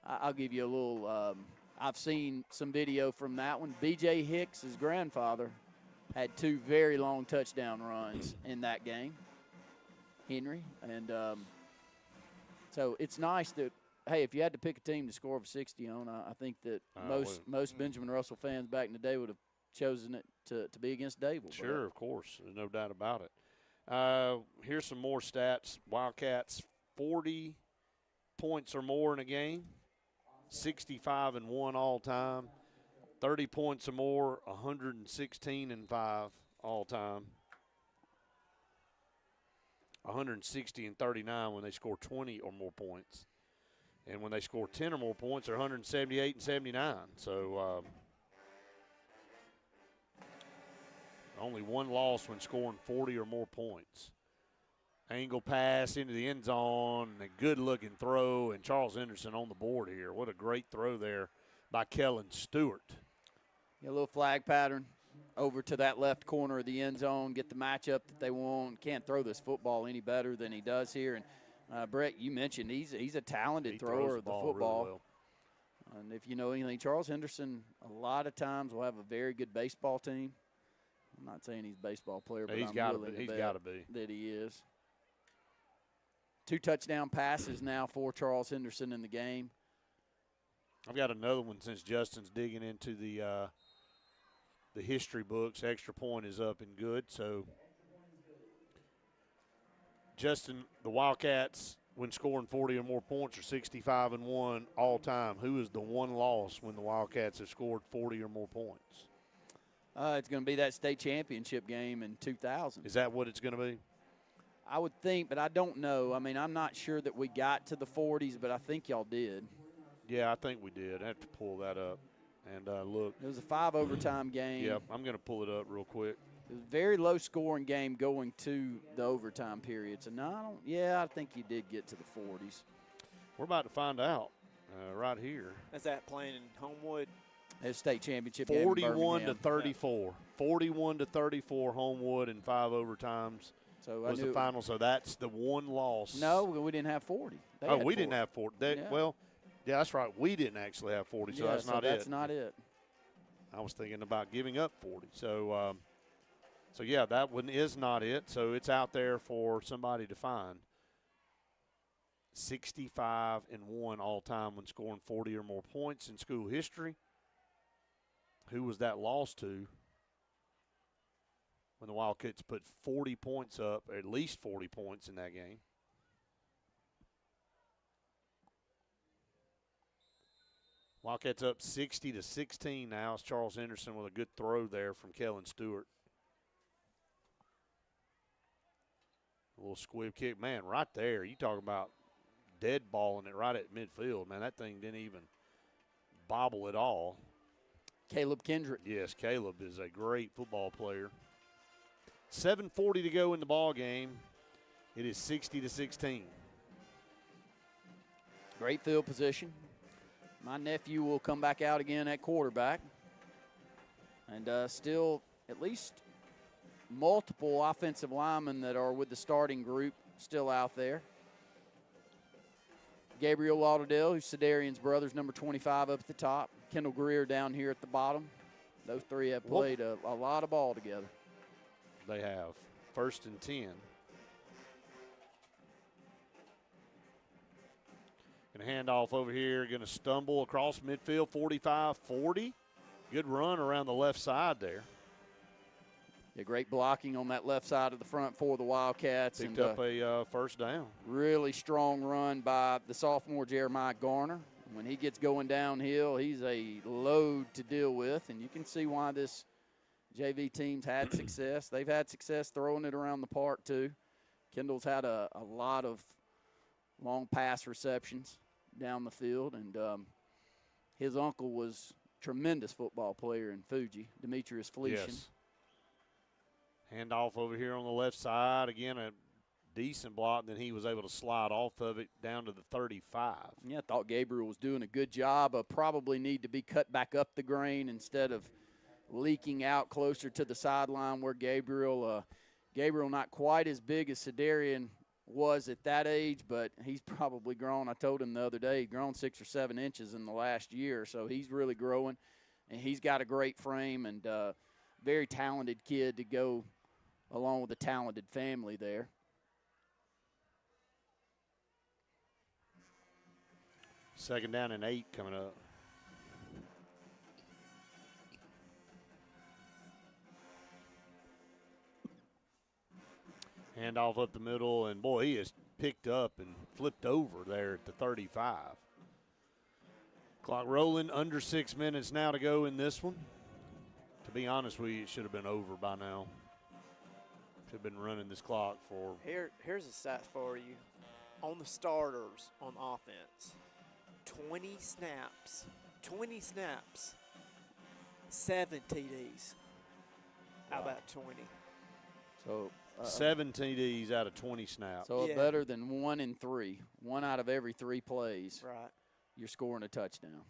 I'll give you a little, I've seen some video from that one. B.J. Hicks' grandfather had 2 very long touchdown runs in that game, Henry. And so it's nice that, hey, if you had to pick a team to score over 60 on, I think that most Benjamin Russell fans back in the day would have chosen it to be against Dayville. Sure, of course. There's no doubt about it. Here's some more stats. Wildcats, 40 points or more in a game, 65-1 all time. 30 points or more, 116-5 all time. 160-39 when they score 20 or more points. And when they score 10 or more points, they're 178-79. So only one loss when scoring 40 or more points. Angle pass into the end zone, a good-looking throw, and Charles Henderson on the board here. What a great throw there by Kellen Stewart. A little flag pattern over to that left corner of the end zone, get the matchup that they want. Can't throw this football any better than he does here. And Brett, you mentioned he's a talented thrower of the football. Really well. And if you know anything, Charles Henderson a lot of times will have a very good baseball team. I'm not saying he's a baseball player, but he's got to be that he is. 2 touchdown passes now for Charles Henderson in the game. I've got another one since Justin's digging into the history books. Extra point is up and good. So, Justin, the Wildcats, when scoring 40 or more points, are 65-1 all time. Who is the one loss when the Wildcats have scored 40 or more points? It's going to be that state championship game in 2000. Is that what it's going to be? I would think, but I don't know. I mean, I'm not sure that we got to the 40s, but I think y'all did. Yeah, I think we did. I have to pull that up and look. It was a 5 overtime game. Yeah, I'm going to pull it up real quick. It was a very low-scoring game going to the overtime period. So, no, I think you did get to the 40s. We're about to find out right here. Is that playing in Homewood? It's state championship game. 41-34. 41-34 Homewood and 5 overtimes. So was the final. So that's the one loss. No, we didn't have 40. We didn't have 40. Well, yeah, that's right. We didn't actually have 40, so that's not it. That's not it. I was thinking about giving up 40. So, yeah, that one is not it. So it's out there for somebody to find. 65-1 all time when scoring 40 or more points in school history. Who was that lost to? When the Wildcats put 40 points up, at least 40 points in that game. Wildcats up 60-16 now. It's Charles Henderson with a good throw there from Kellen Stewart. A little squib kick. Man, right there, you talking about dead balling it right at midfield. Man, that thing didn't even bobble at all. Caleb Kendrick. Yes, Caleb is a great football player. 7:40 to go in the ball game. It is 60-16. Great field position. My nephew will come back out again at quarterback. And still at least multiple offensive linemen that are with the starting group still out there. Gabriel Lauderdale, who's Sedarian's brother's number 25 up at the top. Kendall Greer down here at the bottom. Those three have played a lot of ball together. They have. 1st and 10. Going to hand off over here. Going to stumble across midfield, 45-40. Good run around the left side there. Yeah, great blocking on that left side of the front for the Wildcats. Picked up a first down. Really strong run by the sophomore Jeremiah Garner. When he gets going downhill, he's a load to deal with, and you can see why this JV team's had success. They've had success throwing it around the park, too. Kendall's had a lot of long pass receptions down the field, and his uncle was a tremendous football player in Fuji, Demetrius Felician. Yes. Hand off over here on the left side. Again, a decent block. Then he was able to slide off of it down to the 35. Yeah, I thought Gabriel was doing a good job. Probably need to be cut back up the grain instead of leaking out closer to the sideline where Gabriel not quite as big as Sedarian was at that age, but he's probably grown. I told him the other day, he's grown 6 or 7 inches in the last year, so he's really growing. And he's got a great frame and very talented kid to go along with a talented family there. Second down and 8 coming up. Handoff up the middle, and boy, he is picked up and flipped over there at the 35. Clock rolling, under 6 minutes now to go in this one. To be honest with you, it should have been over by now. Should have been running this clock for. Here's a stat for you. On the starters on offense, 20 snaps, 7 TDs. How about 20? So 7 TDs out of 20 snaps. So better than 1 in 3. 1 out of every 3 plays. Right. You're scoring a touchdown.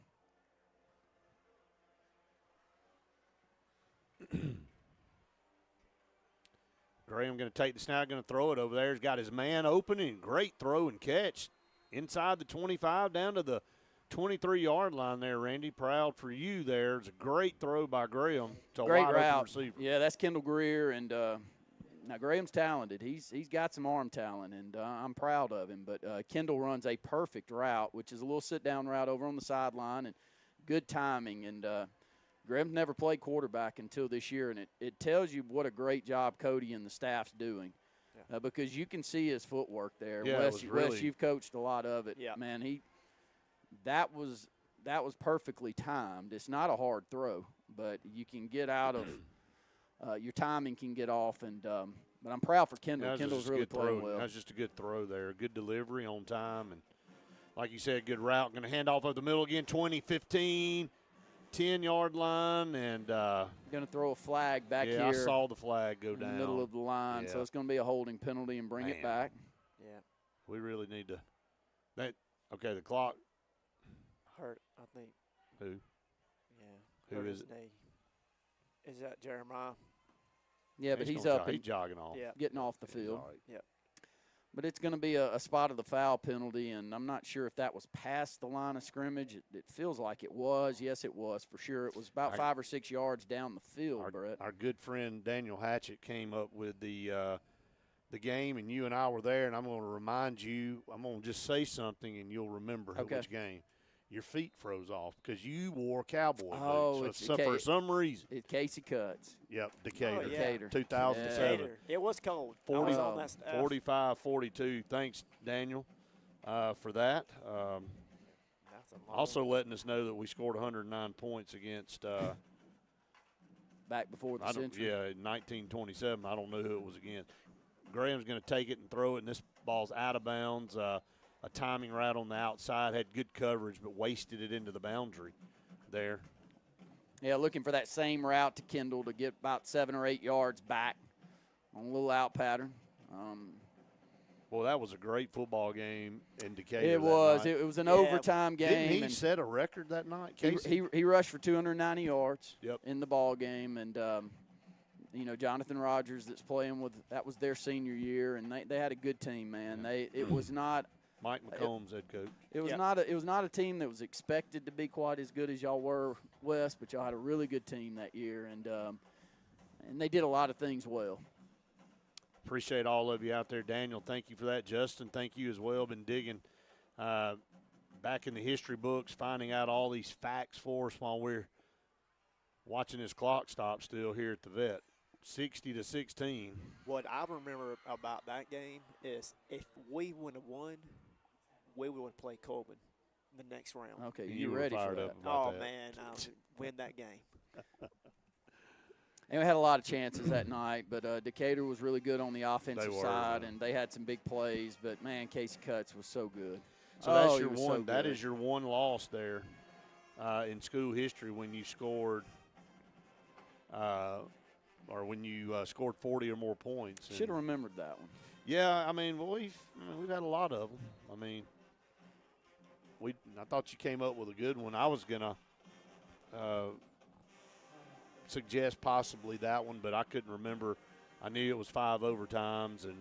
Graham going to take the snap, going to throw it over there. He's got his man open, and great throw and catch inside the 25 down to the 23-yard line there, Randy. Proud for you there. It's a great throw by Graham. It's a great wide route. Open receiver. Yeah, that's Kendall Greer, and now Graham's talented. He's got some arm talent, and I'm proud of him. But Kendall runs a perfect route, which is a little sit-down route over on the sideline, and good timing. And Graham's never played quarterback until this year, and it tells you what a great job Cody and the staff's doing. Yeah. Because you can see his footwork there. Yeah, Wes, you've coached a lot of it. Yeah. Man, that was perfectly timed. It's not a hard throw, but you can get out of your timing can get off, and but I'm proud for Kendall. Yeah, Kendall's really playing well. That's just a good throw there. Good delivery on time, and like you said, good route. Going to hand off up the middle again, 20-15, 10-yard line, and going to throw a flag back here. Yeah, I saw the flag go down in the middle of the line, so it's going to be a holding penalty and bring it back. Yeah, we really need to. Okay, the clock. Hurt, I think. Who? Yeah. Who is it? Knee. Is that Jeremiah? Yeah, but he's up. He's jogging off. Yeah. Getting off the field. Right. Yep. But it's going to be a spot of the foul penalty, and I'm not sure if that was past the line of scrimmage. It feels like it was. Yes, it was for sure. It was about 5 or 6 yards down the field, Brett. Our good friend Daniel Hatchett came up with the game, and you and I were there, and I'm going to remind you. I'm going to just say something, and you'll remember which game. Your feet froze off because you wore cowboy boots for some reason. It's Casey Cuts. Yep, Decatur. Oh, yeah. 2007. Decatur. It was cold. 45-42. Thanks, Daniel, for that. Also letting us know that we scored 109 points against back before the century. Yeah, in 1927. I don't know who it was against. Graham's going to take it and throw it, and this ball's out of bounds. A timing route on the outside, had good coverage, but wasted it into the boundary there. Yeah, looking for that same route to Kendall to get about 7 or 8 yards back on a little out pattern. Well, that was a great football game in Decatur. It was. It was an overtime game. Didn't he set a record that night, Casey? He rushed for 290 yards Yep. in the ball game, and Jonathan Rogers that's playing with that was their senior year, and they had a good team, man. Yeah. It was not. Mike McCombs, head coach. It was not a team that was expected to be quite as good as y'all were, Wes, but y'all had a really good team that year, and they did a lot of things well. Appreciate all of you out there. Daniel, thank you for that. Justin, thank you as well. Been digging back in the history books, finding out all these facts for us while we're watching this clock stop still here at the vet. 60-16. What I remember about that game is if we would have won, we would have played Coleman the next round. Okay, you ready were fired for that? up about that. Man, I'll win that game. And we had a lot of chances that night, but Decatur was really good on the offensive side, and they had some big plays. But man, Casey Cuts was so good. So that's your one. That is your one loss there in school history when you scored, or when you scored 40 or more points. Should have remembered that one. Yeah, I mean, we've had a lot of them. I mean, I thought you came up with a good one. I was gonna suggest possibly that one, but I couldn't remember. I knew it was 5 overtimes, and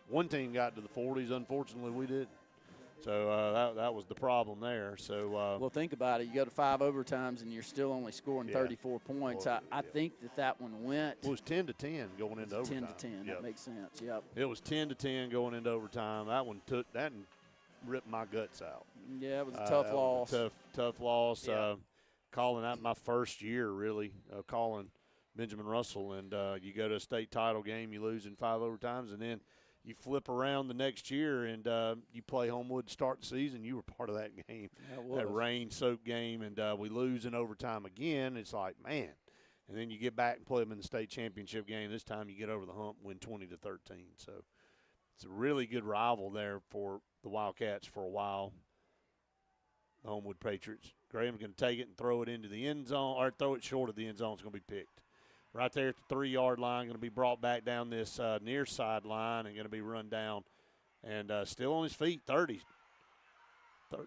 one team got to the 40s. Unfortunately, we didn't. So that was the problem there. So well, think about it. You go to 5 overtimes, and you're still only scoring 34 points. Well, I think that one went. It was 10-10 going into overtime. 10-10. That makes sense. Yep. It was 10-10 going into overtime. That one took that and ripped my guts out. Yeah, it was a tough loss. Tough loss. Yeah. Calling out my first year, really, calling Benjamin Russell. And you go to a state title game, you lose in 5 overtimes, and then you flip around the next year and you play Homewood to start the season. You were part of that game, that rain-soaked game, and we lose in overtime again. It's like, man. And then you get back and play them in the state championship game. This time you get over the hump, win 20-13. So it's a really good rival there for the Wildcats for a while. The Homewood Patriots. Graham's going to take it and throw it into the end zone, or throw it short of the end zone. It's going to be picked. Right there at the 3-yard line, going to be brought back down this near sideline and going to be run down. And still on his feet, 30.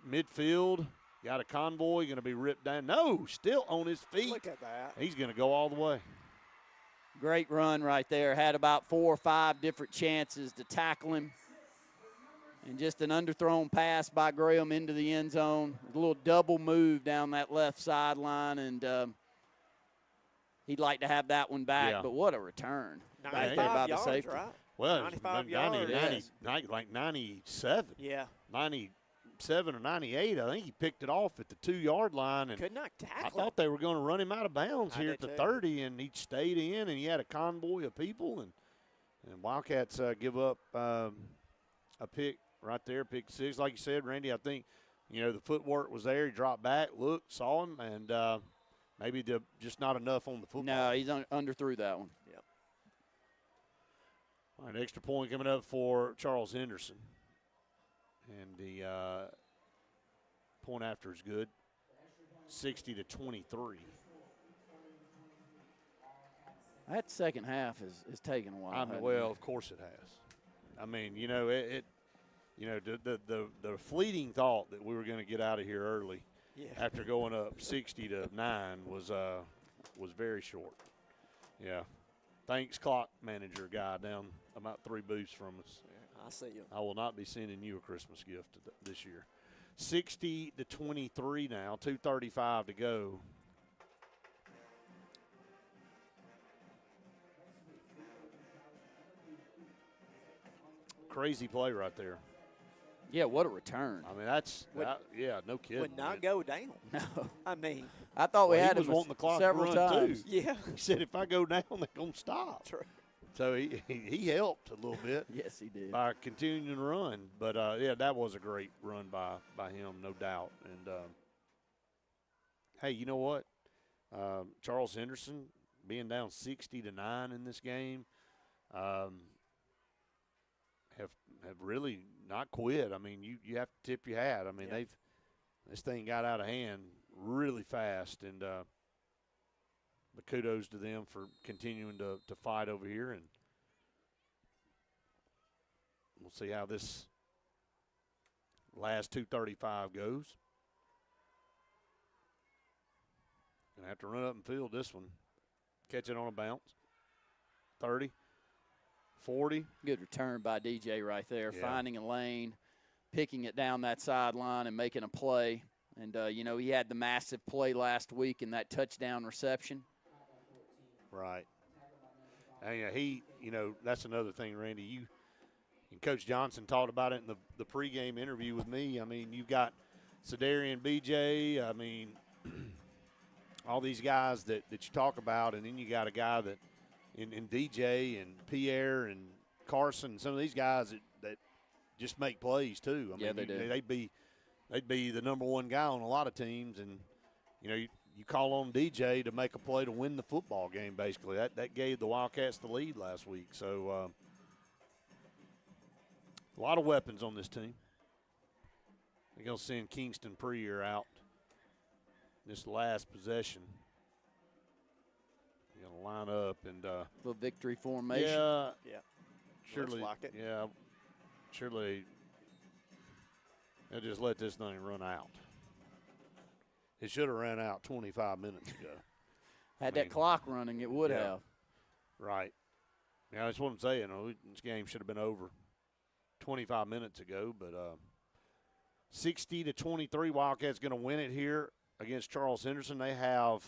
Midfield, got a convoy, going to be ripped down. No, still on his feet. Look at that. He's going to go all the way. Great run right there. Had about 4 or 5 different chances to tackle him. And just an underthrown pass by Graham into the end zone. A little double move down that left sideline, and he'd like to have that one back, but what a return. 95 yards, right? Well, 95 yards. Like 97. Yeah. 97 or 98. I think he picked it off at the 2-yard line. And could not tackle. I thought they were going to run him out of bounds here at the too. 30, and he stayed in, and he had a convoy of people. And Wildcats give up a pick right there, pick 6. Like you said, Randy, I think, the footwork was there. He dropped back, looked, saw him, and maybe just not enough on the football. No, he's underthrew that one. Yep. All right, extra point coming up for Charles Henderson. And the point after is good, 60-23. That second half is taking a while. Well, of course it has. I mean, the fleeting thought that we were going to get out of here early after going up 60-9 was very short. Yeah. Thanks, clock manager guy down about 3 booths from us. I see you. I will not be sending you a Christmas gift this year. 60-23 now, 2:35 to go. Crazy play right there. Yeah, what a return. I mean, no kidding. Would not go down. No. I mean. I thought we had him him wanting the clock several to run times. too. Yeah. He said, if I go down, they're going to stop. True. So he helped a little bit. Yes, he did. By continuing to run. But, that was a great run by him, no doubt. And, hey, you know what? Charles Henderson being down 60-9 in this game have really not quit. I mean, you have to tip your hat. I mean, this thing got out of hand really fast, and but kudos to them for continuing to fight over here, and we'll see how this last 2:35 goes. Gonna have to run up and field this one, catch it on a bounce. 30. 40. Good return by DJ right there, finding a lane, picking it down that sideline and making a play. And, he had the massive play last week in that touchdown reception. Right. And that's another thing, Randy. You and Coach Johnson talked about it in the pregame interview with me. I mean, you've got Sedarian, BJ, I mean, all these guys that you talk about, and then you got a guy that in DJ and Pierre and Carson, some of these guys that just make plays too. I mean, they do. They'd be the number one guy on a lot of teams, and you call on DJ to make a play to win the football game. Basically, that gave the Wildcats the lead last week. So a lot of weapons on this team. They're going to send Kingston Prier out this last possession. Line up and little victory formation. Yeah. Surely like it. Yeah. Surely they'll just let this thing run out. It should have ran out 25 minutes ago. Had that clock running, it would have. Right. Yeah, that's what I'm saying. This game should have been over 25 minutes ago, but 60-23, Wildcats going to win it here against Charles Henderson. They have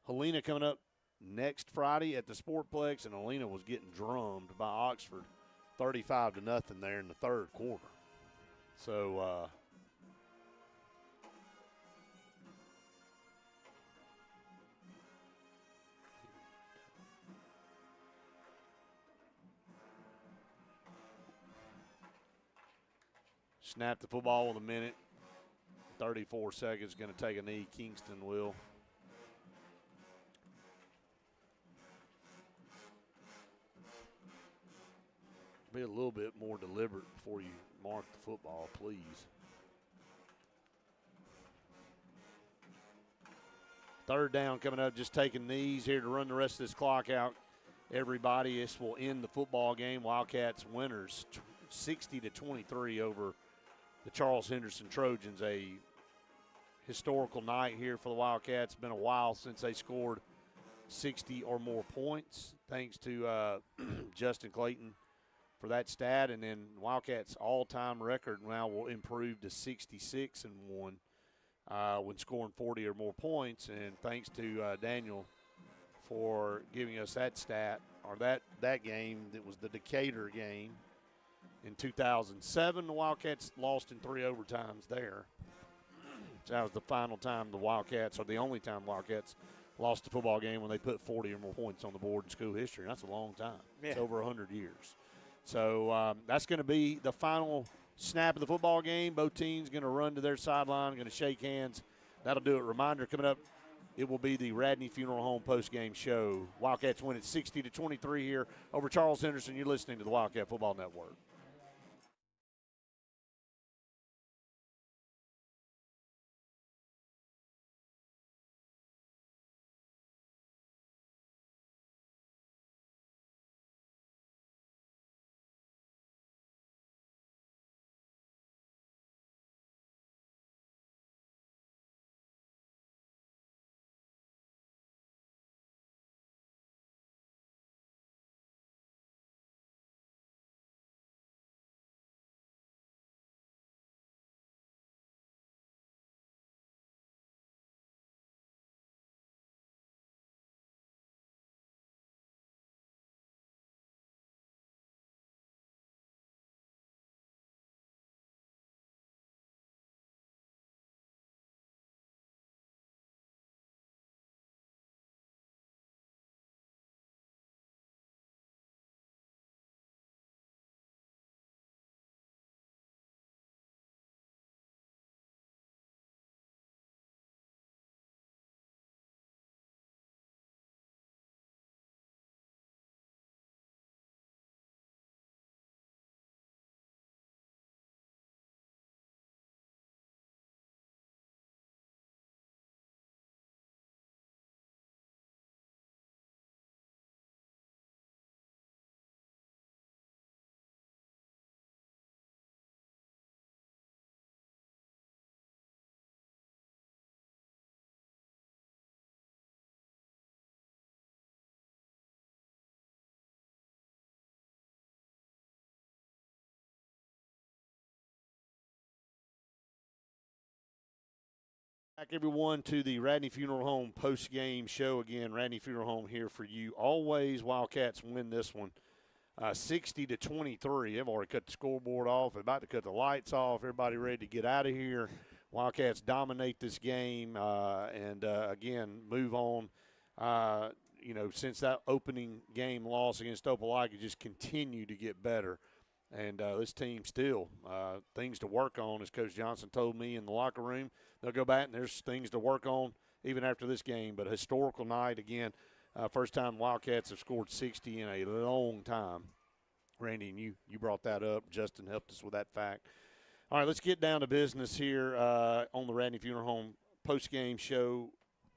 Helena coming up next Friday at the Sportplex, and Helena was getting drummed by Oxford 35-0 there in the third quarter. So, snap the football with a minute, 34 seconds, going to take a knee. Kingston will. Be a little bit more deliberate before you mark the football, please. Third down coming up, just taking knees here to run the rest of this clock out. Everybody, this will end the football game. Wildcats winners 60-23 over the Charles Henderson Trojans. A historical night here for the Wildcats. Been a while since they scored 60 or more points, thanks to Justin Clayton for that stat. And then Wildcats' all-time record now will improve to 66-1 when scoring 40 or more points. And thanks to Daniel for giving us that stat, or that game that was the Decatur game in 2007. The Wildcats lost in 3 overtimes there. So that was the final time the Wildcats, or the only time Wildcats lost a football game when they put 40 or more points on the board in school history. And that's a long time. Yeah. It's over 100 years. So that's going to be the final snap of the football game. Both teams going to run to their sideline, going to shake hands. That'll do it. Reminder coming up, it will be the Radney Funeral Home post-game show. Wildcats win at 60-23 here over Charles Henderson. You're listening to the Wildcat Football Network. Back, everyone, to the Radney Funeral Home post-game show. Again, Radney Funeral Home here for you. Always Wildcats win this one 60-23. They've already cut the scoreboard off. They're about to cut the lights off. Everybody ready to get out of here. Wildcats dominate this game and again, move on. Since that opening game loss against Opelika, just continue to get better. And this team still things to work on, as Coach Johnson told me in the locker room. They'll go back, and there's things to work on even after this game. But a historical night, again, first time Wildcats have scored 60 in a long time. Randy, and you brought that up. Justin helped us with that fact. All right, let's get down to business here on the Radney Funeral Home post-game show.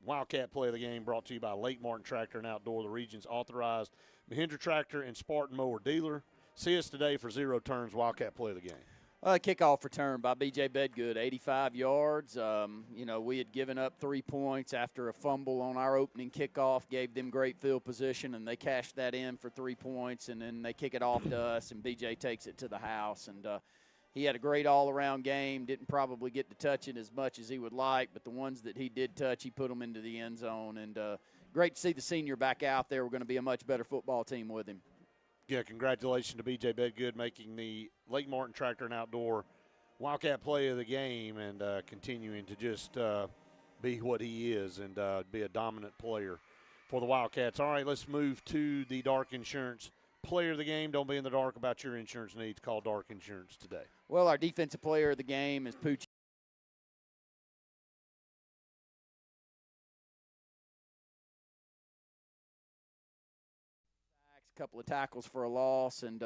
Wildcat play of the game brought to you by Lake Martin Tractor and Outdoor, the region's authorized Mahindra Tractor and Spartan Mower dealer. See us today for zero turns Wildcat play of the game. Kickoff return by B.J. Bedgood, 85 yards. We had given up 3 points after a fumble on our opening kickoff, gave them great field position, and they cashed that in for 3 points, and then they kick it off to us, and B.J. takes it to the house. And he had a great all-around game, didn't probably get to touch it as much as he would like, but the ones that he did touch, he put them into the end zone. And great to see the senior back out there. We're going to be a much better football team with him. Yeah, congratulations to B.J. Bedgood making the Lake Martin Tractor and Outdoor Wildcat Play of the game and continuing to just be what he is and be a dominant player for the Wildcats. All right, let's move to the Dark Insurance Player of the Game. Don't be in the dark about your insurance needs. Call Dark Insurance today. Well, our defensive player of the game is Pooch. Couple of tackles for a loss, and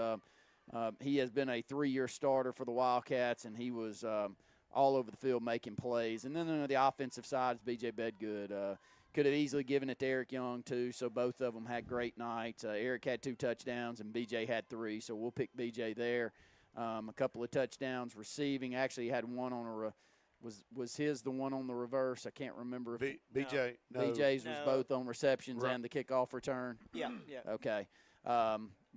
he has been a 3-year starter for the Wildcats, and he was all over the field making plays. And then on the offensive side is B.J. Bedgood. Could have easily given it to Eric Young, too, so both of them had great nights. Eric had 2 touchdowns, and B.J. had 3, so we'll pick B.J. there. A couple of touchdowns receiving. Actually, he had one on a was his the one on the reverse? I can't remember. B.J. No. B.J.'s was both on receptions and the kickoff return? Yeah. Okay.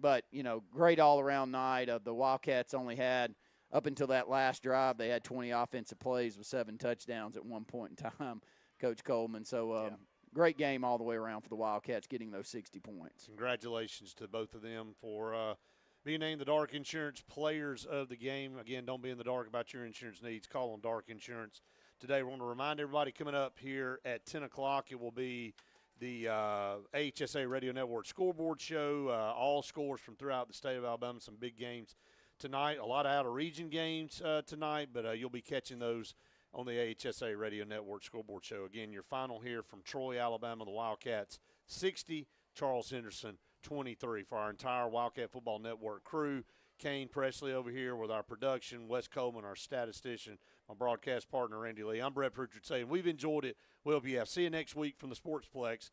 But, great all-around night. The Wildcats only had, up until that last drive, they had 20 offensive plays with 7 touchdowns at one point in time, Coach Coleman. So, great game all the way around for the Wildcats, getting those 60 points. Congratulations to both of them for being named the Dark Insurance Players of the Game. Again, don't be in the dark about your insurance needs. Call on Dark Insurance today. We want to remind everybody coming up here at 10 o'clock, it will be the AHSA Radio Network Scoreboard Show, all scores from throughout the state of Alabama, some big games tonight, a lot of out-of-region games tonight, but you'll be catching those on the AHSA Radio Network Scoreboard Show. Again, your final here from Troy, Alabama, the Wildcats, 60, Charles Henderson, 23. For our entire Wildcat Football Network crew, Kane Presley over here with our production, Wes Coleman, our statistician, my broadcast partner, Randy Lee. I'm Brett Pritchard saying we've enjoyed it. We hope you have. See you next week from the Sportsplex.